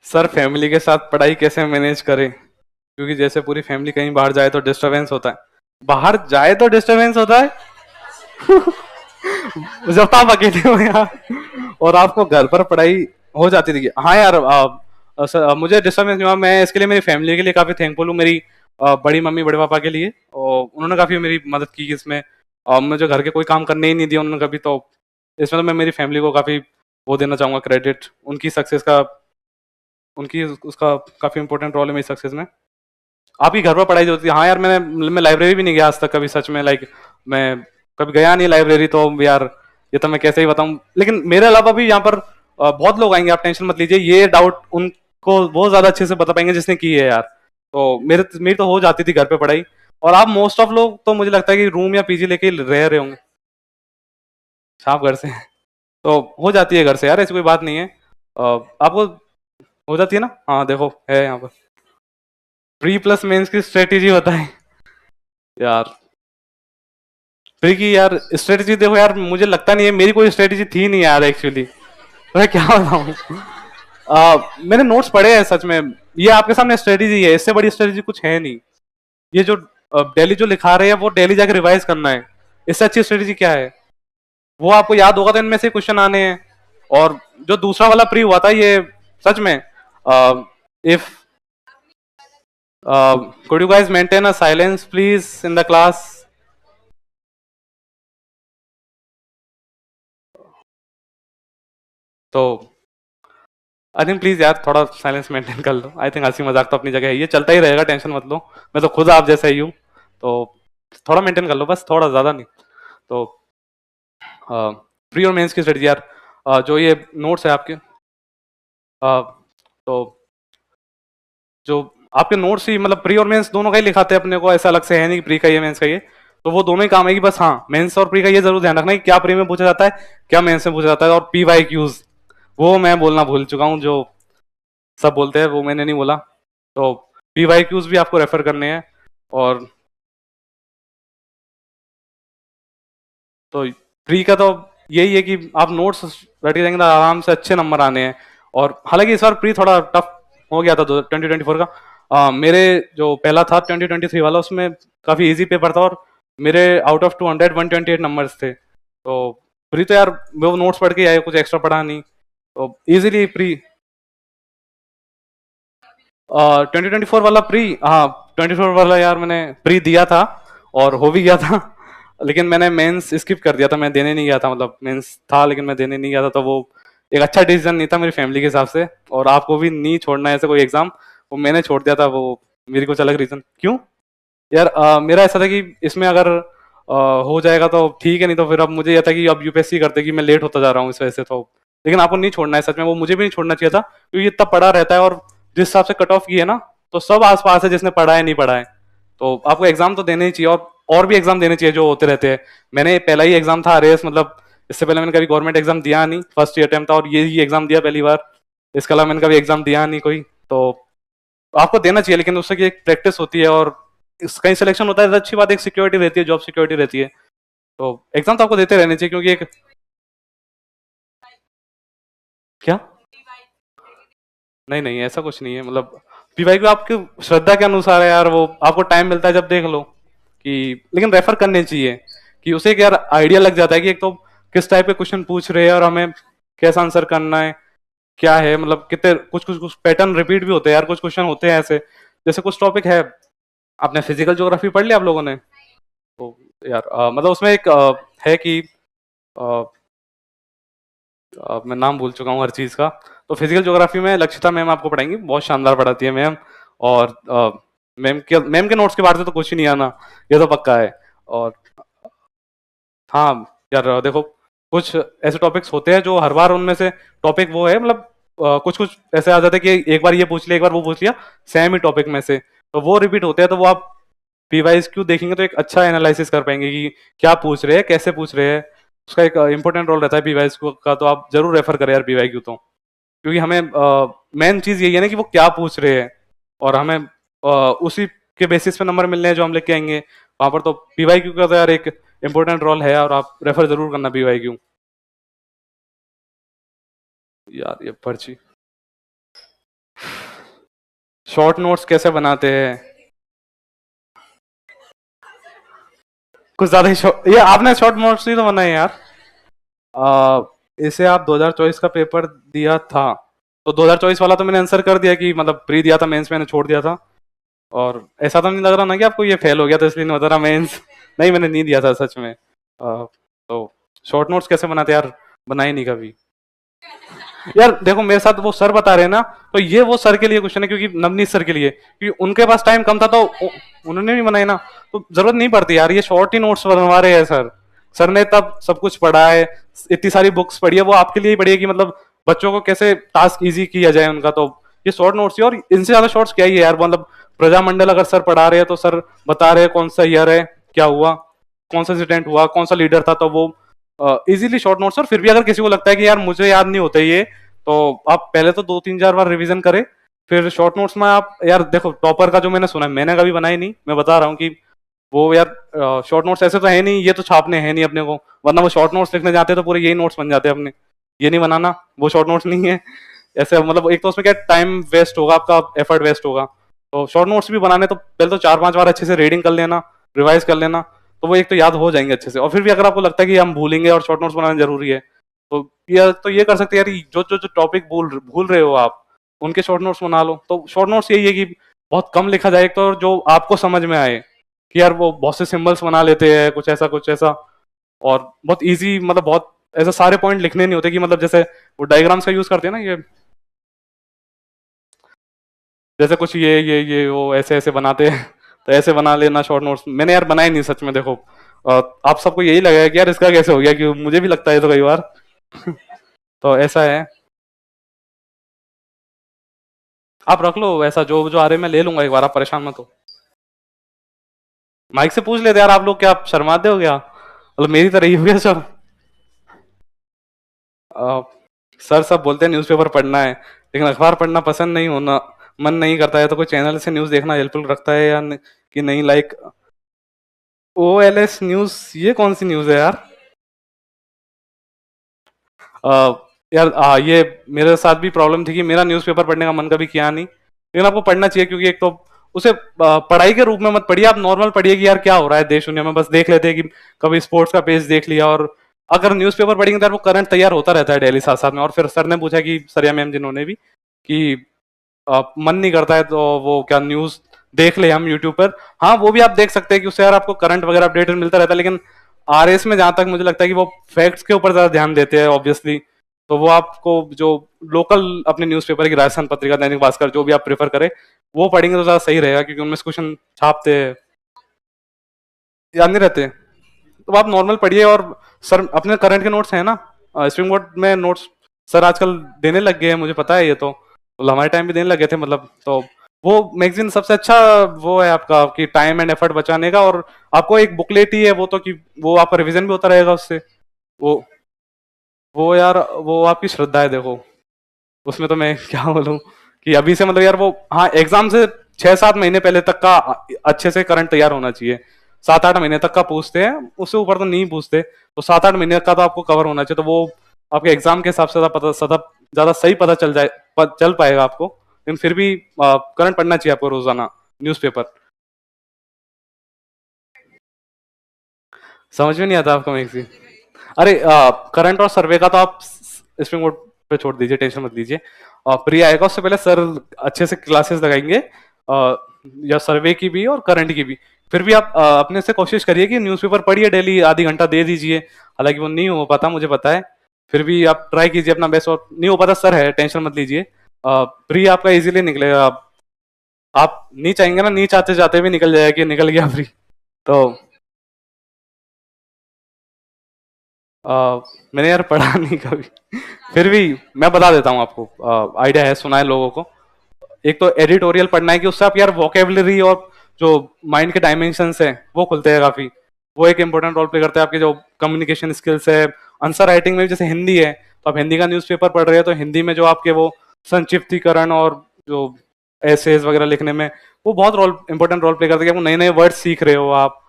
सर फैमिली के साथ पढ़ाई कैसे मैनेज करें, क्योंकि जैसे पूरी फैमिली कहीं बाहर जाए तो डिस्टरबेंस होता है। बाहर जाए तो डिस्टरबेंस होता है जब आप अकेले हो यार, और आपको घर पर पढ़ाई हो जाती थी। हाँ यार, मुझे डिस्टरबेंस नहीं हुआ। मैं इसके लिए मेरी फैमिली के लिए काफी थैंकफुल हूँ, मेरी बड़ी मम्मी बड़े पापा के लिए, और उन्होंने काफी मेरी मदद की इसमें। मुझे घर के कोई काम करने ही नहीं दिया उन्होंने कभी, तो इसमें तो मैं मेरी फैमिली को काफी वो देना चाहूंगा, क्रेडिट उनकी सक्सेस का, उनकी उसका काफी इंपॉर्टेंट रोल है मेरी सक्सेस में। आपकी घर पर पढ़ाई जो होती है, हाँ यार, मैं लाइब्रेरी भी नहीं गया आज तक कभी, सच में, लाइक मैं कभी गया नहीं लाइब्रेरी, तो यार ये तो मैं कैसे ही बताऊं। लेकिन मेरे अलावा भी यहाँ पर बहुत लोग आएंगे, आप टेंशन मत लीजिए, ये डाउट उनको बहुत ज्यादा अच्छे से बता पाएंगे जिसने की है यार। तो मेरी तो हो जाती थी घर पे पढ़ाई। और आप मोस्ट ऑफ लोग तो मुझे लगता है कि रूम या पीजी लेके रह रहे होंगे, आप घर से तो हो जाती है घर से यार, ऐसी कोई बात नहीं है। आपको हो जाती है ना? हाँ देखो, है यहाँ पर प्री प्लस मेंस की स्ट्रेटेजी बताएं यार। प्री की यार स्ट्रेटेजी देखो यार, मुझे लगता नहीं है, मेरी कोई स्ट्रेटेजी थी नहीं यार एक्चुअली, मैं क्या बताऊं। मैंने नोट्स पढ़े हैं सच में, ये आपके सामने स्ट्रेटेजी है, इससे बड़ी स्ट्रेटेजी कुछ है नहीं। ये जो डेली जो लिखा रहे हैं वो डेली जाके रिवाइज करना है, इससे अच्छी स्ट्रेटेजी क्या है? वो आपको याद होगा तो इनमें से क्वेश्चन आने हैं। और जो दूसरा वाला प्री हुआ था ये सच में, if could you guys maintain a silence please in the class? तो आई थिंक प्लीज यार थोड़ा साइलेंस मेंटेन कर लो। आई थिंक हंसी मजाक तो अपनी जगह है, ये चलता ही रहेगा, टेंशन मत लो। मैं तो खुद आप जैसा ही हूँ, तो थोड़ा मेंटेन कर लो बस, थोड़ा ज्यादा नहीं। तो प्री और मेंस की स्ट्रेटजी यार, जो ये नोट्स है आपके, तो जो आपके नोट्स ही मतलब प्री और मेंस दोनों का ही लिखाते हैं अपने को, ऐसा अलग से है नहीं कि प्री का ये मेंस का ये, तो वो दोनों ही काम आएगी। बस हाँ, मेंस और प्री का ये जरूर ध्यान रखना कि क्या प्री में पूछा जाता है, क्या मेंस में पूछा जाता है। और पी वाई क्यूज वो मैं बोलना भूल चुका हूँ, जो सब बोलते हैं वो मैंने नहीं बोला। तो पी वाई क्यूज भी आपको रेफर करने हैं। और तो प्री का तो यही है कि आप नोट्स रटे रहेंगे तो आराम से अच्छे नंबर आने हैं। और हालांकि इस बार प्री थोड़ा टफ हो गया था 2024 का। मेरे जो पहला था 2023 वाला, उसमें काफी इजी पेपर था और मेरे आउट ऑफ 200 128 नंबर्स थे। तो प्री तो यार वो नोट्स पढ़ के आए, कुछ एक्स्ट्रा पढ़ा नहीं, तो इजीली प्री 2024 वाला प्री, हाँ 24 वाला यार मैंने प्री दिया था और हो भी गया था लेकिन मैंने मेंस स्किप कर दिया था, मैं देने नहीं गया था। मतलब मेंस था लेकिन मैं देने नहीं गया था, तो वो एक अच्छा डिसीजन नहीं था मेरी फैमिली के हिसाब से। और आपको भी नहीं छोड़ना है ऐसे कोई एग्जाम, वो मैंने छोड़ दिया था, वो मेरी कुछ अलग रीजन। क्यों यार, मेरा ऐसा था कि इसमें अगर हो जाएगा तो ठीक है, नहीं तो फिर अब मुझे यह था कि अब यूपीएससी करते कि मैं लेट होता जा रहा हूँ इस वजह से। तो लेकिन आपको नहीं छोड़ना है सच में, वो मुझे भी नहीं छोड़ना चाहिए था क्योंकि इतना पढ़ा रहता है। और जिस हिसाब से कट ऑफ की है ना, तो सब आसपास है जिसने पढ़ा है नहीं पढ़ा है। तो आपको एग्जाम तो देने ही चाहिए, और भी एग्जाम देने चाहिए जो होते रहते हैं। मैंने पहला ही एग्जाम था आरएएस, मतलब इससे पहले मैंने कभी गवर्नमेंट एग्जाम दिया नहीं, फर्स्ट अटेम्प्ट था और ये ही एग्जाम दिया पहली बार। इसके अलावा मैंने कभी एग्जाम दिया नहीं कोई। तो आपको देना चाहिए, लेकिन उससे की एक प्रैक्टिस होती है और कहीं सिलेक्शन होता है तो अच्छी बात, एक सिक्योरिटी रहती है, जॉब सिक्योरिटी रहती है। तो एग्जाम तो आपको देते रहने चाहिए, क्योंकि एक क्या, नहीं नहीं ऐसा कुछ नहीं है। मतलब पीवाई को आपकी श्रद्धा के अनुसार है यार, वो आपको टाइम मिलता है जब देख लो कि, लेकिन रेफर करने चाहिए कि उसे एक यार आइडिया लग जाता है कि एक तो किस टाइप के क्वेश्चन पूछ रहे हैं और हमें कैसा आंसर करना है, क्या है। मतलब कितने कुछ कुछ कुछ पैटर्न रिपीट भी होते हैं यार, कुछ क्वेश्चन होते हैं ऐसे, जैसे कुछ टॉपिक है, आपने फिजिकल ज्योग्राफी पढ़ लिया आप लोगों ने, तो यार मतलब उसमें एक है कि मैं नाम भूल चुका हूँ हर चीज का। तो फिजिकल ज्योग्राफी में लक्षिता मैम आपको पढ़ाएंगी, बहुत शानदार पढ़ाती है मैम। और मैम के नोट्स के बारे में तो कुछ ही नहीं आना, ये तो पक्का है। और हाँ यार देखो, कुछ ऐसे टॉपिक्स होते हैं जो हर बार उनमें से टॉपिक वो है, मतलब कुछ कुछ ऐसे आ जाते हैं कि एक बार ये पूछ लिया एक बार वो पूछ लिया सेम ही टॉपिक में से, तो वो रिपीट होते हैं। तो वो आप पीवाईज क्यू देखेंगे तो एक अच्छा एनालिसिस कर पाएंगे कि क्या पूछ रहे हैं, कैसे पूछ रहे हैं। उसका एक इंपॉर्टेंट रोल रहता है पीवाईज का, तो आप जरूर रेफर करें यार पीवाई क्यू तो, क्योंकि हमें मेन चीज यही है ना कि वो क्या पूछ रहे हैं, और हमें उसी के बेसिस पे नंबर मिलने हैं जो हम लेके आएंगे वहां पर। तो पीवाई क्यू का तो यार एक इंपॉर्टेंट रोल है, और आप रेफर जरूर करना पीवाई क्यू। यार ये पर्ची शॉर्ट नोट्स कैसे बनाते हैं, कुछ ज्यादा ही ये आपने शॉर्ट नोट्स ही तो बनाए यार। इसे आप 2024 का पेपर दिया था, तो 2024 वाला तो मैंने आंसर कर दिया कि मतलब प्री दिया था, मेंस मैंने छोड़ दिया था। और ऐसा तो नहीं लग रहा ना कि आपको ये फेल हो गया था इसलिए नहीं बता रहा मेंस, नहीं मैंने नहीं दिया था सच में। तो शॉर्ट नोट्स कैसे बनाते यार, बनाए नहीं कभी यार। देखो मेरे साथ वो सर बता रहे हैं ना, तो ये वो सर के लिए क्वेश्चन है, क्योंकि नवनीत सर के लिए, क्योंकि उनके पास टाइम कम था तो उन्होंने भी बनाए ना, तो जरूरत नहीं पड़ती यार, ये शॉर्ट ही नोट्स बनवा रहे हैं सर। सर ने तब सब कुछ पढ़ा है, इतनी सारी बुक्स पढ़ी है, वो आपके लिए ही पढ़ी है कि मतलब बच्चों को कैसे टास्क इजी किया जाए उनका। तो ये शॉर्ट नोट्स ही, और इनसे ज्यादा शॉर्ट्स क्या ही है यार। मतलब प्रजामंडल अगर सर पढ़ा रहे हैं तो सर बता रहे हैं कौन सा ईयर है, क्या हुआ, कौन सा इंसिडेंट हुआ, कौन सा लीडर था, तो वो इजीली शॉर्ट नोट्स। और फिर भी अगर किसी को लगता है कि यार मुझे याद नहीं होता ये, तो आप पहले तो 2-3-4 बार रिवीजन करें, फिर शॉर्ट नोट्स में आप यार देखो, टॉपर का जो मैंने सुना है, मैंने कभी बनाई नहीं, मैं बता रहा हूँ कि वो यार शॉर्ट नोट्स ऐसे तो है नहीं, ये तो छापने हैं नहीं अपने को, वरना वो शॉर्ट नोट्स लिखने जाते तो पूरे यही नोट्स बन जाते हैं अपने। ये नहीं बनाना, वो शॉर्ट नोट्स नहीं है। ऐसे मतलब एक तो उसमें क्या टाइम वेस्ट होगा, आपका एफर्ट वेस्ट होगा। तो शॉर्ट नोट्स भी बनाने तो पहले तो 4-5 बार अच्छे से रीडिंग कर लेना, रिवाइज कर लेना, तो वो एक तो याद हो जाएंगे अच्छे से। और फिर भी अगर आपको लगता है कि हम भूलेंगे और शॉर्ट नोट्स बनाना जरूरी है, तो ये कर सकते हैं यार, जो टॉपिक भूल भूल रहे हो आप, उनके शॉर्ट नोट्स बना लो। तो शॉर्ट नोट्स यही है कि बहुत कम लिखा जाए, एक तो जो आपको समझ में आए, कि यार वो बहुत से सिंबल्स बना लेते हैं, कुछ ऐसा, और बहुत इजी, मतलब बहुत ऐसे सारे पॉइंट लिखने नहीं होते कि मतलब जैसे वो डायग्राम्स का यूज करते हैं ना, ये जैसे कुछ ये वो ऐसे ऐसे बनाते हैं तो ऐसे बना लेना शॉर्ट नोट्स। मैंने यार बनाए नहीं सच में, देखो आप सबको यही लगेगा कि यार इसका कैसे हो गया, कि मुझे भी लगता है तो कई बार तो ऐसा है, आप रख लो ऐसा, जो जो आ रहे मैं ले लूंगा एक बार, आप परेशान मत हो। माइक से पूछ लेते यार, आप लोग क्या शर्माते हो क्या, मतलब मेरी तरह ही हो गया सब। अ, सर सब बोलते हैं न्यूज़पेपर पढ़ना है, लेकिन अखबार पढ़ना पसंद नहीं होना, मन नहीं करता है, तो कोई चैनल से न्यूज़ देखना हेल्पफुल रखता है या कि नहीं, लाइक OLS न्यूज़, ये कौन सी न्यूज़ है यार? यार ये मेरे साथ भी प्रॉब्लम थी कि मेरा न्यूज़पेपर पढ़ने का मन कभी किया नहीं, लेकिन आपको पढ़ना चाहिए, क्योंकि एक तो उसे पढ़ाई के रूप में मत पढ़िए, आप नॉर्मल पढ़िए कि यार क्या हो रहा है देश दुनिया में, बस देख लेते हैं कि कभी स्पोर्ट्स का पेज देख लिया, और अगर न्यूज़पेपर पढ़ेंगे तो यार वो करंट तैयार होता रहता है डेली साथ साथ में। और फिर सर ने पूछा कि सर या मैम जिन्होंने भी, कि मन नहीं करता है तो वो क्या न्यूज़ देख ले हम यूट्यूब पर, हाँ वो भी आप देख सकते हैं कि उससे यार आपको करंट वगैरह अपडेट मिलता रहता है, लेकिन RS में जहां तक मुझे लगता है कि वो फैक्ट्स के ऊपर ज्यादा ध्यान देते हैं ऑब्वियसली, तो वो आपको जो लोकल अपने न्यूज़पेपर की राजस्थान पत्रिका, दैनिक भास्कर, जो भी आप प्रेफर करें वो पढ़ेंगे तो ज्यादा सही रहेगा, क्योंकि उनमें से क्वेश्चन छापते हैं, याद नहीं रहते। तो आप नॉर्मल पढ़िए, और सर अपने करंट के नोट्स हैं ना, स्प्रिंग बोर्ड में नोट्स सर आजकल देने लग गए हैं, मुझे पता है ये तो, मतलब हमारे टाइम भी देने लगे थे मतलब। तो वो मैगजीन सबसे अच्छा वो है आपका, कि टाइम एंड एफर्ट बचाने का, और आपको एक बुकलेट ही है वो तो, कि वो आपका रिवीजन भी होता रहेगा उससे। वो वो यार वो आपकी श्रद्धा है, देखो उसमें तो मैं क्या बोलूँ, कि अभी से मतलब यार वो, हाँ एग्जाम से 6-7 महीने पहले तक का अच्छे से करंट तैयार होना चाहिए। 7-8 महीने तक का पूछते हैं, उससे ऊपर तो नहीं पूछते, तो 7-8 महीने का तो आपको कवर होना चाहिए, तो वो आपके एग्जाम के हिसाब से ज्यादा सही पता चल जाए, चल पाएगा आपको। लेकिन फिर भी करंट पढ़ना चाहिए आपको रोजाना न्यूज़पेपर। समझ में नहीं आता आपको मैगजीन? अरे करंट और सर्वे का तो आप स्प्रिंग बोर्ड पे छोड़ दीजिए, टेंशन मत लीजिए। प्री आएगा उससे पहले सर अच्छे से क्लासेस लगाएंगे, या सर्वे की भी और करंट की भी। फिर भी आप अपने से कोशिश करिए कि न्यूज़पेपर पढ़िए, डेली आधी घंटा दे दीजिए, हालांकि वो नहीं हो पाता मुझे पता है, फिर भी आप ट्राई कीजिए अपना बेस्ट, और नहीं हो पाता सर है, टेंशन मत लीजिए। प्री आपका इजीली निकलेगा, आप नहीं चाहेंगे ना, नहीं चाहते चाहते भी निकल जाएगा कि निकल गया प्री। तो मैंने यार पढ़ा नहीं कभी, फिर भी मैं बता देता हूँ आपको, आइडिया है, सुना है लोगों को। एक तो एडिटोरियल पढ़ना है, कि उससे आप यार वोकेबलरी और जो माइंड के डायमेंशंस हैं वो खुलते हैं काफी, वो एक इंपॉर्टेंट रोल प्ले करते हैं आपके जो कम्युनिकेशन स्किल्स है। आंसर राइटिंग में जैसे हिंदी है, तो आप हिंदी का न्यूज़पेपर पढ़ रहे हैं, तो हिंदी में जो आपके वो संक्षिप्तीकरण और जो एसेज वगैरह लिखने में, वो बहुत इंपॉर्टेंट रोल प्ले करते हैं, कि आपको नए नए वर्ड सीख रहे हो आप।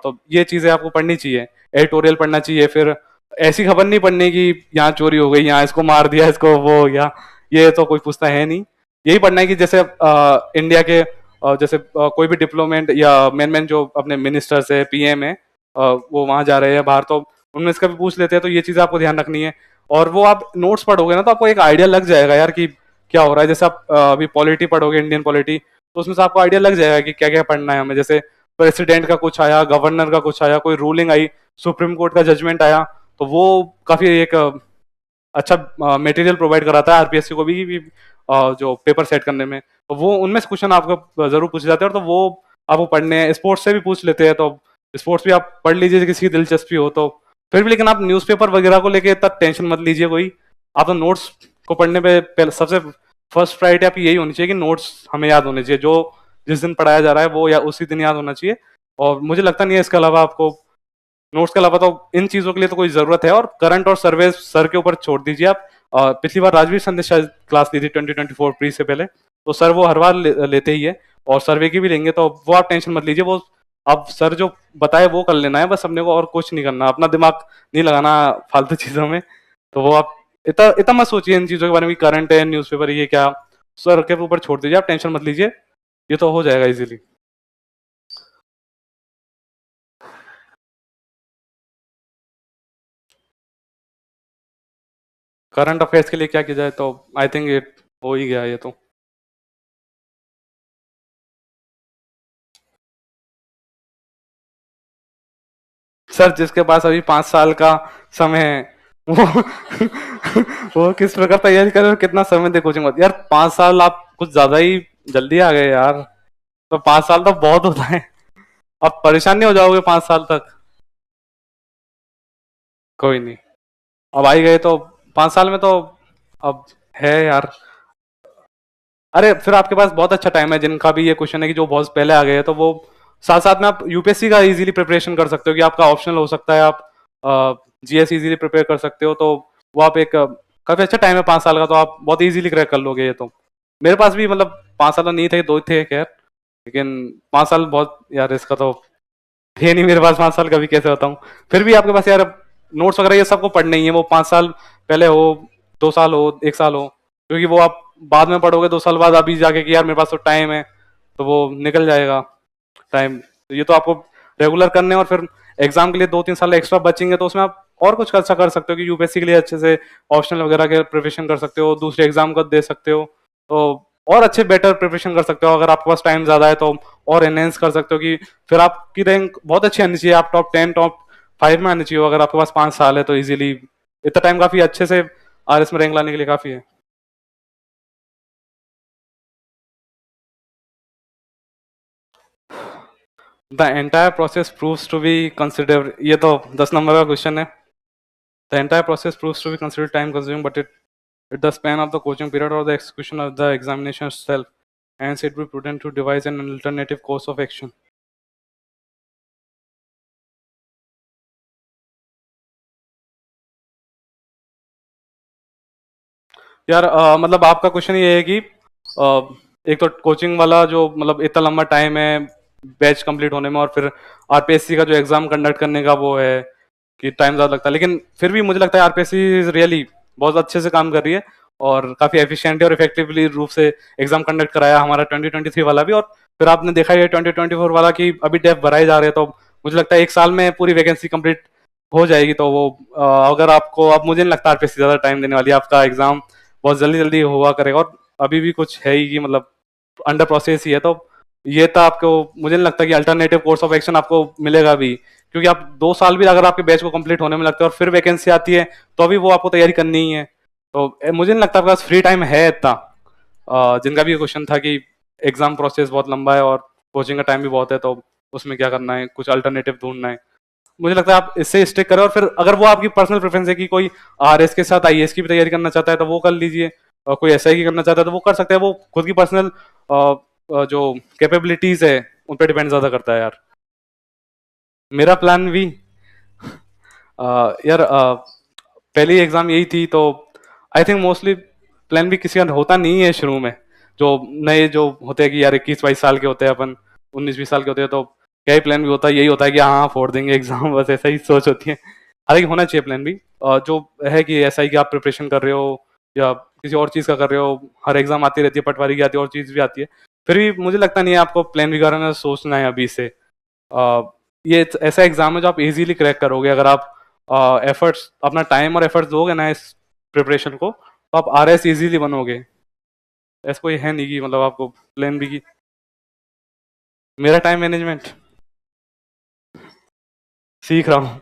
तो ये चीजें आपको पढ़नी चाहिए, एडिटोरियल पढ़ना चाहिए। फिर ऐसी खबर नहीं पढ़नी कि यहाँ चोरी हो गई, यहाँ इसको मार दिया, इसको वो हो गया, ये तो कोई पूछता है नहीं। यही पढ़ना है कि जैसे इंडिया के जैसे कोई भी डिप्लोमेट या मेन जो अपने मिनिस्टर्स है, PM है, वो वहां जा रहे हैं बाहर, तो उनमें इसका भी पूछ लेते हैं, तो ये चीजें आपको ध्यान रखनी है। और वो आप नोट्स पढ़ोगे ना, तो आपको एक आइडिया लग जाएगा यार कि क्या हो रहा है। जैसे आप अभी पॉलिटी पढ़ोगे, इंडियन पॉलिटी, तो उसमें से आपको आइडिया लग जाएगा कि क्या क्या पढ़ना है हमें। जैसे प्रेसिडेंट का कुछ आया, गवर्नर का कुछ आया, कोई रूलिंग आई, सुप्रीम कोर्ट का जजमेंट आया, तो वो काफी एक अच्छा मटेरियल प्रोवाइड कराता है RPSC को भी, जो पेपर सेट करने में। तो वो उनमें से क्वेश्चन आपको जरूर पूछे जाते हैं, और तो वो आपको पढ़ने हैं। स्पोर्ट्स से भी पूछ लेते हैं, तो स्पोर्ट्स भी आप पढ़ लीजिए किसी की दिलचस्पी हो तो। फिर भी लेकिन आप न्यूज़पेपर वगैरह को लेके इतना टेंशन मत लीजिए कोई, आप तो नोट्स को पढ़ने पे पहले सबसे फर्स्ट प्रायोरिटी आपकी यही होनी चाहिए कि नोट्स हमें याद होने चाहिए, जो जिस दिन पढ़ाया जा रहा है वो या उसी दिन याद होना चाहिए। और मुझे लगता नहीं है इसके अलावा आपको, नोट्स के अलावा तो इन चीजों के लिए तो कोई जरूरत है। और करंट और सर्वे सर के ऊपर छोड़ दीजिए आप। पिछली बार राजवीर संदेश शायद क्लास ली थी 2024 प्री से पहले, तो सर वो हर बार लेते ही है, और सर्वे की भी लेंगे, तो वो आप टेंशन मत लीजिए। वो आप सर जो बताए वो कर लेना है बस अपने को, और कुछ नहीं करना, अपना दिमाग नहीं लगाना फालतू चीजों में। तो वो आप इतना इतना मत सोचिए इन चीजों के बारे में, करंट है, न्यूज़पेपर, ये क्या, सर के ऊपर छोड़ दीजिए, आप टेंशन मत लीजिए, ये तो हो जाएगा इजीली। करंट अफेयर्स के लिए क्या किया जाए, तो आई थिंक ये हो ही गया ये तो। सर जिसके पास अभी 5 साल का समय है वो वो किस प्रकार तैयारी करे और कितना समय दे कोचिंग में? यार 5 साल आप कुछ ज्यादा ही जल्दी आ गए यार, तो 5 साल तो बहुत होता है, आप परेशान नहीं हो जाओगे 5 साल तक? कोई नहीं, अब आ ही गए तो 5 साल में तो अब है यार। अरे फिर आपके पास बहुत अच्छा टाइम है, जिनका भी ये क्वेश्चन है कि जो बहुत पहले आ गए हैं, तो वो साथ साथ में आप यूपीएससी का इजीली प्रिपरेशन कर सकते हो, कि आपका ऑप्शनल हो सकता है, आप जीएस इजीली प्रिपेयर कर सकते हो, तो वो आप एक काफी अच्छा टाइम है 5 साल का, तो आप बहुत इजीली क्रैक कर लोगे ये तो। मेरे पास भी मतलब 5 साल तो नहीं थे, 2 थे खैर, लेकिन 5 साल बहुत यार, इसका तो थे नहीं मेरे पास 5 साल, कभी कैसे बताऊं। फिर भी आपके पास यार नोट्स वगैरह ये सबको पढ़ने ही है, वो 5 साल पहले हो, 2 साल हो, 1 साल हो, क्योंकि वो आप बाद में पढ़ोगे 2 साल बाद, अभी जाके कि यार मेरे पास तो टाइम है, तो वो निकल जाएगा टाइम। तो ये तो आपको रेगुलर करने, और फिर एग्जाम के लिए 2-3 साल एक्स्ट्रा बचेंगे, तो उसमें आप और कुछ अच्छा कर सकते हो, कि यूपीएससी के लिए अच्छे से ऑप्शनल वगैरह के प्रिपरेशन कर सकते हो, दूसरे एग्जाम को दे सकते हो, तो और अच्छे बेटर प्रिपरेशन कर सकते हो। अगर आपके पास टाइम ज्यादा है तो और एनहेंस कर सकते हो, कि फिर आपकी रैंक बहुत अच्छी आनी चाहिए, आप टॉप 10 टॉप 5 में आनी चाहिए। अगर आपके पास 5 साल है तो इजीली इतना टाइम काफी अच्छे से आरएस में रैंक लाने के लिए काफी है। The entire process proves to be consider, ये तो 10 नंबर का क्वेश्चन है। The entire process proves to be consider time consuming, but it the span of the coaching period or the execution of the examination itself, hence it would be prudent to devise an alternative course of action. यार मतलब आपका question ये है कि एक तो coaching वाला जो मतलब इतना लंबा टाइम है बैच कंप्लीट होने में, और फिर आरपीएससी का जो एग्जाम कंडक्ट करने का वो है कि टाइम ज़्यादा लगता है, लेकिन फिर भी मुझे लगता है आरपीएससी इज रियली बहुत अच्छे से काम कर रही है, और काफ़ी एफिशिएंटली और इफेक्टिवली रूप से एग्जाम कंडक्ट कराया हमारा 2023 वाला भी। और फिर आपने देखा है 2024 वाला कि अभी डेफ भराए जा रहे हैं, तो मुझे लगता है 1 साल में पूरी वैकेंसी कंप्लीट हो जाएगी। तो वो अगर आपको, अब मुझे नहीं लगता आरपीएससी ज़्यादा टाइम देने वाली है, आपका एग्जाम बहुत जल्दी जल्दी हुआ करेगा, और अभी भी कुछ है ही कि मतलब अंडर प्रोसेस ही है, तो ये तो आपको मुझे नहीं लगता कि अल्टरनेटिव कोर्स ऑफ एक्शन आपको मिलेगा भी, क्योंकि आप 2 साल भी अगर आपके बैच को कंप्लीट होने में लगता है और फिर वैकेंसी आती है तो अभी वो आपको तैयारी करनी ही है। तो मुझे नहीं लगता आपके पास फ्री टाइम है इतना। जिनका भी क्वेश्चन था कि एग्जाम प्रोसेस बहुत लंबा है और कोचिंग का टाइम भी बहुत है, तो उसमें क्या करना है, कुछ अल्टरनेटिव ढूंढना है, मुझे लगता है आप इससे स्टिक करें। और फिर अगर वो आपकी पर्सनल प्रेफरेंस है कि कोई आरएस के साथ आईएएस की भी तैयारी करना चाहता है तो वो कर लीजिए, और कोई एसआई की करना चाहता है तो वो कर सकते हैं, वो खुद की पर्सनल जो कैपेबिलिटीज है उन पर डिपेंड ज्यादा करता है यार। मेरा प्लान भी यार पहली एग्जाम यही थी, तो आई थिंक मोस्टली प्लान भी किसी का होता नहीं है शुरू में, जो नए जो होते हैं कि यार 21-22 साल के होते हैं अपन, 19-20 साल के होते हैं, तो क्या ही प्लान भी होता है, यही होता है कि हाँ फोड़ देंगे एग्जाम, बस ऐसा ही सोच होती है। हालांकि होना चाहिए प्लान भी, जो है कि ऐसा ही कि आप प्रिपरेशन कर रहे हो या किसी और चीज़ का कर रहे हो, हर एग्जाम आती रहती है, पटवारी की आती है और चीज़ भी आती है, फिर भी मुझे लगता नहीं है आपको प्लान भी करना सोचना है अभी से। ये ऐसा एग्जाम है जो आप इजीली क्रैक करोगे अगर आप एफर्ट्स, अपना टाइम और एफर्ट्स दोगे ना इस प्रिपरेशन को, तो आप आरएस इजीली बनोगे। ऐसा कोई है नहीं कि मतलब आपको प्लान भी की। मेरा टाइम मैनेजमेंट सीख रहा हूँ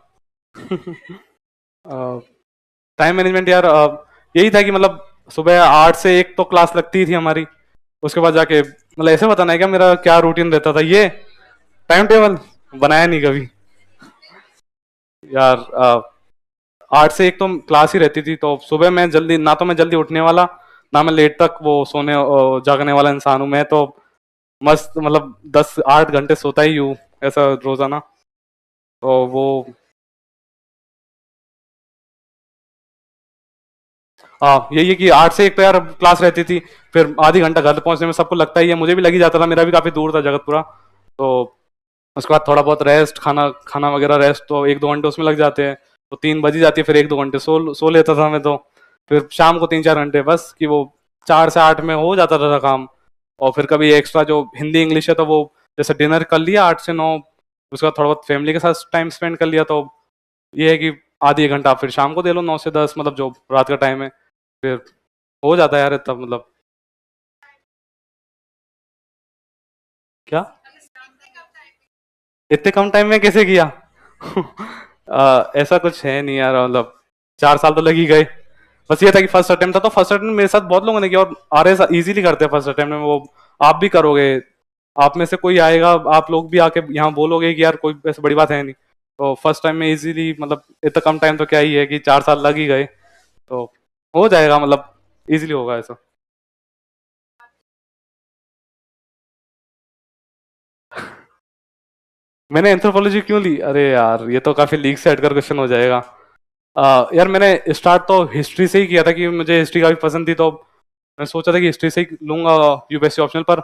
टाइम मैनेजमेंट यार यही था कि मतलब सुबह 8 से 1 तो क्लास लगती थी हमारी, उसके बाद जाके मतलब ऐसे बताना है क्या मेरा क्या रूटीन रहता था, ये टाइम टेबल बनाया नहीं कभी यार। 8 से 1 तो क्लास ही रहती थी, तो सुबह मैं जल्दी ना, तो मैं जल्दी उठने वाला ना मैं लेट तक वो सोने जागने वाला इंसान हूँ। मैं तो मस्त मतलब 10-8 घंटे सोता ही हूँ ऐसा रोजाना। तो वो हाँ यही है कि 8 से 1 तो यार क्लास रहती थी, फिर आधी घंटा घर पहुंचने में सबको लगता ही है, मुझे भी लगी जाता था, मेरा भी काफी दूर था जगतपुरा, तो उसके बाद थोड़ा बहुत रेस्ट, खाना खाना वगैरह रेस्ट, तो 1-2 घंटे उसमें लग जाते हैं, तो 3 बज ही जाती है, फिर 1-2 घंटे सो लेता था मैं तो। फिर शाम को 3-4 घंटे बस, कि वो 4 से 8 में हो जाता था काम। और फिर कभी एक्स्ट्रा जो हिंदी इंग्लिश है तो वो जैसे डिनर कर लिया 8 से 9, उसके बाद थोड़ा बहुत फैमिली के साथ टाइम स्पेंड कर लिया, तो ये है कि आधी 1 घंटा फिर शाम को दे लो 9 से 10, मतलब जो रात का टाइम है, फिर हो जाता है यार इतना, मतलब क्या इतने कम टाइम में कैसे किया? ऐसा कुछ है नहीं यार, मतलब 4 साल तो लग ही गए। बस ये था कि फर्स्ट अटेम्प्ट था, तो फर्स्ट अटेम्प्ट मेरे साथ बहुत लोगों ने किया, और आर इजीली करते हैं फर्स्ट अटेम्प्ट में। वो आप भी करोगे, आप में से कोई आएगा, आप लोग भी आके यहाँ बोलोगे कि यार कोई ऐसी बड़ी बात है नहीं। तो फर्स्ट टाइम में इजीली, मतलब इतना कम टाइम तो क्या ही है कि 4 साल लग ही गए, तो हो जाएगा, मतलब इजीली होगा ऐसा। मैंने एंथ्रोपोलॉजी क्यों ली? अरे यार ये तो काफी लीक से हटकर क्वेश्चन हो जाएगा। यार मैंने स्टार्ट तो हिस्ट्री से ही किया था, कि मुझे हिस्ट्री काफी पसंद थी, तो मैं सोचा था कि हिस्ट्री से ही लूंगा यूपीएससी ऑप्शनल पर।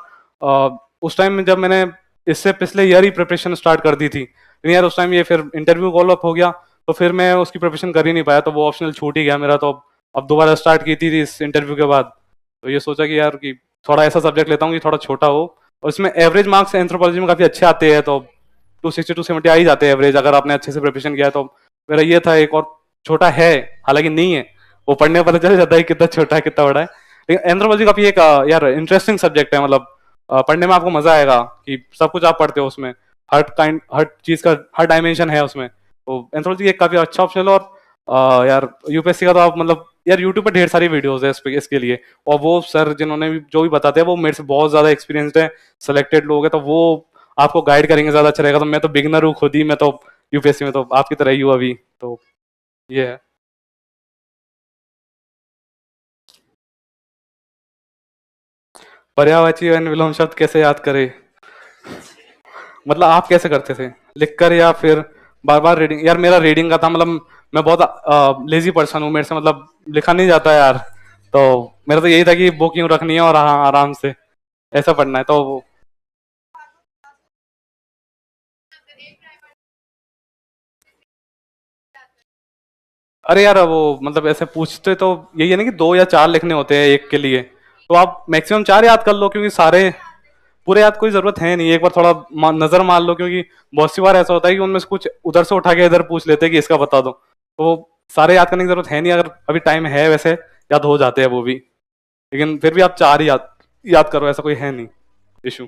उस टाइम में जब मैंने इससे पिछले ईयर ही प्रिपरेशन स्टार्ट कर दी थी, लेकिन यार उस टाइम ये फिर इंटरव्यू कॉल अप हो गया, तो फिर मैं उसकी प्रिपरेशन कर ही नहीं पाया, तो वो ऑप्शनल छूट ही गया मेरा। तो अब दोबारा स्टार्ट की थी इस इंटरव्यू के बाद, तो ये सोचा कि यार कि थोड़ा ऐसा सब्जेक्ट लेता हूँ कि थोड़ा छोटा हो, और इसमें एवरेज मार्क्स एंथ्रोपोलॉजी में काफी अच्छे आते हैं, तो 260-270 आ ही जाते हैं एवरेज, अगर आपने अच्छे से प्रिपरेशन किया है। तो मेरा ये था, एक और छोटा है, हालांकि नहीं है, वो पढ़ने में पता चल जाता है कितना छोटा है कितना बड़ा है। लेकिन एंथ्रोपोलॉजी काफी एक यार इंटरेस्टिंग सब्जेक्ट है, मतलब पढ़ने में आपको मजा आएगा, कि सब कुछ आप पढ़ते हो उसमें, हर चीज का हर डायमेंशन है उसमें। तो एंथ्रोपोलॉजी एक काफी अच्छा ऑप्शन है। और यार यूपीएससी का तो आप मतलब यार यूट्यूब पर ढेर सारी वीडियोस है इसके लिए, और वो सर जिन्होंने भी जो भी बताते हैं वो मेरे से बहुत ज्यादा एक्सपीरियंस्ड है, सेलेक्टेड लोग हैं, तो वो आपको गाइड करेंगे, ज्यादा अच्छा रहेगा। तो मैं तो बिगनर हूँ खुद ही, मैं तो यूपीएससी में तो आपकी तरह ही हूँ अभी, तो ये है। पर्यायवाची एवं विलोम शब्द कैसे याद करें? मतलब आप कैसे करते थे, लिखकर या फिर बार बार रीडिंग? यार मेरा रीडिंग का था, मतलब मैं बहुत लेजी पर्सन हूँ, मेरे से मतलब लिखा नहीं जाता यार, तो मेरा तो यही था कि बुक यूं रखनी है और हाँ आराम से ऐसा पढ़ना है, तो अरे यार वो मतलब ऐसे पूछते तो यही है ना कि 2 या 4 लिखने होते हैं एक के लिए, तो आप मैक्सिमम 4 याद कर लो, क्योंकि सारे पूरे याद कोई जरूरत है नहीं, एक बार थोड़ा नजर मार लो, क्योंकि बहुत सी बार ऐसा होता है कि उनमें से कुछ उधर से उठा के इधर पूछ लेते हैं कि इसका बता दो, तो सारे याद करने की जरूरत है नहीं, अगर अभी टाइम है वैसे याद हो जाते हैं वो भी, लेकिन फिर भी आप 4 ही याद करो, ऐसा कोई है नहीं इशू।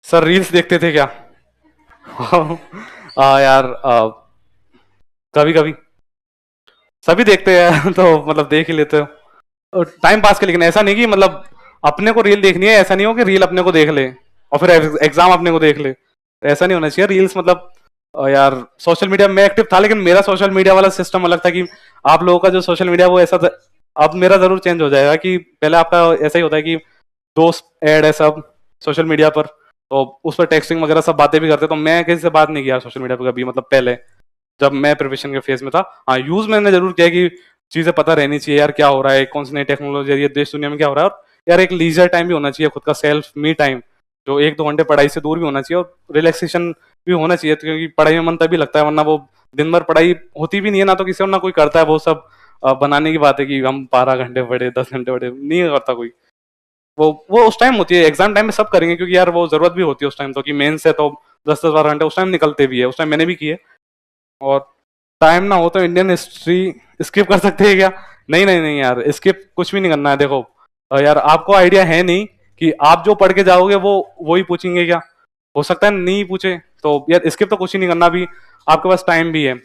सर रील्स देखते थे क्या? यार कभी कभी सभी देखते हैं तो मतलब देख ही लेते हो टाइम पास के, लेकिन ऐसा नहीं कि मतलब अपने को रील देखनी है, ऐसा नहीं हो कि रील अपने को देख ले और फिर एग्जाम अपने को देख ले, तो ऐसा नहीं होना चाहिए। रील्स मतलब यार सोशल मीडिया में एक्टिव था, लेकिन मेरा सोशल मीडिया वाला सिस्टम अलग था, कि आप लोगों का जो सोशल मीडिया वो ऐसा था। अब मेरा जरूर चेंज हो जाएगा, कि पहले आपका ऐसा ही होता है कि दोस्त ऐड है सब सोशल मीडिया पर, तो उस पर टेक्सटिंग वगैरह सब बातें भी करते, तो मैं किसी से बात नहीं किया सोशल मीडिया पर कभी, मतलब पहले जब मैं प्रिपरेशन के फेज में था। हाँ यूज मैंने जरूर किया, कि चीजें पता रहनी चाहिए यार, क्या हो रहा है, कौन सी नई टेक्नोलॉजी आ रही है, देश दुनिया में क्या हो रहा है, और यार एक लीजर टाइम भी होना चाहिए, खुद का सेल्फ मी टाइम, जो 1-2 घंटे पढ़ाई से दूर भी होना चाहिए, और रिलैक्सेशन भी होना चाहिए, तो क्योंकि पढ़ाई में मन तभी लगता है, वरना वो दिन भर पढ़ाई होती भी नहीं है ना, तो किसी और ना कोई करता है, वो सब बनाने की बात है कि हम 12 घंटे पढ़े 10 घंटे पढ़े, नहीं करता कोई। वो उस टाइम होती है, एग्जाम टाइम में सब करेंगे, क्योंकि यार वो जरूरत भी होती है उस टाइम, तो कि मेंस है तो 10-10 12 घंटे उस टाइम निकलते भी है, उस टाइम मैंने भी किए। और टाइम ना हो तो इंडियन हिस्ट्री स्किप कर सकते हैं क्या? नहीं नहीं नहीं यार, स्किप कुछ भी नहीं करना है। देखो यार आपको आइडिया है नहीं कि आप जो पढ़ के जाओगे वो ही पूछेंगे क्या, हो सकता है नहीं पूछे, तो यार स्किप तो कुछ ही नहीं करना। अभी आपके पास टाइम भी है,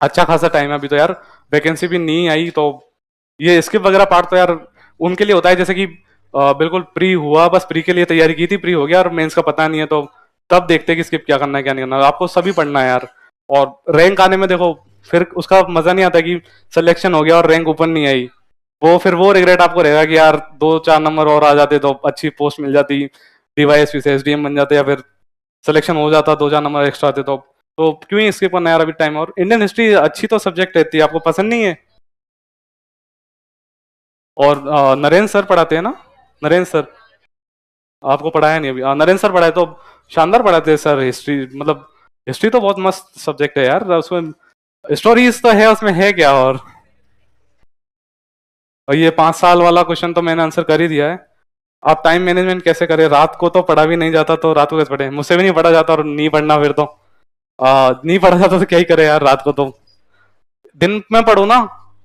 अच्छा खासा टाइम है अभी, तो यार वैकेंसी भी नहीं आई, तो ये स्किप वगैरह पार्ट तो यार उनके लिए होता है, जैसे कि बिल्कुल प्री हुआ, बस प्री के लिए तैयारी की थी, प्री हो गया और मेंस का पता नहीं है, तो तब देखते हैं कि स्किप क्या करना है क्या नहीं करना है। आपको सभी पढ़ना है यार, और रैंक आने में देखो फिर उसका मजा नहीं आता कि सिलेक्शन हो गया और रैंक ऊपर नहीं आई, वो रिग्रेट आपको रहेगा कि यार 2-4 नंबर और आ जाते तो अच्छी पोस्ट मिल जाती, डीवाईएसपी से एसडीएम बन जाते, या फिर सिलेक्शन हो जाता, 2-4 नंबर एक्स्ट्रा आते, तो क्यों ही स्किप करना यार अभी टाइम। और इंडियन हिस्ट्री अच्छी तो सब्जेक्ट रहती है, आपको पसंद नहीं है? और नरेंद्र सर पढ़ाते हैं ना, नरेंद्र सर आपको पढ़ाया नहीं अभी? नरेंद्र सर पढ़ाए तो शानदार पढ़ाते हैं सर हिस्ट्री, मतलब हिस्ट्री तो बहुत मस्त सब्जेक्ट है यार, उसमें स्टोरीज तो है, उसमें है क्या और और ये 5 साल वाला क्वेश्चन तो मैंने आंसर कर ही दिया है। आप टाइम मैनेजमेंट कैसे करें? रात को तो पढ़ा भी नहीं जाता, तो रात को कैसे पढ़े? मुझसे भी नहीं पढ़ा जाता, और नहीं पढ़ना फिर तो नहीं पढ़ा जाता तो क्या ही करे यार रात को तो। दिन में पढ़ो ना।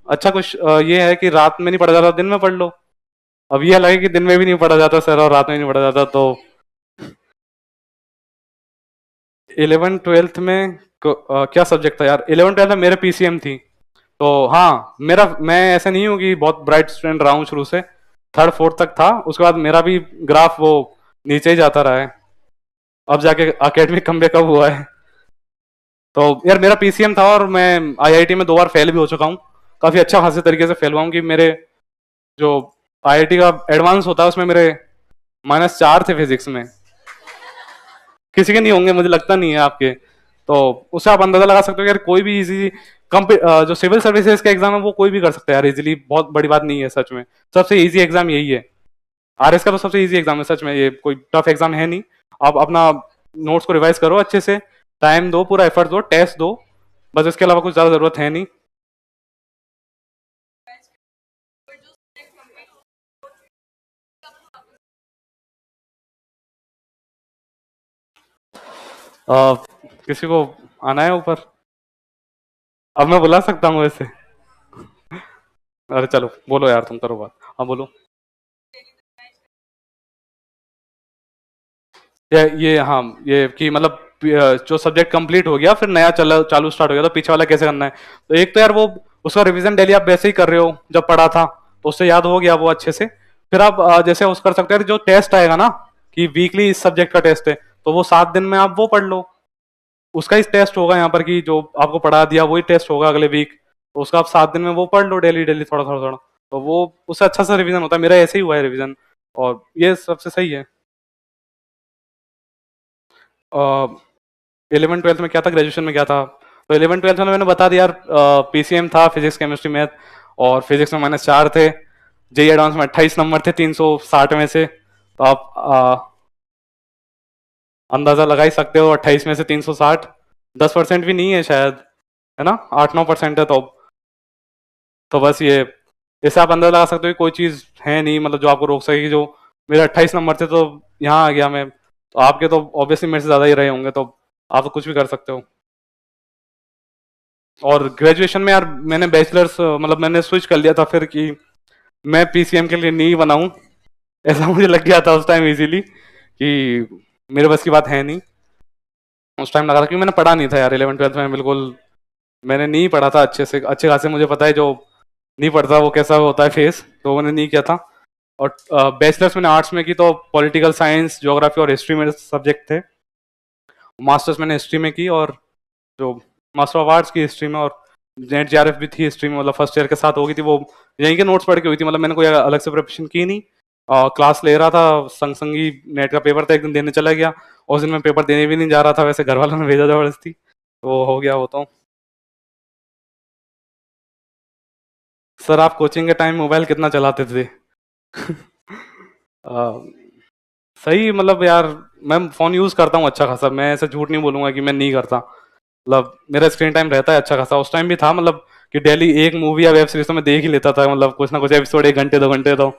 अच्छा कुछ ये है कि रात में नहीं पढ़ा जाता, दिन में पढ़ लो। अब ये लगे कि दिन में भी नहीं पढ़ा जाता सर और रात में नहीं पढ़ा जाता, तो 11th 12th में क्या सब्जेक्ट था यार? 11th 12th में मेरे पीसीएम थी। तो हाँ, मैं ऐसा नहीं हूँ कि बहुत ब्राइट स्टूडेंट रहा हूँ शुरू से। 3rd 4th तक था, उसके बाद मेरा भी ग्राफ वो नीचे ही जाता रहा है। अब जाके एकेडमिक कमबैक कब हुआ है। तो यार मेरा पीसीएम था, और मैं आईआईटी में 2 बार फेल भी हो चुका हूँ। काफी अच्छा खासे तरीके से फेल हुआ हूँ कि मेरे जो आईआईटी का एडवांस होता है उसमें मेरे -4 थे फिजिक्स में। किसी के नहीं होंगे, मुझे लगता नहीं है आपके। तो उससे आप अंदाजा लगा सकते हो कि यार कोई भी इजी जो सिविल सर्विसेज का एग्जाम है वो कोई भी कर सकता है यार इजीली। बहुत बड़ी बात नहीं है सच में। सबसे इजी एग्जाम यही है। आरएस का तो सबसे इजी एग्जाम है सच में, ये कोई टफ एग्जाम है नहीं। आप अपना नोट्स को रिवाइज करो अच्छे से, टाइम दो, पूरा एफर्ट दो, टेस्ट दो, बस इसके अलावा कुछ ज्यादा जरूरत है नहीं। किसी को आना है ऊपर? अब मैं बुला सकता हूँ वैसे? अरे चलो बोलो यार, तुम करो बात। हाँ बोलो। ये हाँ, ये कि मतलब जो सब्जेक्ट कंप्लीट हो गया फिर नया चालू स्टार्ट हो गया, तो पीछे वाला कैसे करना है? तो एक तो यार वो उसका रिवीजन डेली आप वैसे ही कर रहे हो जब पढ़ा था, तो उससे याद हो गया वो अच्छे से। फिर आप जैसे उस कर सकते हैं, जो टेस्ट आएगा ना कि वीकली इस सब्जेक्ट का टेस्ट है, तो वो 7 दिन में आप वो पढ़ लो। उसका ही टेस्ट होगा यहाँ पर कि जो आपको पढ़ा दिया वही टेस्ट होगा अगले वीक, तो उसका आप 7 दिन में वो पढ़ लो डेली डेली थोड़ा थोड़ा थोड़ा, तो वो उससे अच्छा सा रिवीजन होता है। मेरा ऐसे ही हुआ है रिवीजन, और ये सबसे सही है। 11th 12th में क्या था, ग्रेजुएशन में क्या था? तो 11th 12th में मैंने बता दिया यार, पीसीएम था, फिजिक्स केमिस्ट्री मैथ, और फिजिक्स में -4 थे। जेई एडवांस में 28 नंबर थे 360 में से। तो आप अंदाजा लगा ही सकते हो, 28 में से 360 10% भी नहीं है शायद, है ना? 8-9% है। तो बस ये, इससे आप अंदाजा लगा सकते हो कि कोई चीज़ है नहीं मतलब जो आपको रोक सकेगी। जो मेरे 28 नंबर थे तो यहाँ आ गया मैं, तो आपके तो ऑब्वियसली मेरे से ज़्यादा ही रहे होंगे, तो आप तो कुछ भी कर सकते हो। और ग्रेजुएशन में यार मैंने बैचलर्स मतलब मैंने स्विच कर लिया था फिर कि मैं पीसीएम के लिए नहीं बनाऊं, ऐसा मुझे लग गया था उस टाइम इजीली कि मेरे बस की बात है नहीं। उस टाइम लगा था, क्योंकि मैंने पढ़ा नहीं था यार 11th 12th में, बिल्कुल मैंने नहीं पढ़ा था अच्छे से, अच्छे खासे मुझे पता है जो नहीं पढ़ता वो कैसा होता है फेस, तो मैंने नहीं किया था। और बैचलर्स मैंने आर्ट्स में की, तो पॉलिटिकल साइंस, ज्योग्राफी और हिस्ट्री मेरे सब्जेक्ट थे। मास्टर्स मैंने हिस्ट्री में की, और जो मास्टर ऑफ आर्ट्स की हिस्ट्री में, और नेट जीआरएफ भी थी हिस्ट्री में, मतलब फर्स्ट ईयर के साथ हो गई थी वो, यहीं के नोट्स पढ़ के हुई थी, मतलब मैंने कोई अलग से प्रिपरेशन की नहीं। क्लास ले रहा था, संग संगी नेट का पेपर था, एक दिन देने चला गया, उस दिन मैं पेपर देने भी नहीं जा रहा था, वैसे घर वालों ने भेजा जबरदस्ती, तो हो गया वो तो। सर आप कोचिंग के टाइम मोबाइल कितना चलाते थे? अ, सही मतलब यार, मैं फ़ोन यूज़ करता हूँ अच्छा खासा, मैं ऐसे झूठ नहीं बोलूँगा कि मैं नहीं करता। मतलब मेरा स्क्रीन टाइम रहता है अच्छा खासा, उस टाइम भी था मतलब कि डेली एक मूवी या वेब सीरीज तो मैं देख ही लेता था, मतलब कुछ ना कुछ एपिसोड 1 घंटे 2 घंटे तो।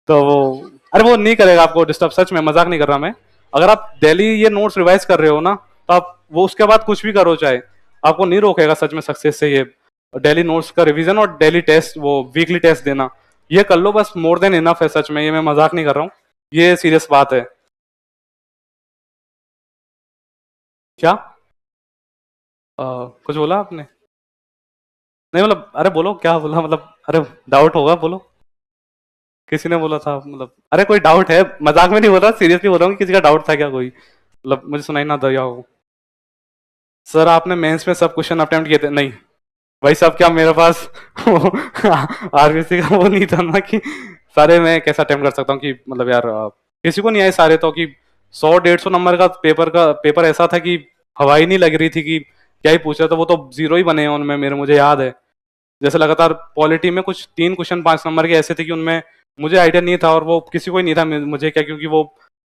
तो वो, अरे वो नहीं करेगा आपको डिस्टर्ब, सच में मजाक नहीं कर रहा मैं। अगर आप डेली ये नोट्स रिवाइज कर रहे हो ना, तो आप वो उसके बाद कुछ भी करो चाहे, आपको नहीं रोकेगा सच में सक्सेस से ये। डेली नोट्स का रिवीजन और डेली टेस्ट, वो वीकली टेस्ट देना, ये कर लो बस, मोर देन इनफ है सच में, ये मैं मजाक नहीं कर रहा हूँ, ये सीरियस बात है। क्या कुछ बोला आपने? नहीं मतलब, अरे बोलो क्या बोला, मतलब अरे डाउट होगा, बोलो। किसी ने बोला था मतलब, अरे कोई डाउट है? मजाक में नहीं बोल रहा, सीरियसली बोल रहा हूँ, किसी का डाउट था क्या कोई? मतलब मुझे सुनाई ना दिया हो। सर आपने मेंस में सब क्वेश्चन अटेम्प्ट किए थे? नहीं भाई साहब, क्या मेरे पास आरबीसी का वो नहीं था ना कि सारे मैं कैसे अटेम्प्ट कर सकता हूँ कि मतलब यार किसी को नहीं आए सारे, तो कि 100-150 नंबर का पेपर ऐसा था कि हवा ही नहीं लग रही थी कि क्या ही पूछ रहा था, वो तो जीरो ही बने हैं उनमें मेरे, मुझे याद है। जैसे लगातार पॉलिटी में कुछ 3 क्वेश्चन 5 नंबर के ऐसे थे कि उनमें मुझे आइडिया नहीं था, और वो किसी को ही नहीं था मुझे क्या, क्योंकि वो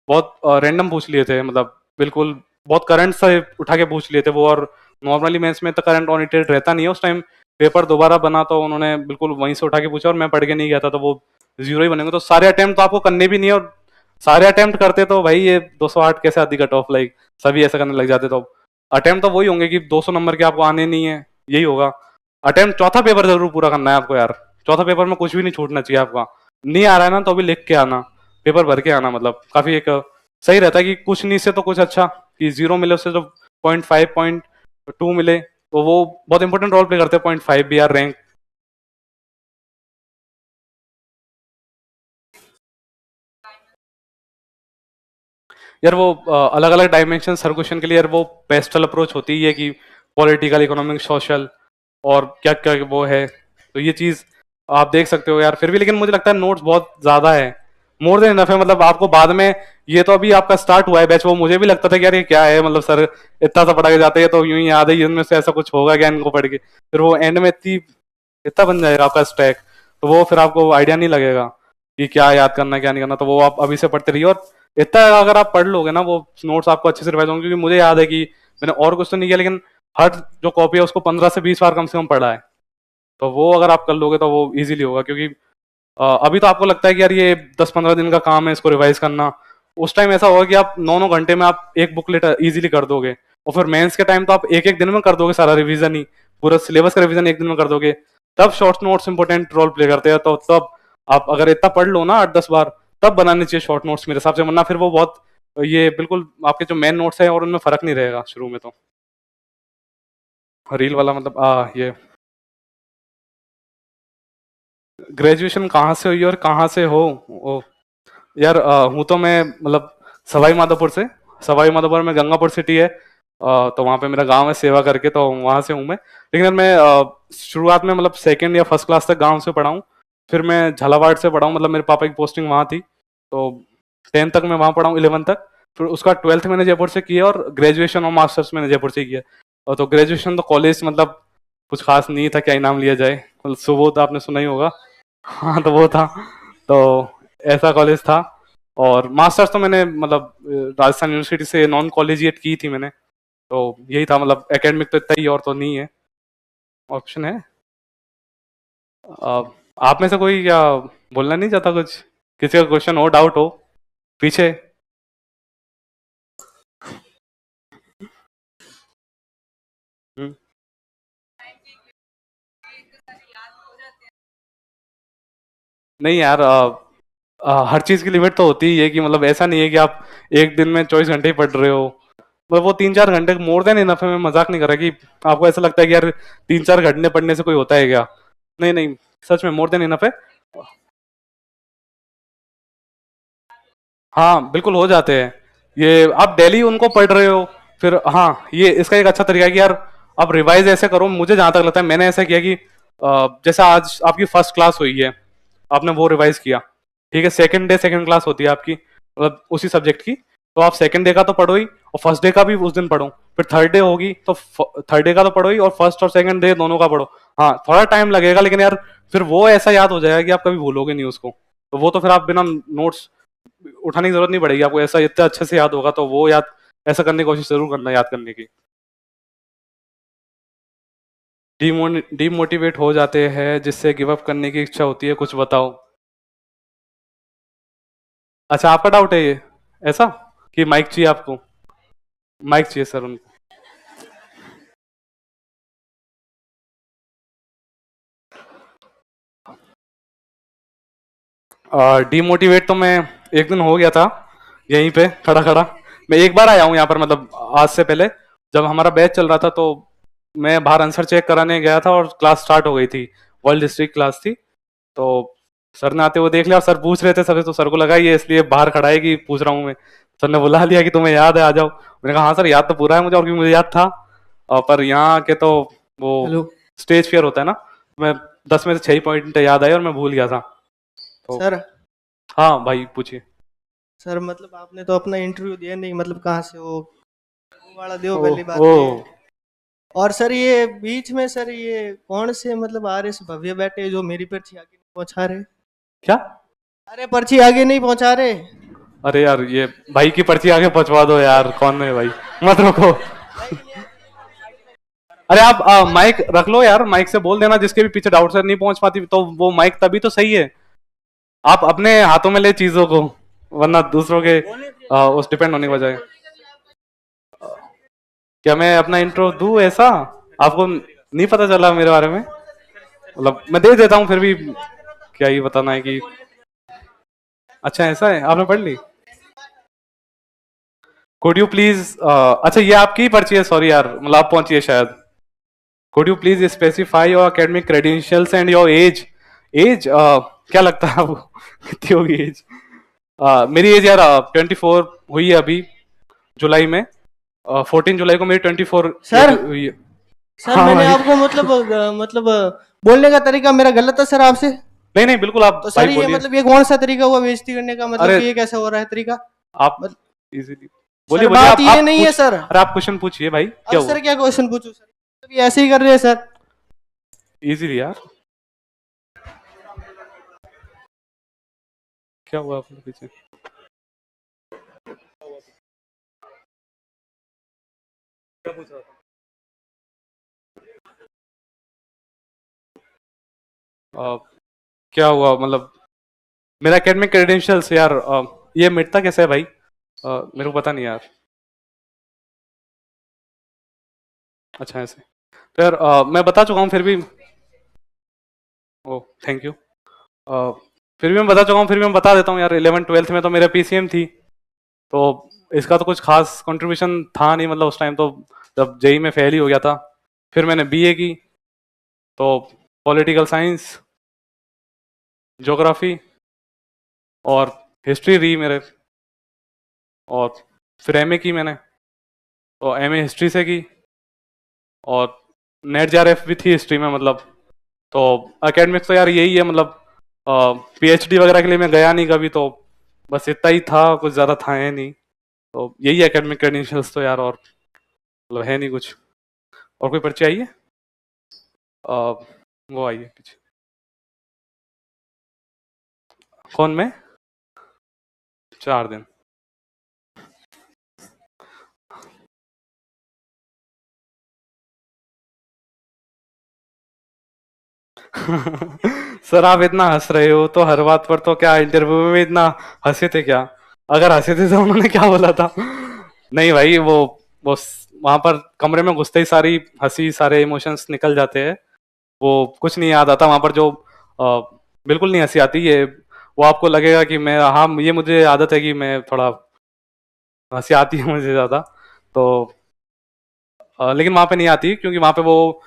बहुत रैंडम पूछ लिए थे, मतलब बिल्कुल बहुत करंट से उठा के पूछ लिए थे वो। और नॉर्मली मेंस में तो करंट ऑडिटेड रहता नहीं है उस टाइम, पेपर दोबारा बना तो उन्होंने बिल्कुल वहीं से उठा के पूछा और मैं पढ़ के नहीं गया था, तो वो 0 ही बनेंगे। तो सारे अटेम्प्ट तो आपको करने भी नहीं है, और सारे अटेम्प्ट करते तो भाई ये 208 कैसे आती कट ऑफ, लाइक सभी ऐसा करने लग जाते। तो अटेम्प्ट तो वही होंगे कि 200 नंबर के आपको आने नहीं है, यही होगा अटेम्प्ट। चौथा पेपर जरूर पूरा करना है आपको यार, चौथा पेपर में कुछ भी नहीं छूटना चाहिए आपका। नहीं आ रहा है ना तो अभी लिख के आना, पेपर भर के आना, मतलब काफी एक सही रहता है कि कुछ नहीं से तो कुछ अच्छा, कि 0 मिले उससे जो 0.5 0.2 मिले तो वो बहुत इंपॉर्टेंट रोल प्ले करते हैं। 0.5 भी यार रैंक। यार वो अलग अलग डायमेंशन हर क्वेश्चन के लिए यार, वो पेस्टल अप्रोच होती है कि पॉलिटिकल, इकोनॉमिक, सोशल और क्या क्या वो है। तो ये चीज आप देख सकते हो यार फिर भी, लेकिन मुझे लगता है नोट्स बहुत ज्यादा है, मोर देन इनफ है। मतलब आपको बाद में, ये तो अभी आपका स्टार्ट हुआ है बैच, वो मुझे भी लगता था कि यार ये क्या है, मतलब सर इतना सा पढ़ा के जाते हैं तो यूं ही याद है, इनमें से ऐसा कुछ होगा क्या इनको पढ़ के, फिर वो एंड में इतना बन जाएगा आपका स्टैक, तो वो फिर आपको आइडिया नहीं लगेगा कि क्या याद करना है क्या नहीं करना। तो वो आप अभी से पढ़ते रहिए, और इतना अगर आप पढ़ लोगे ना वो नोट्स आपको अच्छे से रिवाइज होंगे। क्योंकि मुझे याद है कि मैंने और कुछ तो नहीं किया, लेकिन हर जो कॉपी है उसको 15 से 20 बार कम से कम पढ़ा है। तो वो अगर आप कर लोगे तो वो इजीली होगा। क्योंकि अभी तो आपको लगता है कि यार ये 10-15 दिन का काम है इसको रिवाइज करना, उस टाइम ऐसा होगा कि आप 9-9 घंटे में आप एक बुकलेट इजीली कर दोगे। और फिर मेंस के टाइम तो आप एक एक दिन में कर दोगे सारा रिवीजन ही, पूरा सिलेबस का रिवीजन एक दिन में कर दोगे। तब short notes important role play करते हैं। तो तब आप अगर इतना पढ़ लो ना 8-10 बार, तब बनाने चाहिए शॉर्ट नोट्स मेरे हिसाब से, वरना फिर वो बहुत ये बिल्कुल आपके जो मेन नोट्स हैं और उनमें फर्क नहीं रहेगा शुरू में। तो रील वाला मतलब ये ग्रेजुएशन कहाँ से हुई और कहाँ से हो? यार हूँ तो मैं मतलब सवाई माधोपुर से। सवाई माधोपुर में गंगापुर सिटी है, तो वहाँ पे मेरा गांव है सेवा करके, तो वहाँ से हूँ मैं। लेकिन यार मैं शुरुआत में मतलब सेकंड या फर्स्ट क्लास तक गांव से पढ़ा हूँ, फिर मैं झालावाड़ से पढ़ा हूँ, मतलब मेरे पापा की पोस्टिंग वहाँ थी, तो 10th तक मैं वहाँ पढ़ा हूँ, 11th तक। फिर उसका 12th मैंने जयपुर से किया, और ग्रेजुएशन और मास्टर्स मैंने जयपुर से किया। और तो ग्रेजुएशन तो कॉलेज मतलब कुछ खास नहीं था, क्या ही नाम लिया जाए, मतलब सुबोध आपने सुना ही होगा। हाँ तो वो था, तो ऐसा कॉलेज था। और मास्टर्स तो मैंने मतलब राजस्थान यूनिवर्सिटी से नॉन कॉलेजिएट की थी मैंने, तो यही था, मतलब एकेडमिक तो इतना ही, और तो नहीं है ऑप्शन है। आप में से कोई क्या बोलना नहीं चाहता, कुछ किसी का क्वेश्चन हो, डाउट हो पीछे? हम्म। नहीं यार हर चीज की लिमिट तो होती ही है, कि मतलब ऐसा नहीं है कि आप एक दिन में 24 घंटे ही पढ़ रहे हो, मतलब वो 3-4 घंटे मोर देन इनफ है। मैं मजाक नहीं कर रहा कि आपको ऐसा लगता है कि यार 3-4 घंटे पढ़ने से कोई होता है क्या, नहीं नहीं, सच में मोर देन इनफ है। हाँ बिल्कुल हो जाते हैं, ये आप डेली उनको पढ़ रहे हो। फिर हाँ, ये इसका एक अच्छा तरीका है कि यार आप रिवाइज ऐसे करो। मुझे जहां तक लगता है मैंने ऐसा किया कि जैसा आज आपकी फर्स्ट क्लास हुई है, आपने वो रिवाइज किया, ठीक है, सेकंड डे सेकंड क्लास होती है आपकी, मतलब उसी सब्जेक्ट की, तो आप सेकंड डे का तो पढ़ो ही, और फर्स्ट डे का भी उस दिन पढ़ो। फिर थर्ड डे होगी तो थर्ड डे का तो पढ़ो ही, और फर्स्ट और सेकंड डे दोनों का पढ़ो। हाँ थोड़ा टाइम लगेगा, लेकिन यार फिर वो ऐसा याद हो जाएगा कि आप कभी भूलोगे नहीं उसको। तो वो तो फिर आप बिना नोट्स उठाने की जरूरत नहीं पड़ेगी आपको, ऐसा इतना अच्छे से याद होगा। तो वो याद ऐसा करने की कोशिश जरूर करना, याद करने की। डीमोटिवेट हो जाते हैं जिससे गिव अप करने की इच्छा होती है, कुछ बताओ। अच्छा आपका डाउट है ये ऐसा, कि माइक चाहिए आपको? माइक चाहिए सर उनको। डीमोटिवेट तो मैं एक दिन हो गया था यहीं पे खड़ा खड़ा। मैं एक बार आया हूँ यहाँ पर, मतलब आज से पहले जब हमारा बैच चल रहा था, तो मैं बाहर आंसर चेक कराने गया था और क्लास स्टार्ट हो गई थी, वर्ल्ड हिस्ट्री क्लास थी। तो सर ने आते हुए देख लिया, और सर पूछ रहे थे सबसे, तो सर को लगा ये इसलिए बाहर खड़ा है कि पूछ रहा हूँ मैं। सर ने बुला लिया कि तुम्हें याद है, आ जाओ। मैंने कहा हाँ सर याद तो पूरा है मुझे, और क्योंकि मुझे याद था। पर यहाँ के तो वो हेलो स्टेज फियर होता है ना, मैं 10 में से 6 पॉइंट याद आए और मैं भूल गया था। तो सर। हाँ भाई पूछिए। सर मतलब आपने तो अपना इंटरव्यू दिया नहीं, मतलब कहाँ से हो, वो वाला दो ओ, पहली बात ओ, ये। और सर ये बीच में सर ये कौन से मतलब RS भव्य बैठे जो मेरी पर्ची आगे नहीं पहुंचा रहे? क्या? अरे पर्ची आगे नहीं पहुंचा रहे। अरे यार ये भाई की पर्ची आगे पहुंचवा दो यार, कौन है भाई, मत रोको। अरे आप माइक रख लो यार, माइक से बोल देना, जिसके भी पीछे डाउट से नहीं पहुंच पाती तो वो माइक तभी तो सही है। आप अपने हाथों में ले चीजों को, वरना दूसरों के उस डिपेंड होने की बजाय। क्या मैं अपना इंट्रो दूं ऐसा? आपको नहीं पता चला मेरे बारे में? मतलब मैं दे देता हूँ फिर भी, क्या ये बताना है कि अच्छा ऐसा है, आपने पढ़ ली? कुड यू प्लीज, अच्छा ये आपकी ही पर्ची है, सॉरी यार, मतलब आप पहुंचिए शायद। Could you please specify your academic credentials and your age? Age क्या लगता है आपको कितनी होगी एज? मेरी एज यार 24 हुई है अभी जुलाई में। 14 जुलाई को मेरी 24 सर? हुई है। सर हाँ मैंने भाई। आपको मतलब बोलने का तरीका मेरा गलत है सर आपसे? नहीं नहीं बिल्कुल, आप तो भाई सर ये बोलिए। मतलब ये कौन सा तरीका हुआ बेइज्जती करने का, मतलब अरे कि ये कैसा हो रहा है तरीका? आप इजीली बोलिए सर बोलिए, बात ये आप नहीं है सर। अरे आप क्वेश्चन पूछिए भाई, क्या अब हुआ? सर क्या क्वेश्चन पूछूं सर? मतलब ये ऐसे ही कर रहे हैं सर। इजीली यार, क्या हुआ आपके पीछे? क्या पूछ रहा था? क्या हुआ मतलब मेरा एकेडमिक क्रेडेंशियल्स यार, ये मिटता कैसे है भाई? मेरे को पता नहीं यार। अच्छा ऐसे तो यार, मैं बता चुका हूँ फिर भी। ओ थैंक यू। फिर भी मैं बता चुका हूँ, फिर भी मैं बता देता हूँ यार। 11 12th में तो मेरा पीसीएम थी, तो इसका तो कुछ खास कंट्रीब्यूशन था नहीं, मतलब उस टाइम तो जब जेई में फेल ही हो गया था। फिर मैंने बीए की, तो पॉलिटिकल साइंस, ज्योग्राफी और हिस्ट्री रही मेरे। और फिर एमए की मैंने, तो एमए हिस्ट्री से की। और नेट जेआरएफ भी थी हिस्ट्री में मतलब। तो एकेडमिक्स तो यार यही है, मतलब पीएचडी वगैरह के लिए मैं गया नहीं कभी, तो बस इतना ही था, कुछ ज़्यादा था है नहीं। तो यही एकेडमिक क्रेडेंशियल्स तो यार, और मतलब है नहीं कुछ। और कोई पर्ची आई है? वो आई है पीछे। कौन में? 4 दिन। सर आप इतना हंस रहे हो तो हर बात पर, तो क्या इंटरव्यू में भी इतना हंसे थे क्या? अगर हंसे थे तो उन्होंने क्या बोला था? नहीं भाई, वो वहां पर कमरे में घुसते ही सारी हंसी, सारे इमोशंस निकल जाते हैं। वो कुछ नहीं याद आता वहां पर, जो बिल्कुल नहीं हंसी आती है। वो आपको लगेगा कि मैं, हाँ ये मुझे आदत है कि मैं थोड़ा हंसी आती है मुझे ज्यादा। तो लेकिन वहां पे नहीं आती, क्योंकि वहां पे वो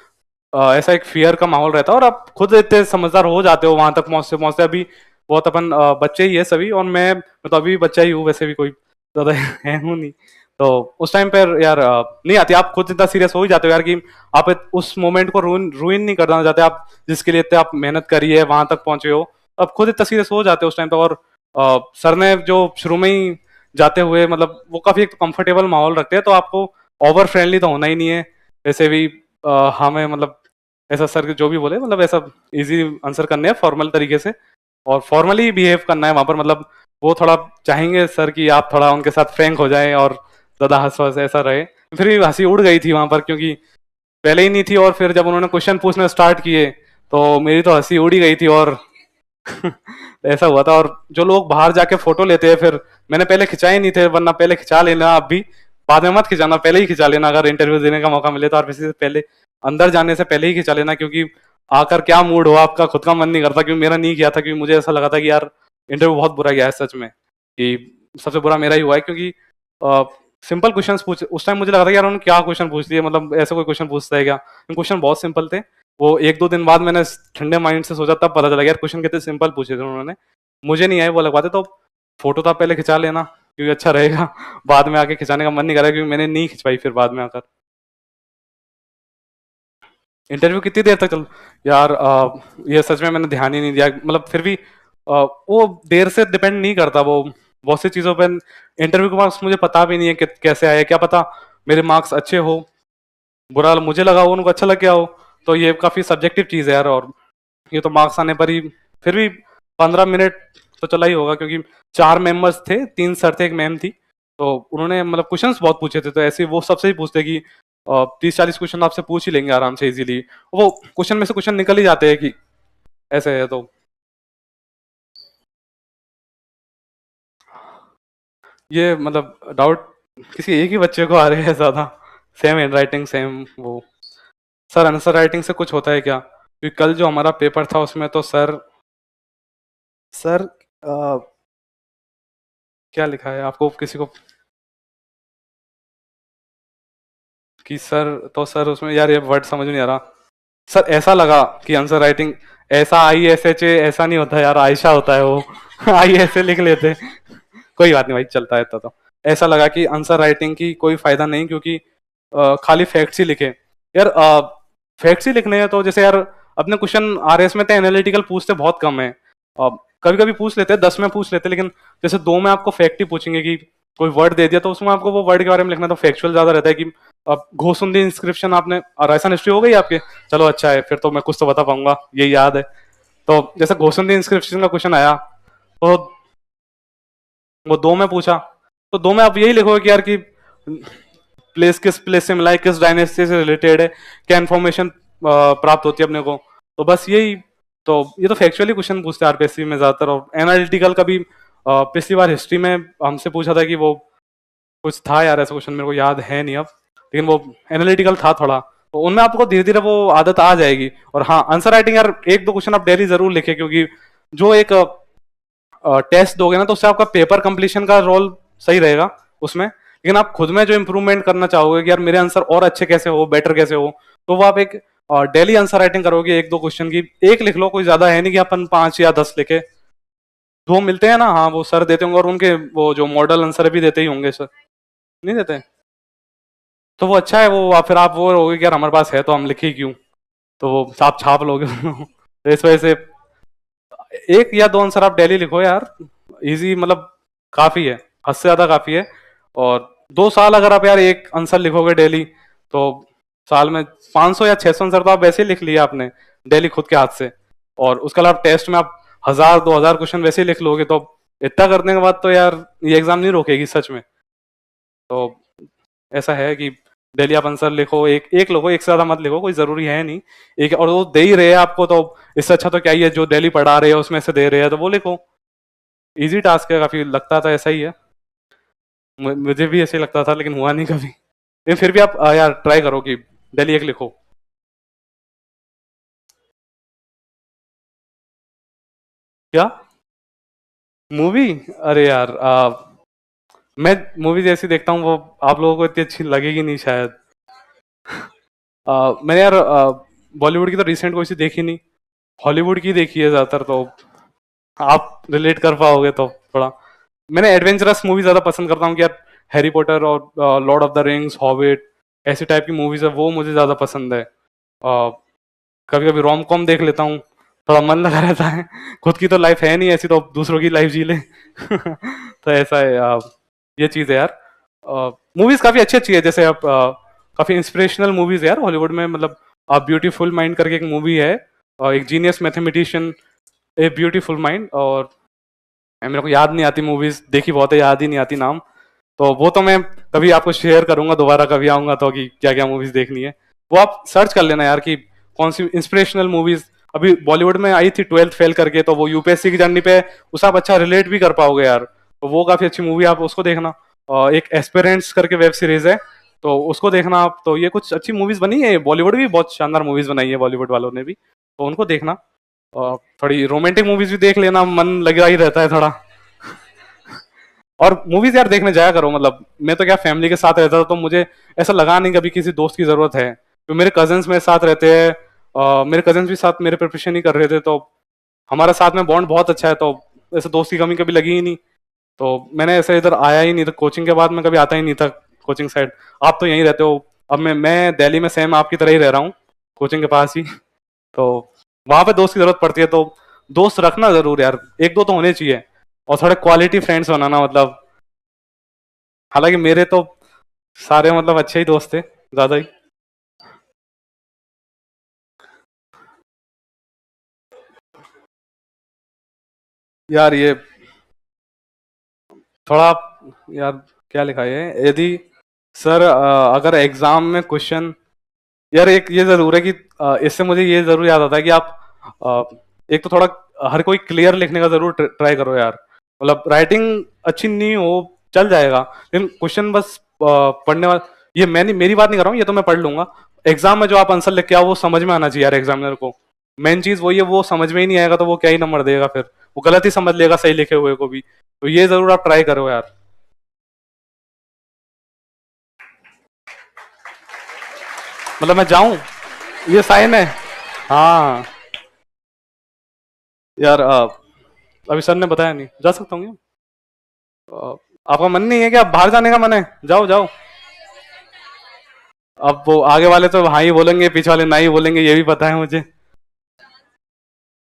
ऐसा एक फियर का माहौल रहता है, और आप खुद इतने समझदार हो जाते हो वहां तक पहुंचते पहुंचते। अभी बहुत अपन बच्चे ही है सभी, और मैं तो अभी बच्चा ही हूँ, वैसे भी कोई ज्यादा है हूँ नहीं। तो उस टाइम पर यार नहीं आती। आप खुद इतना सीरियस हो ही जाते हो यार, कि आप उस मोमेंट को रूइन नहीं करना चाहते आप, जिसके लिए इतने आप मेहनत करिए वहां तक पहुंचे हो। आप खुद इतना सीरियस हो जाते हो उस टाइम तक। और सर ने जो शुरू में ही जाते हुए, मतलब वो काफी एक कंफर्टेबल माहौल रखते हैं, तो आपको ओवर फ्रेंडली तो होना ही नहीं है। वैसे भी हमें मतलब ऐसा सर जो भी बोले, मतलब ऐसा इजी आंसर करने हैं फॉर्मल तरीके से, और फॉर्मली बिहेव करना है वहां पर। मतलब वो थोड़ा चाहेंगे सर कि आप थोड़ा उनके साथ फ्रैंक हो जाएं, और ज्यादा हंस वस ऐसा रहे। फिर भी हंसी उड़ गई थी वहां पर, क्योंकि पहले ही नहीं थी, और फिर जब उन्होंने क्वेश्चन पूछना स्टार्ट किए तो मेरी तो हंसी उड़ी गई थी। और ऐसा हुआ था। और जो लोग बाहर जाके फोटो लेते हैं, फिर मैंने पहले खिंचाए नहीं थे, वरना पहले खिंचा लेना। आप भी बाद में मत खिंचाना, पहले ही खिंचा लेना अगर इंटरव्यू देने का मौका मिले तो। और किसी से पहले, अंदर जाने से पहले ही खिंचा लेना, क्योंकि आकर क्या मूड हो आपका खुद का मन नहीं करता। क्योंकि मेरा नहीं किया था, क्योंकि मुझे ऐसा लगा था कि यार इंटरव्यू बहुत बुरा गया है सच में, कि सबसे बुरा मेरा ही हुआ है। क्योंकि सिंपल क्वेश्चन पूछ, उस टाइम मुझे लगा था कि यार उन्होंने क्या क्वेश्चन पूछ दिए, मतलब ऐसे कोई क्वेश्चन पूछता है क्या? क्वेश्चन बहुत सिंपल थे। वो 1-2 दिन बाद मैंने ठंडे माइंड से सोचा, तब पता चला यार क्वेश्चन कितने सिंपल पूछे थे उन्होंने। मुझे नहीं आए वो अलग बात है। तो फोटो तो आप पहले खिंचा लेना, क्योंकि अच्छा रहेगा। बाद में आके खिंचाने का मन नहीं करा, क्योंकि मैंने नहीं खिंचवाई फिर बाद में आकर। इंटरव्यू कितनी देर तक चल यार, ये सच में मैंने ध्यान ही नहीं दिया। मतलब फिर भी वो देर से डिपेंड नहीं करता, वो बहुत सी चीज़ों पर। इंटरव्यू के मार्क्स मुझे पता भी नहीं है कि कैसे आए, क्या पता मेरे मार्क्स अच्छे हो, बुरा मुझे लगा हो, उनको अच्छा लग गया हो। तो ये काफ़ी सब्जेक्टिव चीज़ है यार। और ये तो मार्क्स आने पर ही, फिर भी 15 मिनट तो चला ही होगा, क्योंकि 4 मेंबर्स थे, 3 सर थे, एक मैम थी। तो उन्होंने मतलब क्वेश्चंस बहुत पूछे थे, तो ऐसे वो सबसे ही पूछते कि 30-40 क्वेश्चन आपसे पूछ ही लेंगे आराम से इजीली, वो क्वेश्चन में से क्वेश्चन निकल ही जाते हैं कि ऐसे है। तो ये मतलब डाउट किसी एक ही बच्चे को आ रहे हैं ज्यादा, सेम हैंड राइटिंग सेम वो। सर आंसर राइटिंग से कुछ होता है क्या? क्योंकि कल जो हमारा पेपर था उसमें तो सर सर क्या लिखा है आपको किसी को कि सर, तो सर उसमें यार ये वर्ड समझ नहीं आ रहा। सर ऐसा लगा कि आंसर राइटिंग ऐसा ISHA ऐसा नहीं होता यार, आयशा होता है वो ISA लिख लेते। कोई बात नहीं भाई, चलता है इतना तो। ऐसा लगा कि आंसर राइटिंग की कोई फायदा नहीं, क्योंकि खाली फैक्ट्स ही लिखे यार। फैक्ट्स ही लिखने हैं तो जैसे यार अपने क्वेश्चन RS में तो एनालिटिकल पूछते बहुत कम है। कभी कभी पूछ लेते हैं, 10 में पूछ लेते हैं, लेकिन जैसे 2 में आपको फैक्ट ही पूछेंगे कि कोई वर्ड दे दिया तो उसमें आपको वो वर्ड के बारे में लिखना, तो फैक्चुअल ज्यादा रहता है कि अब घोसुंदी इंस्क्रिप्शन आपने और राजस्थान हिस्ट्री हो गई आपके, चलो अच्छा है फिर तो मैं कुछ तो बता पाऊंगा, ये याद है। तो जैसे घोसुंदी इंस्क्रिप्शन का क्वेश्चन आया तो वो 2 में पूछा, तो 2 में आप यही लिखोगे कि यार कि प्लेस किस प्लेस से मिला है, किस डायनेस्टी से रिलेटेड है, क्या इन्फॉर्मेशन प्राप्त होती है अपने को, तो बस यही। तो ये तो फैक्चुअली क्वेश्चन पूछते हैं RPSC में ज्यादातर। और एनालिटिकल का भी पिछली बार हिस्ट्री में हमसे पूछा था कि वो कुछ था यार ऐसा क्वेश्चन, मेरे को याद है नहीं अब, लेकिन वो एनालिटिकल था थोड़ा, तो उनमें आपको धीरे धीरे वो आदत आ जाएगी। और हाँ आंसर राइटिंग यार 1-2 क्वेश्चन आप डेली जरूर लिखे, क्योंकि जो एक टेस्ट दोगे ना तो उससे आपका पेपर कंप्लीशन का रोल सही रहेगा उसमें, लेकिन आप खुद में जो इम्प्रूवमेंट करना चाहोगे कि यार मेरे आंसर और अच्छे कैसे हो, बेटर कैसे हो, तो वो आप एक डेली आंसर राइटिंग करोगे 1-2 क्वेश्चन की। एक लिख लो, कोई ज्यादा है नहीं कि अपन 5 या 10 लिखे। 2 मिलते हैं ना, हाँ वो सर देते होंगे, और उनके वो जो मॉडल आंसर भी देते ही होंगे सर, नहीं देते? तो वो अच्छा है, वो फिर आप वो रहोगे कि यार हमारे पास है तो हम लिखे ही क्यों, तो वो आप छाप लोगे तो इस वजह से 1 या 2 आंसर आप डेली लिखो यार, इजी मतलब काफी है, हद से ज्यादा काफी है। और 2 साल अगर आप यार 1 आंसर लिखोगे डेली, तो साल में 500 या 600 आंसर तो आप वैसे ही लिख लिए आपने डेली खुद के हाथ से। और उसके अलावा टेस्ट में आप 1000-2000 क्वेश्चन वैसे ही लिख लोगे, तो इतना करने के बाद तो यार ये एग्जाम नहीं रोकेगी सच में। तो ऐसा है कि डेली आप आंसर लिखो, एक एक लिखो, एक से ज्यादा मत लिखो, कोई जरूरी है नहीं एक, और वो दे ही रहे हैं आपको तो इससे अच्छा तो क्या ही है, जो डेली पढ़ा रहे हैं उसमें से दे रहे हैं तो वो लिखो। इजी टास्क है काफी, लगता था ऐसा ही है, मुझे भी ऐसे ही लगता था लेकिन हुआ नहीं कभी, लेकिन फिर भी आप यार ट्राई करो कि डेली एक लिखो। क्या मूवी? अरे यार मैं मूवी जैसी देखता हूँ वो आप लोगों को इतनी अच्छी लगेगी नहीं शायद। मैंने यार बॉलीवुड की तो रिसेंट कोई सी देखी नहीं, हॉलीवुड की देखी है ज्यादातर, तो आप रिलेट कर पाओगे तो थोड़ा। मैंने एडवेंचरस मूवी ज्यादा पसंद करता हूँ कि यार हैरी पॉटर और Lord of the rings, hobbit, ऐसी टाइप की मूवीज है वो मुझे ज्यादा पसंद है। कभी कभी रोम कॉम देख लेता हूँ, थोड़ा मन लगा रहता है, खुद की तो लाइफ है नहीं ऐसी, तो दूसरों की लाइफ जी ले तो ऐसा है ये चीज है यार। मूवीज काफी अच्छी अच्छी है, जैसे आप काफी इंस्पिरेशनल मूवीज है यार हॉलीवुड में, मतलब ब्यूटीफुल माइंड करके एक मूवी है, एक genius mathematician, a beautiful mind, और मेरे को याद नहीं आती मूवीज, देखी बहुत है याद ही नहीं आती नाम, तो वो तो मैं कभी आपको शेयर करूंगा दोबारा कभी आऊंगा तो कि क्या क्या मूवीज देखनी है, वो आप सर्च कर लेना यार कि कौन सी इंस्पिरेशनल मूवीज अभी बॉलीवुड में आई थी, 12th फेल करके, तो वो UPSC की जर्नी पे उसे आप अच्छा रिलेट भी कर पाओगे यार, तो वो काफी अच्छी मूवी, आप उसको देखना। एक एस्पिरेंट्स करके वेब सीरीज है, तो उसको देखना आप, तो ये कुछ अच्छी मूवीज बनी है, बॉलीवुड भी बहुत शानदार मूवीज बनाई है बॉलीवुड वालों ने भी, तो उनको देखना। थोड़ी रोमांटिक मूवीज भी देख लेना, मन लगा ही रहता है थोड़ा और मूवीज यार देखने जाया करो, मतलब मैं तो क्या फैमिली के साथ रहता था तो मुझे ऐसा लगा नहीं कभी किसी दोस्त की जरूरत है, तो मेरे कजन्स मेरे साथ रहते हैं, मेरे कजन्स भी साथ मेरे प्रिपरेशन ही कर रहे थे, तो हमारा साथ में बॉन्ड बहुत अच्छा है, तो ऐसे दोस्त की कमी कभी लगी ही नहीं, तो मैंने ऐसे इधर आया ही नहीं था, कोचिंग के बाद मैं कभी आता ही नहीं था कोचिंग साइड। आप तो यहीं रहते हो, अब मैं दिल्ली में सेम आपकी तरह ही रह रहा हूँ, कोचिंग के पास ही, तो वहां पे दोस्त की जरूरत पड़ती है, तो दोस्त रखना जरूर यार, 1-2 तो होने चाहिए, और थोड़े क्वालिटी फ्रेंड्स बनाना, मतलब हालांकि मेरे तो सारे मतलब अच्छे ही दोस्त थे ज्यादा ही। यार ये थोड़ा यार क्या लिखा है, यदि सर अगर एग्जाम में क्वेश्चन, यार एक ये जरूर है कि इससे मुझे ये जरूर याद आता है कि आप एक तो थोड़ा हर कोई क्लियर लिखने का जरूर ट्राई करो यार। मतलब राइटिंग अच्छी नहीं हो चल जाएगा, लेकिन क्वेश्चन बस पढ़ने वाला, ये मैंने मेरी बात नहीं कर रहा हूँ, ये तो मैं पढ़ लूंगा। एग्जाम में जो आप आंसर लिख के आओ वो समझ में आना चाहिए यार एग्जामिनर को। मेन चीज वही है, वो समझ में ही नहीं आएगा तो वो क्या ही नंबर देगा, फिर वो गलत ही समझ लेगा सही लिखे हुए को भी। तो ये जरूर आप ट्राई करो यार। मतलब मैं जाऊं, ये साइन है। हाँ यार अभी सर ने बताया नहीं, जा सकता हूँ क्या? आपका मन नहीं है क्या? बाहर जाने का मन है, जाओ जाओ। अब वो आगे वाले तो हाँ ही बोलेंगे, पीछे वाले ना ही बोलेंगे, ये भी पता है मुझे।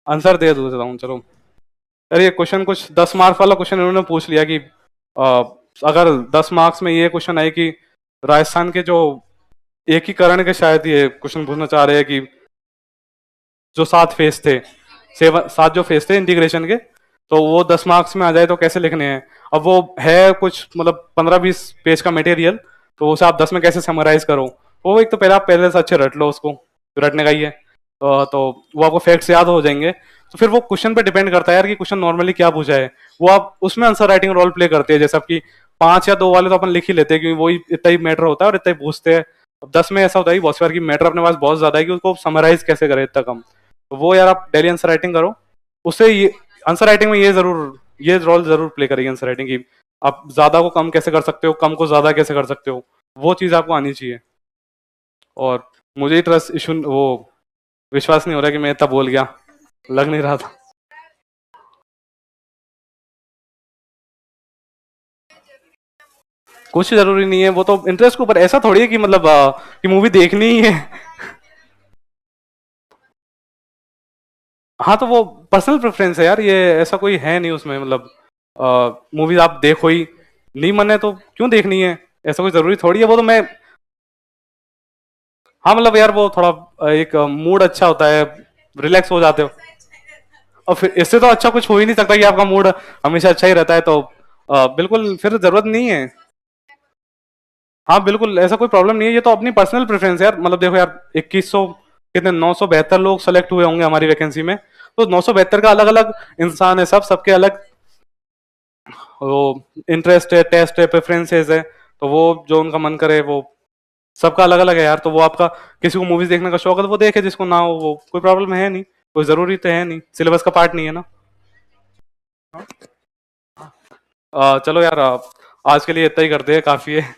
आंसर दे देता हूँ चलो। अरे ये क्वेश्चन कुछ 10 मार्क्स वाला क्वेश्चन इन्होंने पूछ लिया कि अगर 10 मार्क्स में ये क्वेश्चन है कि राजस्थान के जो एकीकरण के, शायद ये क्वेश्चन पूछना चाह रहे हैं कि जो 7 फेज थे, 7 जो फेज थे इंटीग्रेशन के, तो वो 10 मार्क्स में आ जाए तो कैसे लिखने हैं। अब वो है कुछ मतलब 15-20 पेज का मटेरियल, तो उसे आप 10 में कैसे समराइज करो। वो एक तो पहले आप पहले से अच्छे रट लो उसको, रटने का ही है। तो वो आपको फैक्ट्स याद हो जाएंगे। तो फिर वो क्वेश्चन पे डिपेंड करता है यार कि क्वेश्चन नॉर्मली क्या पूछा है, वो आप उसमें आंसर राइटिंग रोल प्ले करते हैं। जैसे आपकी 5 या 2 वाले तो अपन लिख ही लेते हैं क्योंकि वही इतना ही मैटर होता है और इतना ही पूछते हैं। अब 10 में ऐसा होता है कि बहुत सी बार की मैटर अपने पास बहुत ज्यादा है कि उसको समराइज कैसे करें इतना कम। तो वो यार आप डेली आंसर राइटिंग करो, उससे ये आंसर राइटिंग में ये रोल जरूर प्ले करेगी आंसर राइटिंग की। आप ज्यादा को कम कैसे कर सकते हो, कम को ज्यादा कैसे कर सकते हो, वो चीज आपको आनी चाहिए। और मुझे ही ट्रस्ट इशू, वो विश्वास नहीं हो रहा कि मैं इतना बोल गया, लग नहीं रहा था। कुछ जरूरी नहीं है, वो तो इंटरेस्ट के ऊपर। ऐसा थोड़ी है कि मतलब कि मूवी देखनी ही है। हाँ तो वो पर्सनल प्रेफरेंस है यार, ये ऐसा कोई है नहीं उसमें। मतलब मूवीज आप देखो ही, नहीं मन है तो क्यों देखनी है, ऐसा कोई जरूरी थोड़ी है। वो तो मैं, हाँ मतलब यार वो थोड़ा एक मूड अच्छा होता है, रिलैक्स हो जाते हो। और फिर इससे तो अच्छा कुछ हो ही नहीं सकता कि आपका मूड हमेशा अच्छा ही रहता है, तो बिल्कुल फिर जरूरत नहीं है। हाँ बिल्कुल ऐसा कोई प्रॉब्लम नहीं है, ये तो अपनी पर्सनल प्रेफरेंस है यार। मतलब देखो यार 2100 कितने 972 लोग सेलेक्ट हुए होंगे हमारी वैकेंसी में, तो 972 का अलग अलग इंसान है, सबके अलग वो इंटरेस्ट है, टेस्ट है, प्रेफरेंसेस है। तो वो जो उनका मन करे, वो सबका अलग अलग है यार। तो वो आपका किसी को मूवीज देखने का शौक है तो वो देखे, जिसको ना हो वो कोई प्रॉब्लम है नहीं, कोई जरूरी तो है नहीं, सिलेबस का पार्ट नहीं है ना। चलो यार आज के लिए इतना ही करते हैं, काफी है।